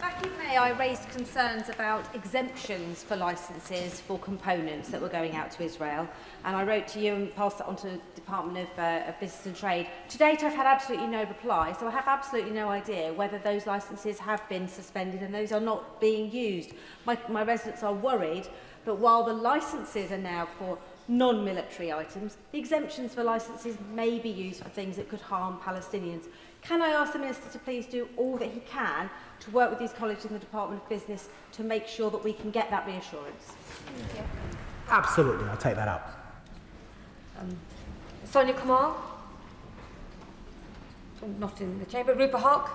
Back in May, I raised concerns about exemptions for licences for components that were going out to Israel, and I wrote to you and passed it on to the Department of Business and Trade. To date, I've had absolutely no reply, so I have absolutely no idea whether those licences have been suspended and those are not being used. My residents are worried, but while the licences are now for non-military items, the exemptions for licences may be used for things that could harm Palestinians. Can I ask the Minister to please do all that he can to work with these colleagues in the Department of Business to make sure that we can get that reassurance? Absolutely, I'll take that up. Sonia Kamal? Not in the chamber. Rupa Hawke?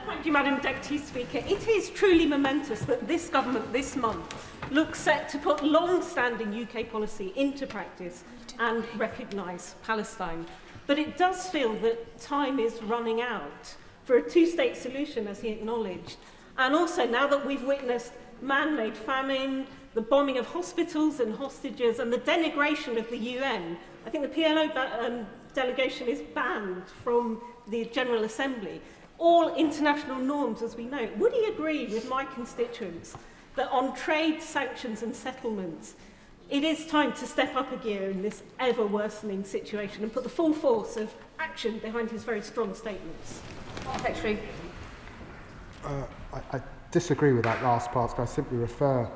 Thank you, Madam Deputy Speaker. It is truly momentous that this government this month looks set to put long-standing UK policy into practice and recognise Palestine. But it does feel that time is running out for a two-state solution, as he acknowledged. And also, now that we've witnessed man-made famine, the bombing of hospitals and hostages, and the denigration of the UN, I think the PLO delegation is banned from the General Assembly. All international norms, as we know. Would he agree with my constituents that on trade, sanctions and settlements, it is time to step up a gear in this ever-worsening situation and put the full force of action behind his very strong statements? Secretary. I disagree with that last part. I simply refer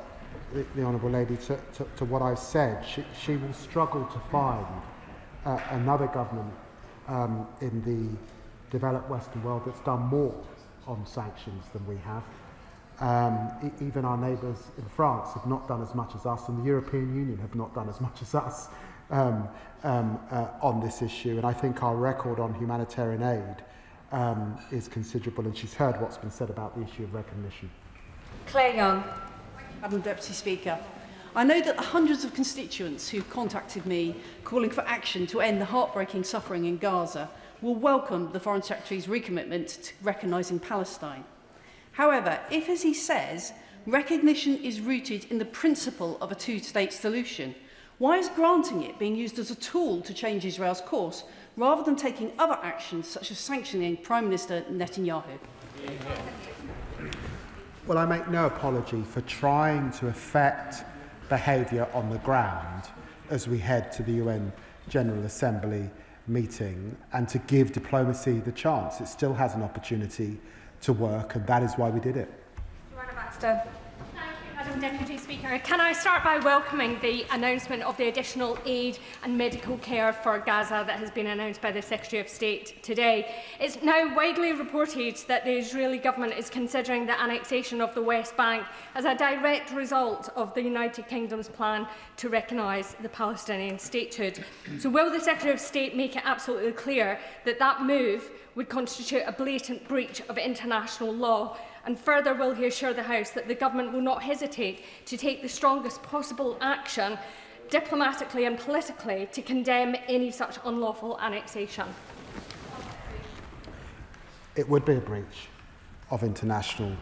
the Honourable Lady to what I've said. She will struggle to find another government in the developed Western world that's done more on sanctions than we have. Even our neighbours in France have not done as much as us, and the European Union have not done as much as us on this issue. And I think our record on humanitarian aid is considerable, and she's heard what's been said about the issue of recognition. Claire Young. Madam Deputy Speaker, I know that the hundreds of constituents who contacted me calling for action to end the heartbreaking suffering in Gaza will welcome the Foreign Secretary's recommitment to recognising Palestine. However, if, as he says, recognition is rooted in the principle of a two-state solution, why is granting it being used as a tool to change Israel's course, rather than taking other actions such as sanctioning Prime Minister Netanyahu? Well, I make no apology for trying to affect behaviour on the ground as we head to the UN General Assembly meeting, and to give diplomacy the chance. It still has an opportunity to work, and that is why we did it. Joanna Baxter. Madam Deputy Speaker, can I start by welcoming the announcement of the additional aid and medical care for Gaza that has been announced by the Secretary of State today. It's now widely reported that the Israeli government is considering the annexation of the West Bank as a direct result of the United Kingdom's plan to recognise the Palestinian statehood. So will the Secretary of State make it absolutely clear that that move would constitute a blatant breach of international law? And further, will he assure the House that the government will not hesitate to take the strongest possible action, diplomatically and politically, to condemn any such unlawful annexation? It would be a breach of international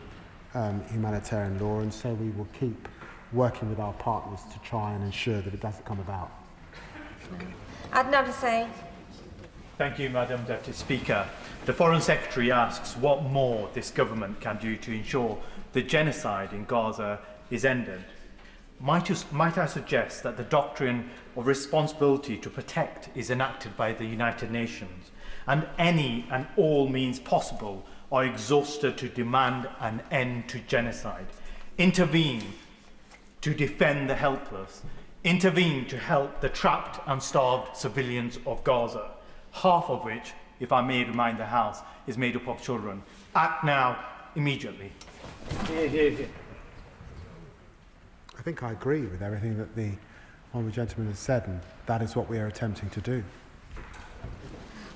humanitarian law, and so we will keep working with our partners to try and ensure that it doesn't come about. Adnan Hussain. Thank you, Madam Deputy Speaker. The Foreign Secretary asks what more this government can do to ensure the genocide in Gaza is ended. Might I suggest that the doctrine of responsibility to protect is enacted by the United Nations, and any and all means possible are exhausted to demand an end to genocide. Intervene to defend the helpless. Intervene to help the trapped and starved civilians of Gaza, half of which, if I may remind the House, is made up of children. Act now, immediately. think I agree with everything that the honourable gentleman has said, and that is what we are attempting to do.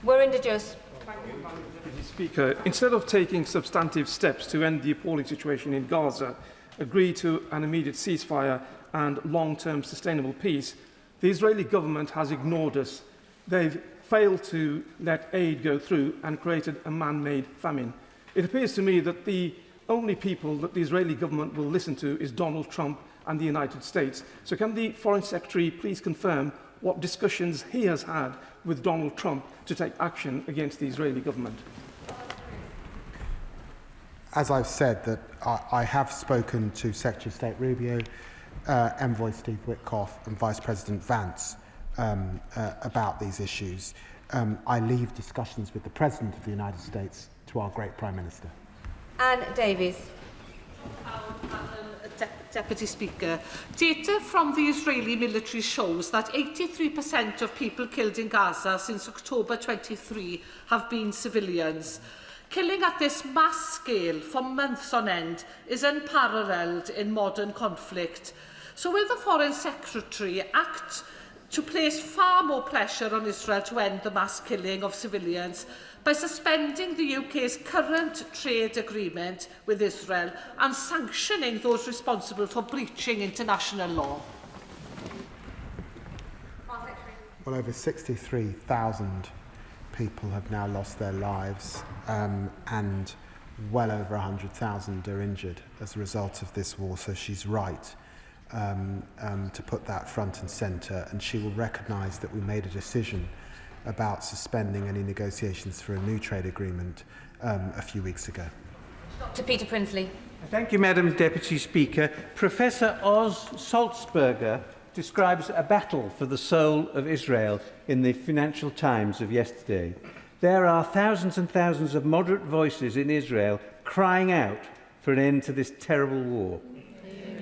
We're in the just. Mr. Speaker, instead of taking substantive steps to end the appalling situation in Gaza, agree to an immediate ceasefire and long-term sustainable peace, the Israeli government has ignored us. They've failed to let aid go through and created a man-made famine. It appears to me that the only people that the Israeli government will listen to is Donald Trump and the United States. So can the Foreign Secretary please confirm what discussions he has had with Donald Trump to take action against the Israeli government? As I've said, that I have spoken to Secretary of State Rubio, Envoy Steve Witkoff and Vice President Vance about these issues. I leave discussions with the President of the United States to our great Prime Minister. Anne Davies. Deputy Speaker, data from the Israeli military shows that 83% of people killed in Gaza since October 23 have been civilians. Killing at this mass scale for months on end is unparalleled in modern conflict. So will the Foreign Secretary act to place far more pressure on Israel to end the mass killing of civilians by suspending the UK's current trade agreement with Israel and sanctioning those responsible for breaching international law? Well, over 63,000 people have now lost their lives, and well over 100,000 are injured as a result of this war. So she's right to put that front and centre, and she will recognise that we made a decision about suspending any negotiations for a new trade agreement a few weeks ago. Dr. Peter Prinsley. Thank you, Madam Deputy Speaker. Professor Oz Salzberger describes a battle for the soul of Israel in the Financial Times of yesterday. There are thousands and thousands of moderate voices in Israel crying out for an end to this terrible war.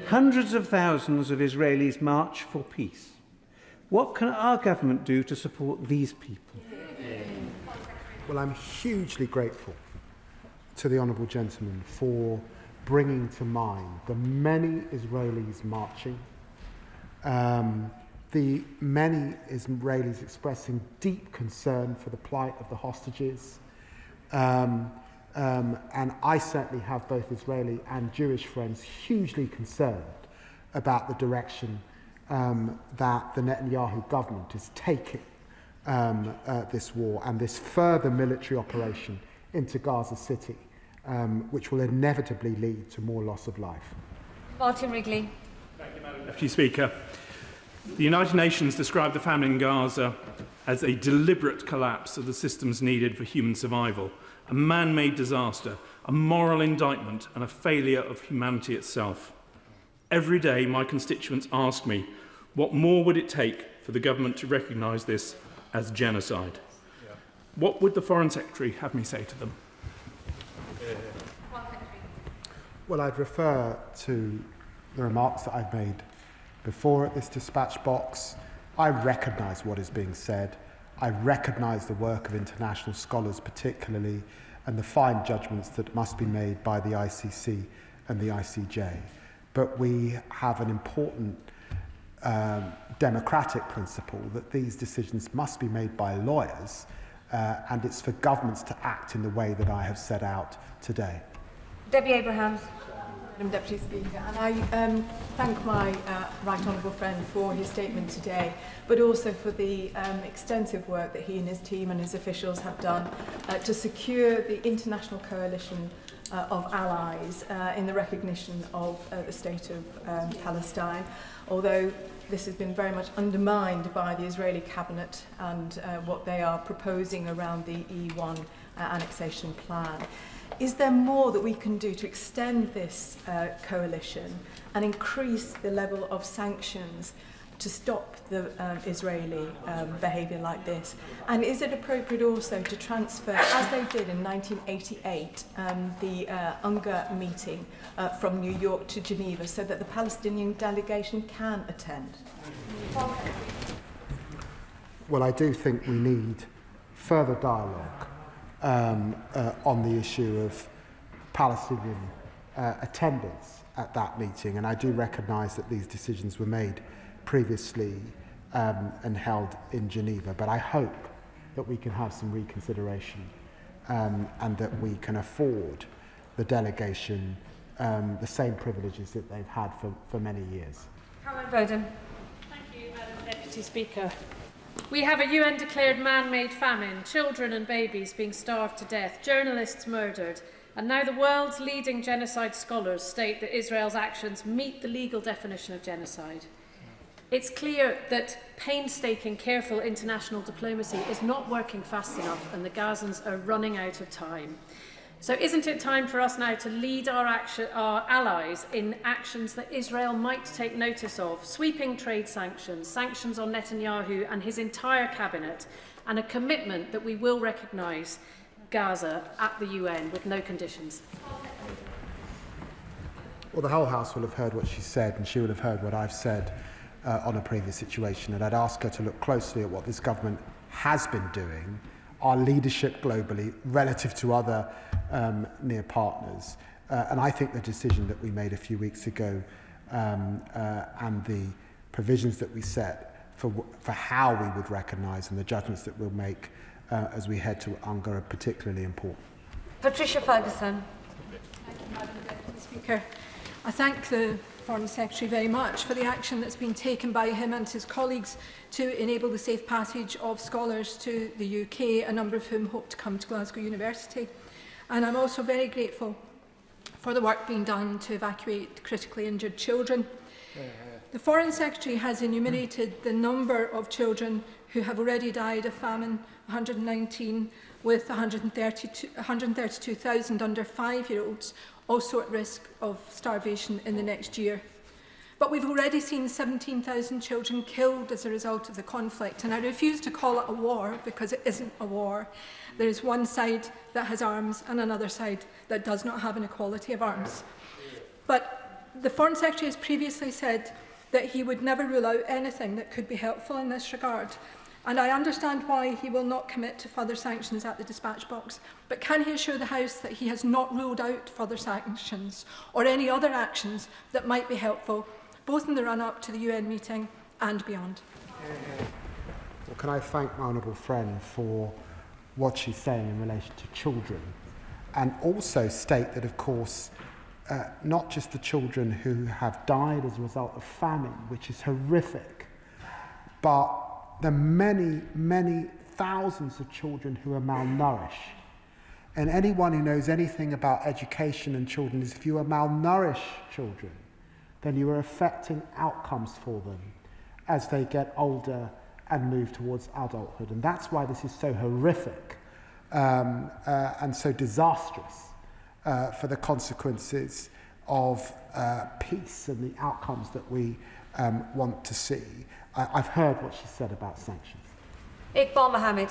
Hundreds of thousands of Israelis march for peace. What can our government do to support these people? Well, I'm hugely grateful to the honourable gentleman for bringing to mind the many Israelis marching, the many Israelis expressing deep concern for the plight of the hostages. And I certainly have both Israeli and Jewish friends hugely concerned about the direction that the Netanyahu government is taking this war and this further military operation into Gaza City, which will inevitably lead to more loss of life. Martin Wrigley. Thank you, Madam Deputy Speaker. The United Nations described the famine in Gaza as a deliberate collapse of the systems needed for human survival, a man-made disaster, a moral indictment and a failure of humanity itself. Every day, my constituents ask me, what more would it take for the government to recognise this as genocide? What would the Foreign Secretary have me say to them? Well, I'd refer to the remarks that I've made before at this dispatch box. I recognise what is being said. I recognise the work of international scholars particularly, and the fine judgments that must be made by the ICC and the ICJ. But we have an important democratic principle that these decisions must be made by lawyers, and it's for governments to act in the way that I have set out today. Debbie Abrahams. Madam Deputy Speaker, and I thank my right honourable friend for his statement today, but also for the extensive work that he and his team and his officials have done to secure the international coalition of allies in the recognition of the state of Palestine, although this has been very much undermined by the Israeli cabinet and what they are proposing around the E1 annexation plan. Is there more that we can do to extend this coalition and increase the level of sanctions to stop the Israeli behaviour like this? And is it appropriate also to transfer, as they did in 1988, the UNGA meeting from New York to Geneva so that the Palestinian delegation can attend? Well, I do think we need further dialogue on the issue of Palestinian attendance at that meeting, and I do recognise that these decisions were made previously and held in Geneva, but I hope that we can have some reconsideration and that we can afford the delegation the same privileges that they've had for many years. Caroline Foden. Thank you, Madam Deputy Speaker. We have a UN-declared man-made famine, children and babies being starved to death, journalists murdered, and now the world's leading genocide scholars state that Israel's actions meet the legal definition of genocide. It's clear that painstaking, careful international diplomacy is not working fast enough, and the Gazans are running out of time. So isn't it time for us now to lead our allies in actions that Israel might take notice of? Sweeping trade sanctions, sanctions on Netanyahu and his entire cabinet, and a commitment that we will recognise Gaza at the UN with no conditions. Well, the whole House will have heard what she said, and she will have heard what I've said on a previous situation, and I'd ask her to look closely at what this government has been doing, our leadership globally relative to other near partners. And I think the decision that we made a few weeks ago and the provisions that we set for how we would recognise and the judgments that we'll make as we head to UNGA are particularly important. Patricia Ferguson. Thank you, Madam Deputy Speaker. I thank the Foreign Secretary very much for the action that's been taken by him and his colleagues to enable the safe passage of scholars to the UK, a number of whom hope to come to Glasgow University. And I'm also very grateful for the work being done to evacuate critically injured children. The Foreign Secretary has enumerated the number of children who have already died of famine, 119, with 132,000 under 5-year-olds also at risk of starvation in the next year. But we've already seen 17,000 children killed as a result of the conflict, and I refuse to call it a war because it isn't a war. There is one side that has arms and another side that does not have an equality of arms. But the Foreign Secretary has previously said that he would never rule out anything that could be helpful in this regard. And I understand why he will not commit to further sanctions at the dispatch box. But can he assure the House that he has not ruled out further sanctions or any other actions that might be helpful, both in the run-up to the UN meeting and beyond? Well, can I thank my honourable friend for what she's saying in relation to children, and also state that, of course, not just the children who have died as a result of famine, which is horrific, but the many, many thousands of children who are malnourished. And anyone who knows anything about education and children is if you are malnourished children, then you are affecting outcomes for them as they get older and move towards adulthood. And that's why this is so horrific and so disastrous for the consequences of peace and the outcomes that we want to see. I've heard what she said about sanctions. Iqbal Mohammed.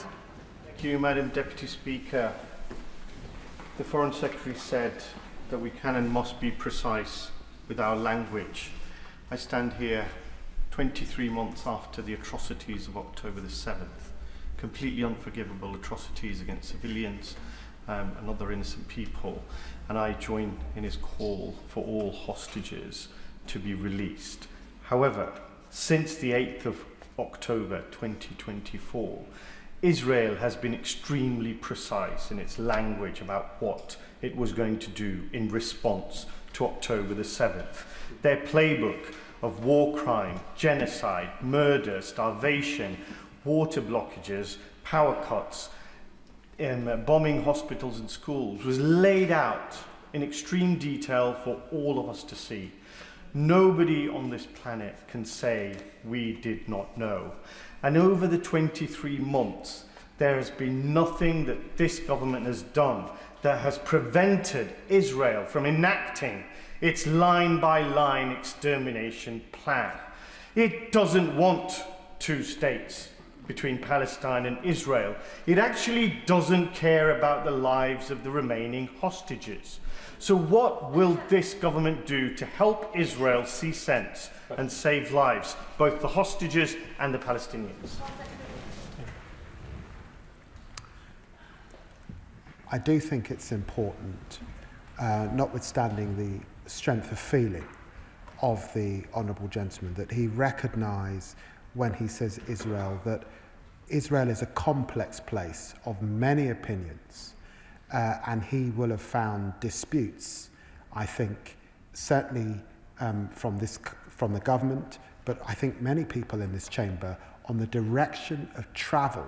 Thank you, Madam Deputy Speaker. The Foreign Secretary said that we can and must be precise with our language. I stand here 23 months after the atrocities of October the 7th, completely unforgivable atrocities against civilians and other innocent people, and I join in his call for all hostages to be released. However, since the 8th of October 2024, Israel has been extremely precise in its language about what it was going to do in response to October the 7th. Their playbook of war crime, genocide, murder, starvation, water blockages, power cuts, bombing hospitals and schools was laid out in extreme detail for all of us to see. Nobody on this planet can say we did not know. And over the 23 months, there has been nothing that this government has done that has prevented Israel from enacting its line-by-line extermination plan. It doesn't want two states between Palestine and Israel. It actually doesn't care about the lives of the remaining hostages. So what will this government do to help Israel see sense and save lives, both the hostages and the Palestinians? I do think it's important, notwithstanding strength of feeling of the honourable gentleman, that he recognise when he says Israel, that Israel is a complex place of many opinions, and he will have found disputes, I think, certainly from the government, but I think many people in this chamber, on the direction of travel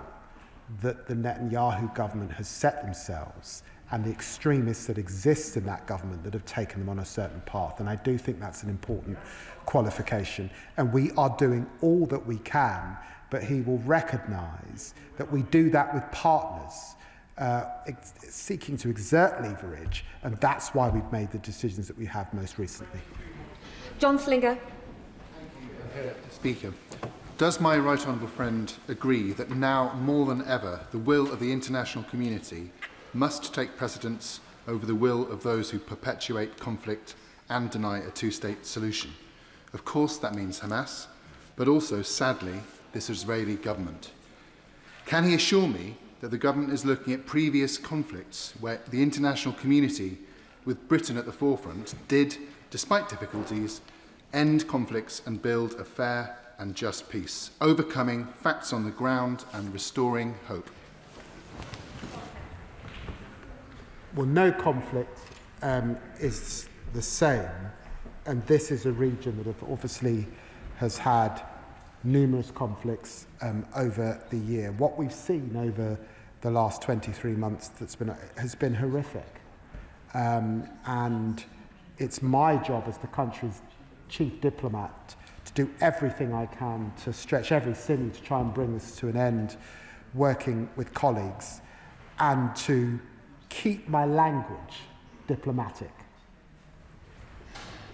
that the Netanyahu government has set themselves and the extremists that exist in that government that have taken them on a certain path. And I do think that's an important qualification. And we are doing all that we can, but he will recognise that we do that with partners seeking to exert leverage, and that's why we've made the decisions that we have most recently. John Slinger. Speaker, does my right honourable friend agree that now more than ever the will of the international community must take precedence over the will of those who perpetuate conflict and deny a two-state solution? Of course that means Hamas, but also, sadly, this Israeli government. Can he assure me that the government is looking at previous conflicts where the international community, with Britain at the forefront, did, despite difficulties, end conflicts and build a fair and just peace, overcoming facts on the ground and restoring hope? Well, no conflict is the same, and this is a region that obviously has had numerous conflicts over the year. What we've seen over the last 23 months has been horrific, and it's my job as the country's chief diplomat to do everything I can to stretch every sinew to try and bring this to an end, working with colleagues, and to keep my language diplomatic.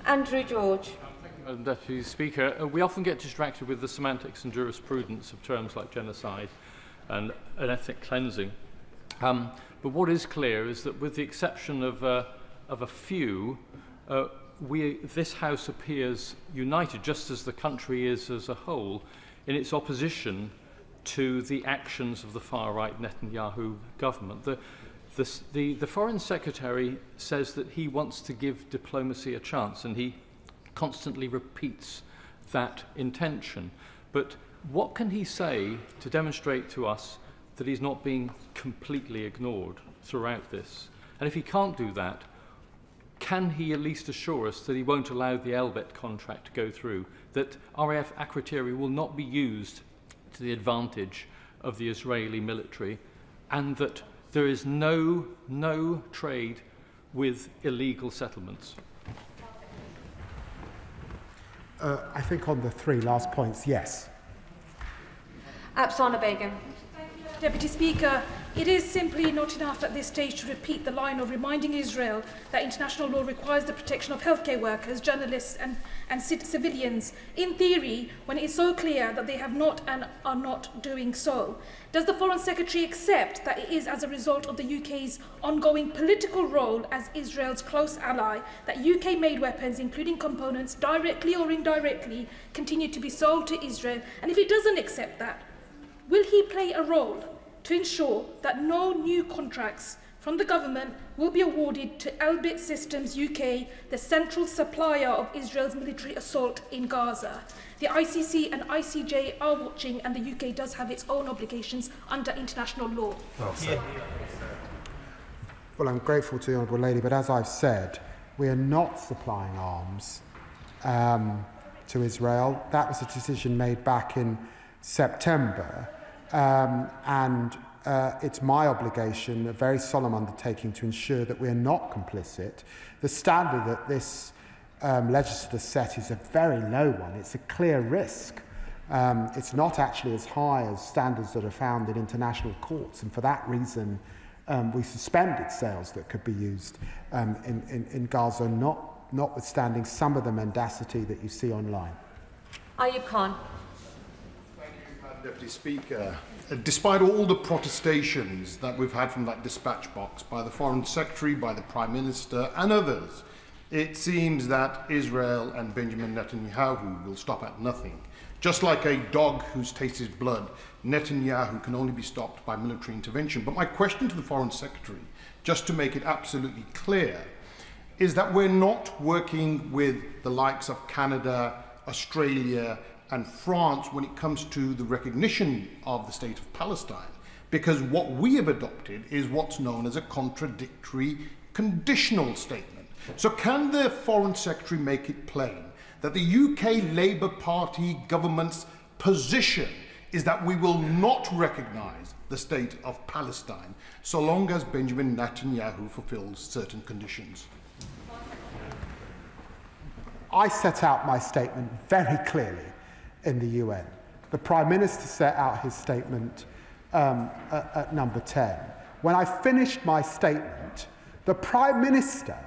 Andrew George. Thank you, Madam Deputy Speaker. We often get distracted with the semantics and jurisprudence of terms like genocide and an ethnic cleansing. But what is clear is that, with the exception of a few, this House appears united, just as the country is as a whole, in its opposition to the actions of the far-right Netanyahu government. The Foreign Secretary says that he wants to give diplomacy a chance, and he constantly repeats that intention. But what can he say to demonstrate to us that he's not being completely ignored throughout this? And if he can't do that, can he at least assure us that he won't allow the Elbit contract to go through, that RAF Akrotiri will not be used to the advantage of the Israeli military, and that there is no trade with illegal settlements? I think on the three last points, yes. Apsana Begum. Deputy Speaker, it is simply not enough at this stage to repeat the line of reminding Israel that international law requires the protection of healthcare workers, journalists and civilians, in theory, when it is so clear that they have not and are not doing so. Does the Foreign Secretary accept that it is as a result of the UK's ongoing political role as Israel's close ally that UK-made weapons, including components, directly or indirectly, continue to be sold to Israel? And if he doesn't accept that, will he play a role to ensure that no new contracts from the government will be awarded to Elbit Systems UK, the central supplier of Israel's military assault in Gaza? The ICC and ICJ are watching, and the UK does have its own obligations under international law. Well, I'm grateful to the Honourable Lady, but as I've said, we are not supplying arms to Israel. That was a decision made back in September, and it's my obligation, a very solemn undertaking, to ensure that we are not complicit. The standard that this legislature set is a very low one. It's a clear risk. It's not actually as high as standards that are found in international courts, and for that reason we suspended sales that could be used in Gaza, notwithstanding some of the mendacity that you see online. Ayub Khan. Deputy Speaker, despite all the protestations that we've had from that dispatch box by the Foreign Secretary, by the Prime Minister and others, it seems that Israel and Benjamin Netanyahu will stop at nothing. Just like a dog who's tasted blood, Netanyahu can only be stopped by military intervention. But my question to the Foreign Secretary, just to make it absolutely clear, is that we're not working with the likes of Canada, Australia, and France when it comes to the recognition of the state of Palestine, because what we have adopted is what's known as a contradictory conditional statement. So can the Foreign Secretary make it plain that the UK Labour Party government's position is that we will not recognise the state of Palestine so long as Benjamin Netanyahu fulfills certain conditions? I set out my statement very clearly in the UN. The Prime Minister set out his statement at number 10. When I finished my statement, the Prime Minister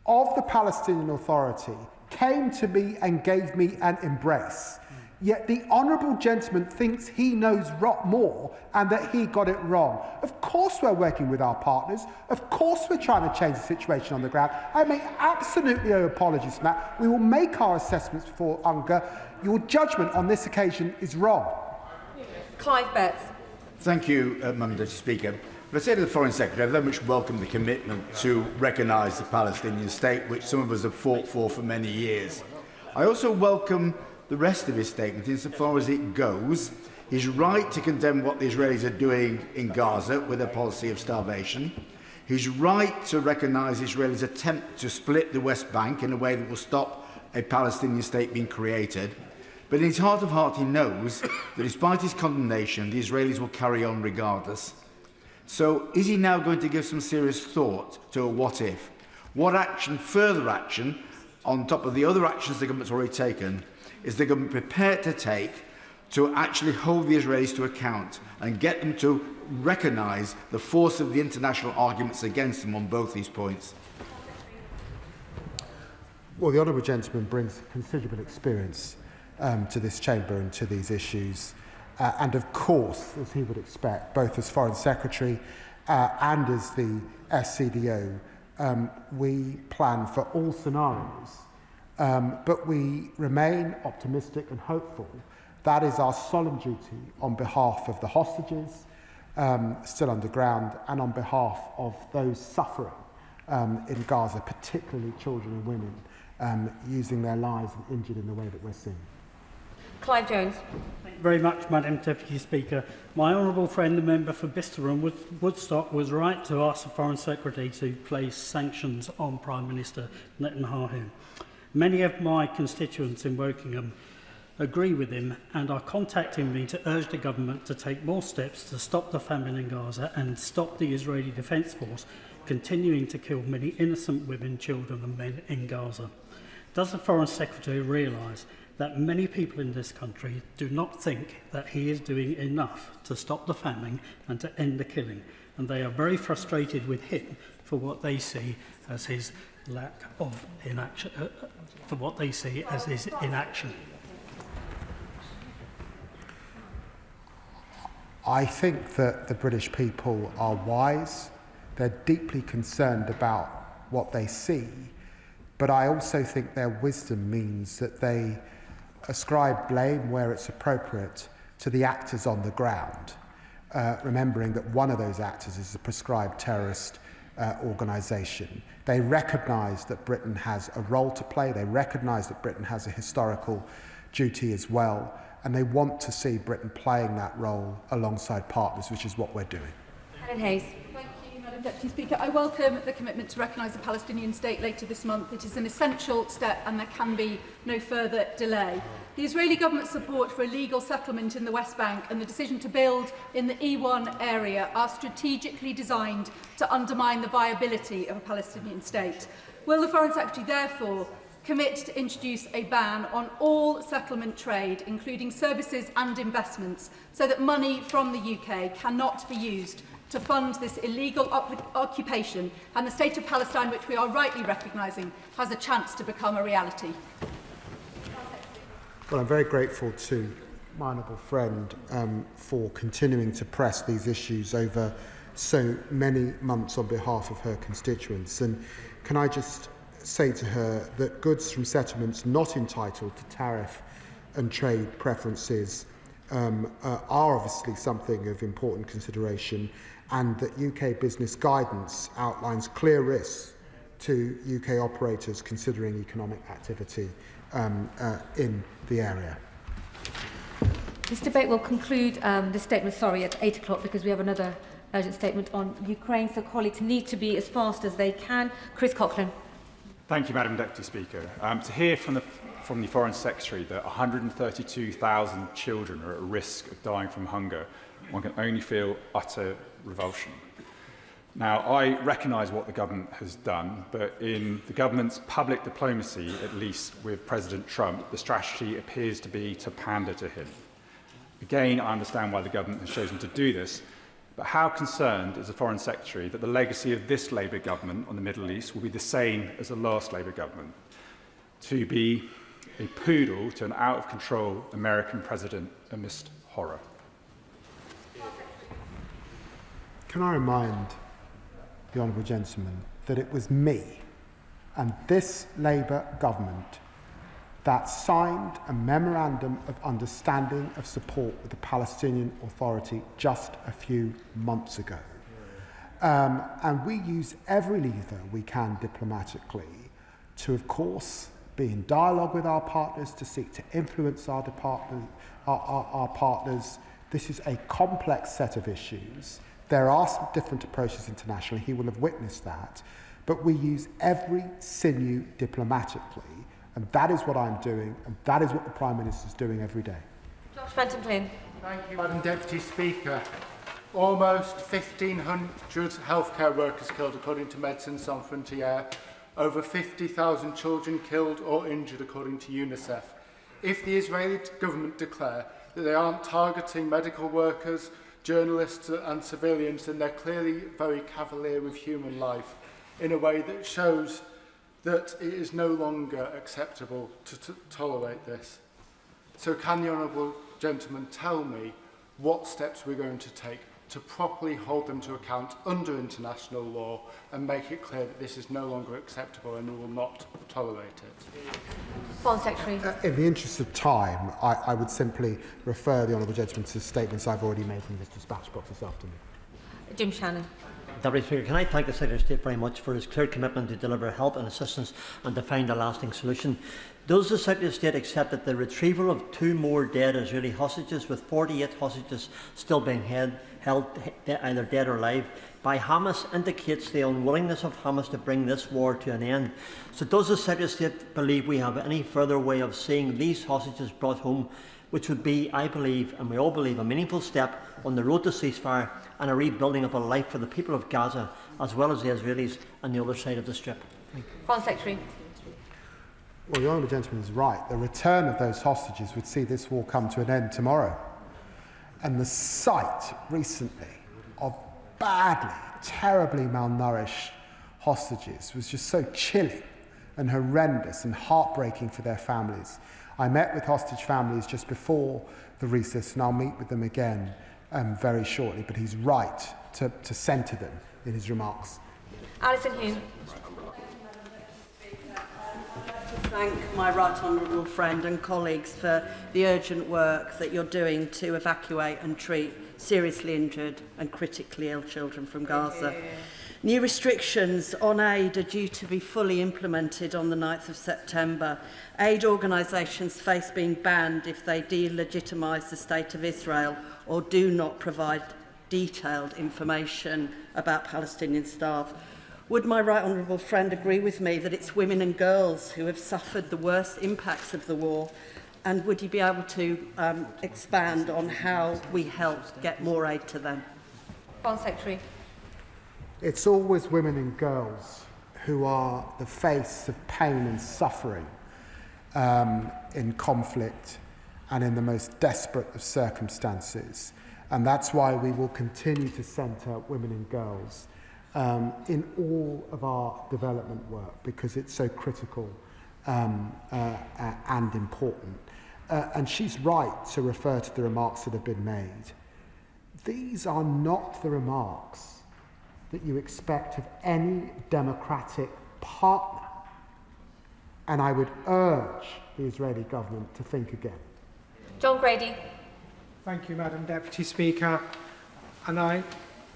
of the Palestinian Authority came to me and gave me an embrace. Yet the honourable gentleman thinks he knows more and that he got it wrong. Of course we're working with our partners. Of course we're trying to change the situation on the ground. I make absolutely no apologies for that. We will make our assessments for UNGA. Your judgment on this occasion is wrong. Clive Betts. Thank you, Madam Deputy Speaker. But I say to the Foreign Secretary, I very much welcome the commitment to recognise the Palestinian state, which some of us have fought for many years. I also welcome the rest of his statement insofar as it goes. He's right to condemn what the Israelis are doing in Gaza with a policy of starvation. He's right to recognise Israel's attempt to split the West Bank in a way that will stop a Palestinian state being created. But in his heart of heart, he knows that despite his condemnation, the Israelis will carry on regardless. So is he now going to give some serious thought to a what if? What action, further action, on top of the other actions the government's already taken, is the government prepared to take to actually hold the Israelis to account and get them to recognise the force of the international arguments against them on both these points? Well, the honourable gentleman brings considerable experience to this chamber and to these issues. And of course, as he would expect, both as Foreign Secretary and as the SCDO, we plan for all scenarios. But we remain optimistic and hopeful. That is our solemn duty on behalf of the hostages still underground and on behalf of those suffering in Gaza, particularly children and women, using their lives and injured in the way that we're seeing. Clive Jones. Thank you very much, Madam Deputy Speaker. My honourable friend, the member for Bicester and Woodstock, was right to ask the Foreign Secretary to place sanctions on Prime Minister Netanyahu. Many of my constituents in Wokingham agree with him and are contacting me to urge the government to take more steps to stop the famine in Gaza and stop the Israeli Defence Force continuing to kill many innocent women, children and men in Gaza. Does the Foreign Secretary realise that many people in this country do not think that he is doing enough to stop the famine and to end the killing, and they are very frustrated with him for what they see as his lack of inaction, for what they see as his inaction? I think that the British people are wise. They're deeply concerned about what they see, but I also think their wisdom means that they ascribe blame where it's appropriate to the actors on the ground, remembering that one of those actors is a proscribed terrorist organisation. They recognise that Britain has a role to play, they recognise that Britain has a historical duty as well, and they want to see Britain playing that role alongside partners, which is what we're doing. Helen Hayes. Thank you, Madam Deputy Speaker. I welcome the commitment to recognise the Palestinian state later this month. It is an essential step and there can be no further delay. The Israeli government's support for illegal settlement in the West Bank and the decision to build in the E1 area are strategically designed to undermine the viability of a Palestinian state. Will the Foreign Secretary therefore commit to introduce a ban on all settlement trade, including services and investments, so that money from the UK cannot be used to fund this illegal occupation and the state of Palestine, which we are rightly recognising, has a chance to become a reality? Well, I'm very grateful to my honourable friend for continuing to press these issues over so many months on behalf of her constituents. And can I just say to her that goods from settlements not entitled to tariff and trade preferences are obviously something of important consideration, and that UK business guidance outlines clear risks to UK operators considering economic activity in the area. This debate will conclude this statement, at 8 o'clock, because we have another urgent statement on Ukraine, so colleagues need to be as fast as they can. Chris Coughlin. Thank you, Madam Deputy Speaker. To hear from the Foreign Secretary that 132,000 children are at risk of dying from hunger, one can only feel utter revulsion. Now, I recognise what the government has done, but in the government's public diplomacy, at least with President Trump, the strategy appears to be to pander to him. Again, I understand why the government has chosen to do this, but how concerned is the Foreign Secretary that the legacy of this Labour government on the Middle East will be the same as the last Labour government, to be a poodle to an out-of-control American president amidst horror? Can I remind the honourable gentleman that it was me and this Labour government that signed a memorandum of understanding of support with the Palestinian Authority just a few months ago. And we use every lever we can diplomatically to, of course, be in dialogue with our partners, to seek to influence our partners. This is a complex set of issues. There are some different approaches internationally. He will have witnessed that. But we use every sinew diplomatically. And that is what I'm doing, and that is what the Prime Minister is doing every day. Josh Fenton-Flynn. Thank you, Madam Deputy Speaker. Almost 1,500 healthcare workers killed, according to Médecins Sans Frontières. Over 50,000 children killed or injured, according to UNICEF. If the Israeli government declare that they aren't targeting medical workers, journalists and civilians, then they're clearly very cavalier with human life in a way that shows that it is no longer acceptable to tolerate this. So can the honourable gentleman tell me what steps we're going to take to properly hold them to account under international law and make it clear that this is no longer acceptable and we will not tolerate it? Foreign Secretary. In the interest of time, I would simply refer the honourable gentleman to the statements I've already made from this dispatch box this afternoon. Jim Shannon. Deputy Speaker, can I thank the Secretary of State very much for his clear commitment to deliver help and assistance and to find a lasting solution. Does the Secretary of State accept that the retrieval of 2 more dead Israeli hostages, with 48 hostages still being held either dead or alive, by Hamas indicates the unwillingness of Hamas to bring this war to an end? So does the Secretary of State believe we have any further way of seeing these hostages brought home, which would be, I believe, and we all believe, a meaningful step on the road to ceasefire and a rebuilding of a life for the people of Gaza, as well as the Israelis on the other side of the strip? Foreign Secretary. Well, the honourable gentleman is right. The return of those hostages would see this war come to an end tomorrow. And the sight recently of badly, terribly malnourished hostages was just so chilling and horrendous and heartbreaking for their families. I met with hostage families just before the recess, and I'll meet with them again very shortly, but he's right to centre them in his remarks. Alison Hume. Thank my right honourable friend and colleagues for the urgent work that you're doing to evacuate and treat seriously injured and critically ill children from Gaza. New restrictions on aid are due to be fully implemented on the 9th of September. Aid organisations face being banned if they delegitimise the State of Israel or do not provide detailed information about Palestinian staff. Would my right honourable friend agree with me that it's women and girls who have suffered the worst impacts of the war? And would you be able to expand on how we help get more aid to them? Foreign Secretary. It's always women and girls who are the face of pain and suffering in conflict and in the most desperate of circumstances. And that's why we will continue to centre women and girls in all of our development work, because it's so critical and important. And she's right to refer to the remarks that have been made. These are not the remarks that you expect of any democratic partner. And I would urge the Israeli government to think again. John Grady. Thank you, Madam Deputy Speaker. And I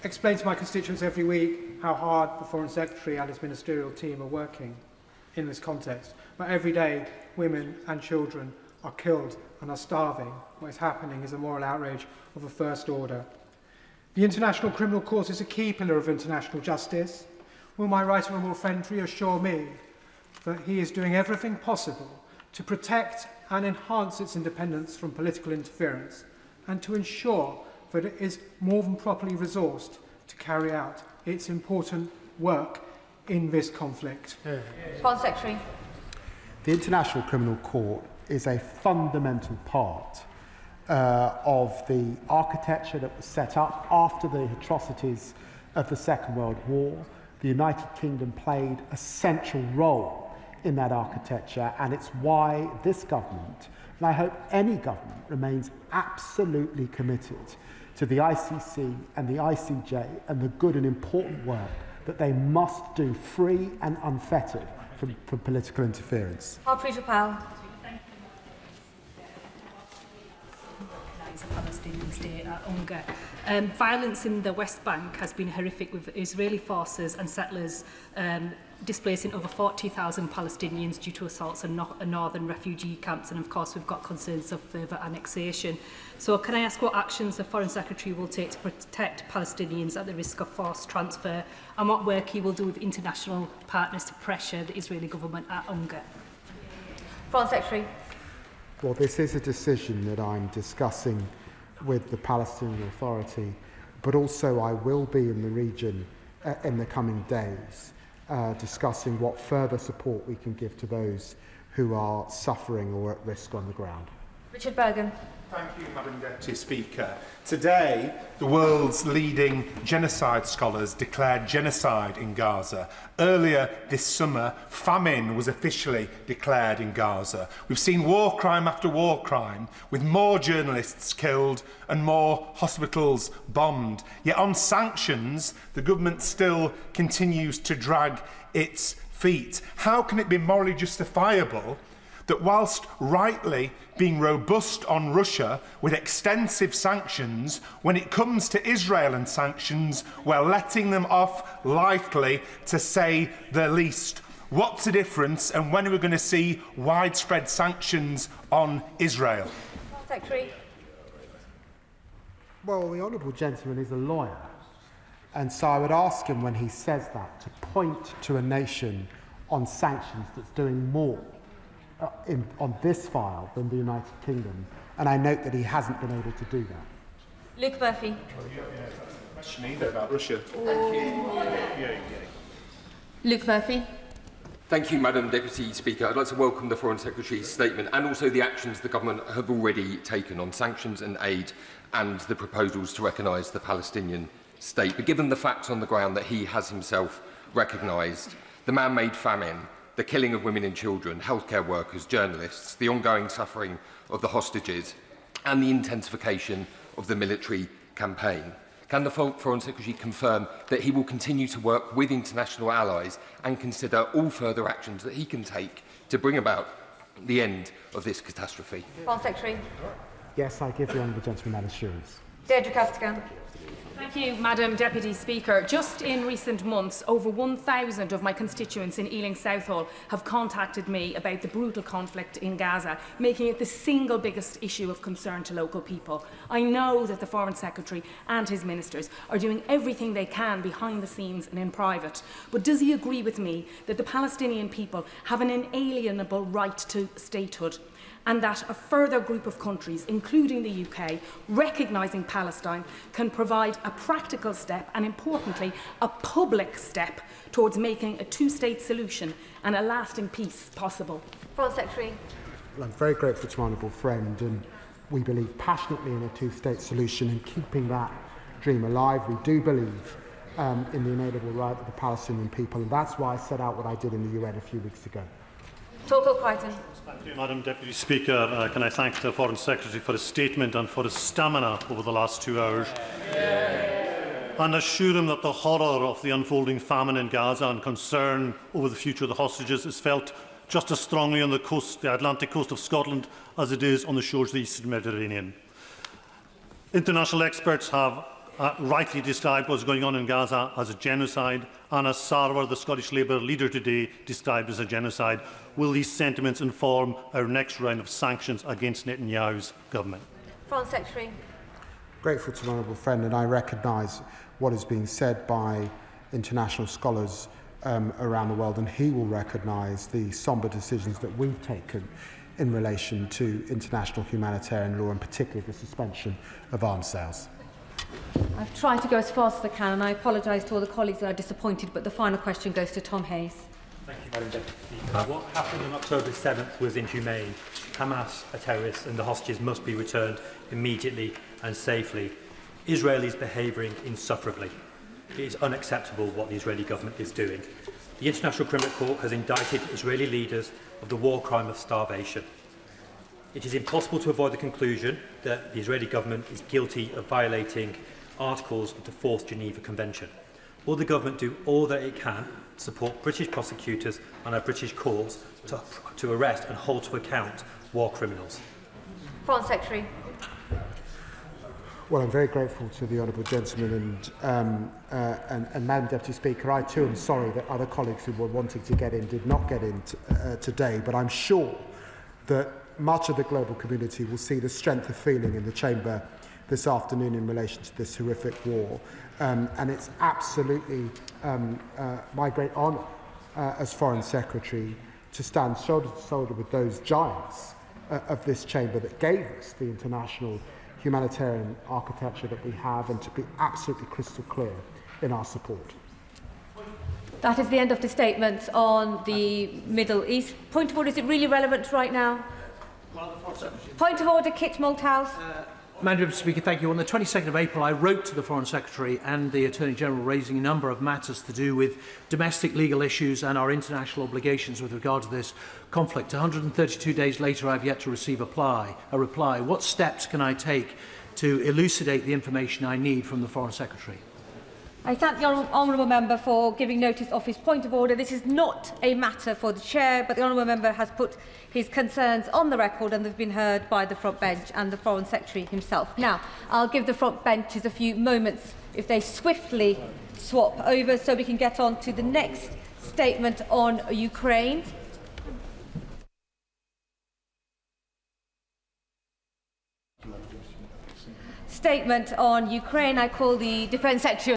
explain to my constituents every week how hard the Foreign Secretary and his ministerial team are working in this context. But every day, women and children are killed and are starving. What is happening is a moral outrage of a first order. The International Criminal Court is a key pillar of international justice. Will my right honourable friend reassure me that he is doing everything possible to protect and enhance its independence from political interference and to ensure that it is more than properly resourced to carry out its important work in this conflict? Foreign Secretary. The International Criminal Court is a fundamental part of the architecture that was set up after the atrocities of the Second World War. The United Kingdom played a central role in that architecture, and it's why this government, and I hope any government, remains absolutely committed to the ICC and the ICJ and the good and important work that they must do free and unfettered from political interference. Patriotism. A Palestinian state at UNGA. Violence in the West Bank has been horrific, with Israeli forces and settlers displacing over 40,000 Palestinians due to assaults in northern refugee camps, and of course we've got concerns of further annexation. So can I ask what actions the Foreign Secretary will take to protect Palestinians at the risk of forced transfer, and what work he will do with international partners to pressure the Israeli government at UNGA? Foreign Secretary. Well, this is a decision that I'm discussing with the Palestinian Authority, but also I will be in the region in the coming days discussing what further support we can give to those who are suffering or at risk on the ground. Richard Bergen. Thank you, Madam Deputy Speaker. Today, the world's leading genocide scholars declared genocide in Gaza. Earlier this summer, famine was officially declared in Gaza. We've seen war crime after war crime, with more journalists killed and more hospitals bombed. Yet on sanctions, the government still continues to drag its feet. How can it be morally justifiable that whilst rightly being robust on Russia with extensive sanctions, when it comes to Israel and sanctions, we're letting them off lightly, to say the least? What's the difference, and when are we going to see widespread sanctions on Israel? Secretary. Well, the honourable gentleman is a lawyer, and so I would ask him, when he says that, to point to a nation on sanctions that's doing more on this file than the United Kingdom, and I note that he hasn't been able to do that. Luke Murphy. Question either about Russia. Luke Murphy. Thank you, Madam Deputy Speaker. I'd like to welcome the Foreign Secretary's statement and also the actions the government have already taken on sanctions and aid and the proposals to recognise the Palestinian state. But given the facts on the ground that he has himself recognised, the man-made famine, the killing of women and children, healthcare workers, journalists, the ongoing suffering of the hostages, and the intensification of the military campaign, can the Foreign Secretary confirm that he will continue to work with international allies and consider all further actions that he can take to bring about the end of this catastrophe? Foreign Secretary. Yes, I give the honourable gentleman that assurance. Deirdre Castigan. Thank you, Madam Deputy Speaker. Just in recent months, over 1,000 of my constituents in Ealing Southall have contacted me about the brutal conflict in Gaza, making it the single biggest issue of concern to local people. I know that the Foreign Secretary and his ministers are doing everything they can behind the scenes and in private. But does he agree with me that the Palestinian people have an inalienable right to statehood, and that a further group of countries, including the UK, recognising Palestine, can provide a practical step and, importantly, a public step towards making a two-state solution and a lasting peace possible? Foreign Secretary. Well, I'm very grateful to my honourable friend, and we believe passionately in a two-state solution and keeping that dream alive. We do believe in the inalienable right of the Palestinian people, and that's why I set out what I did in the UN a few weeks ago. Torkel Crichton. Thank you, Madam Deputy Speaker. Can I thank the Foreign Secretary for his statement and for his stamina over the last 2 hours, and assure him that the horror of the unfolding famine in Gaza and concern over the future of the hostages is felt just as strongly on the coast, the Atlantic coast of Scotland, as it is on the shores of the Eastern Mediterranean. International experts have rightly described what's going on in Gaza as a genocide. Anna Sarwar, the Scottish Labour leader today, described as a genocide. Will these sentiments inform our next round of sanctions against Netanyahu's government? Foreign Secretary. Grateful to my honourable friend, and I recognise what is being said by international scholars around the world, and he will recognise the sombre decisions that we've taken in relation to international humanitarian law, and particularly the suspension of arms sales. I've tried to go as fast as I can, and I apologise to all the colleagues that are disappointed, but the final question goes to Tom Hayes. Thank you, Madam Deputy Speaker. What happened on October 7th was inhumane. Hamas are terrorists and the hostages must be returned immediately and safely. Israel is behaving insufferably. It is unacceptable what the Israeli government is doing. The International Criminal Court has indicted Israeli leaders of the war crime of starvation. It is impossible to avoid the conclusion that the Israeli government is guilty of violating articles of the 4th Geneva Convention. Will the government do all that it can to support British prosecutors and our British courts to arrest and hold to account war criminals? Foreign Secretary. Well, I'm very grateful to the honourable gentleman and Madam Deputy Speaker. I too am sorry that other colleagues who were wanting to get in did not get in today, but I'm sure that much of the global community will see the strength of feeling in the Chamber this afternoon in relation to this horrific war. And it's absolutely my great honour as Foreign Secretary to stand shoulder to shoulder with those giants of this Chamber that gave us the international humanitarian architecture that we have, and to be absolutely crystal clear in our support. That is the end of the statement on the Middle East. Point of order, is it really relevant right now? Point of order, Kit Malthouse. Madam Deputy Speaker, thank you. On the 22nd of April, I wrote to the Foreign Secretary and the Attorney General raising a number of matters to do with domestic legal issues and our international obligations with regard to this conflict. 132 days later, I have yet to receive a reply. What steps can I take to elucidate the information I need from the Foreign Secretary? I thank the honourable member for giving notice of his point of order. This is not a matter for the chair, but the honourable member has put his concerns on the record and they've been heard by the front bench and the Foreign Secretary himself. Now, I'll give the front benches a few moments if they swiftly swap over so we can get on to the next statement on Ukraine. Statement on Ukraine. I call the Defence Secretary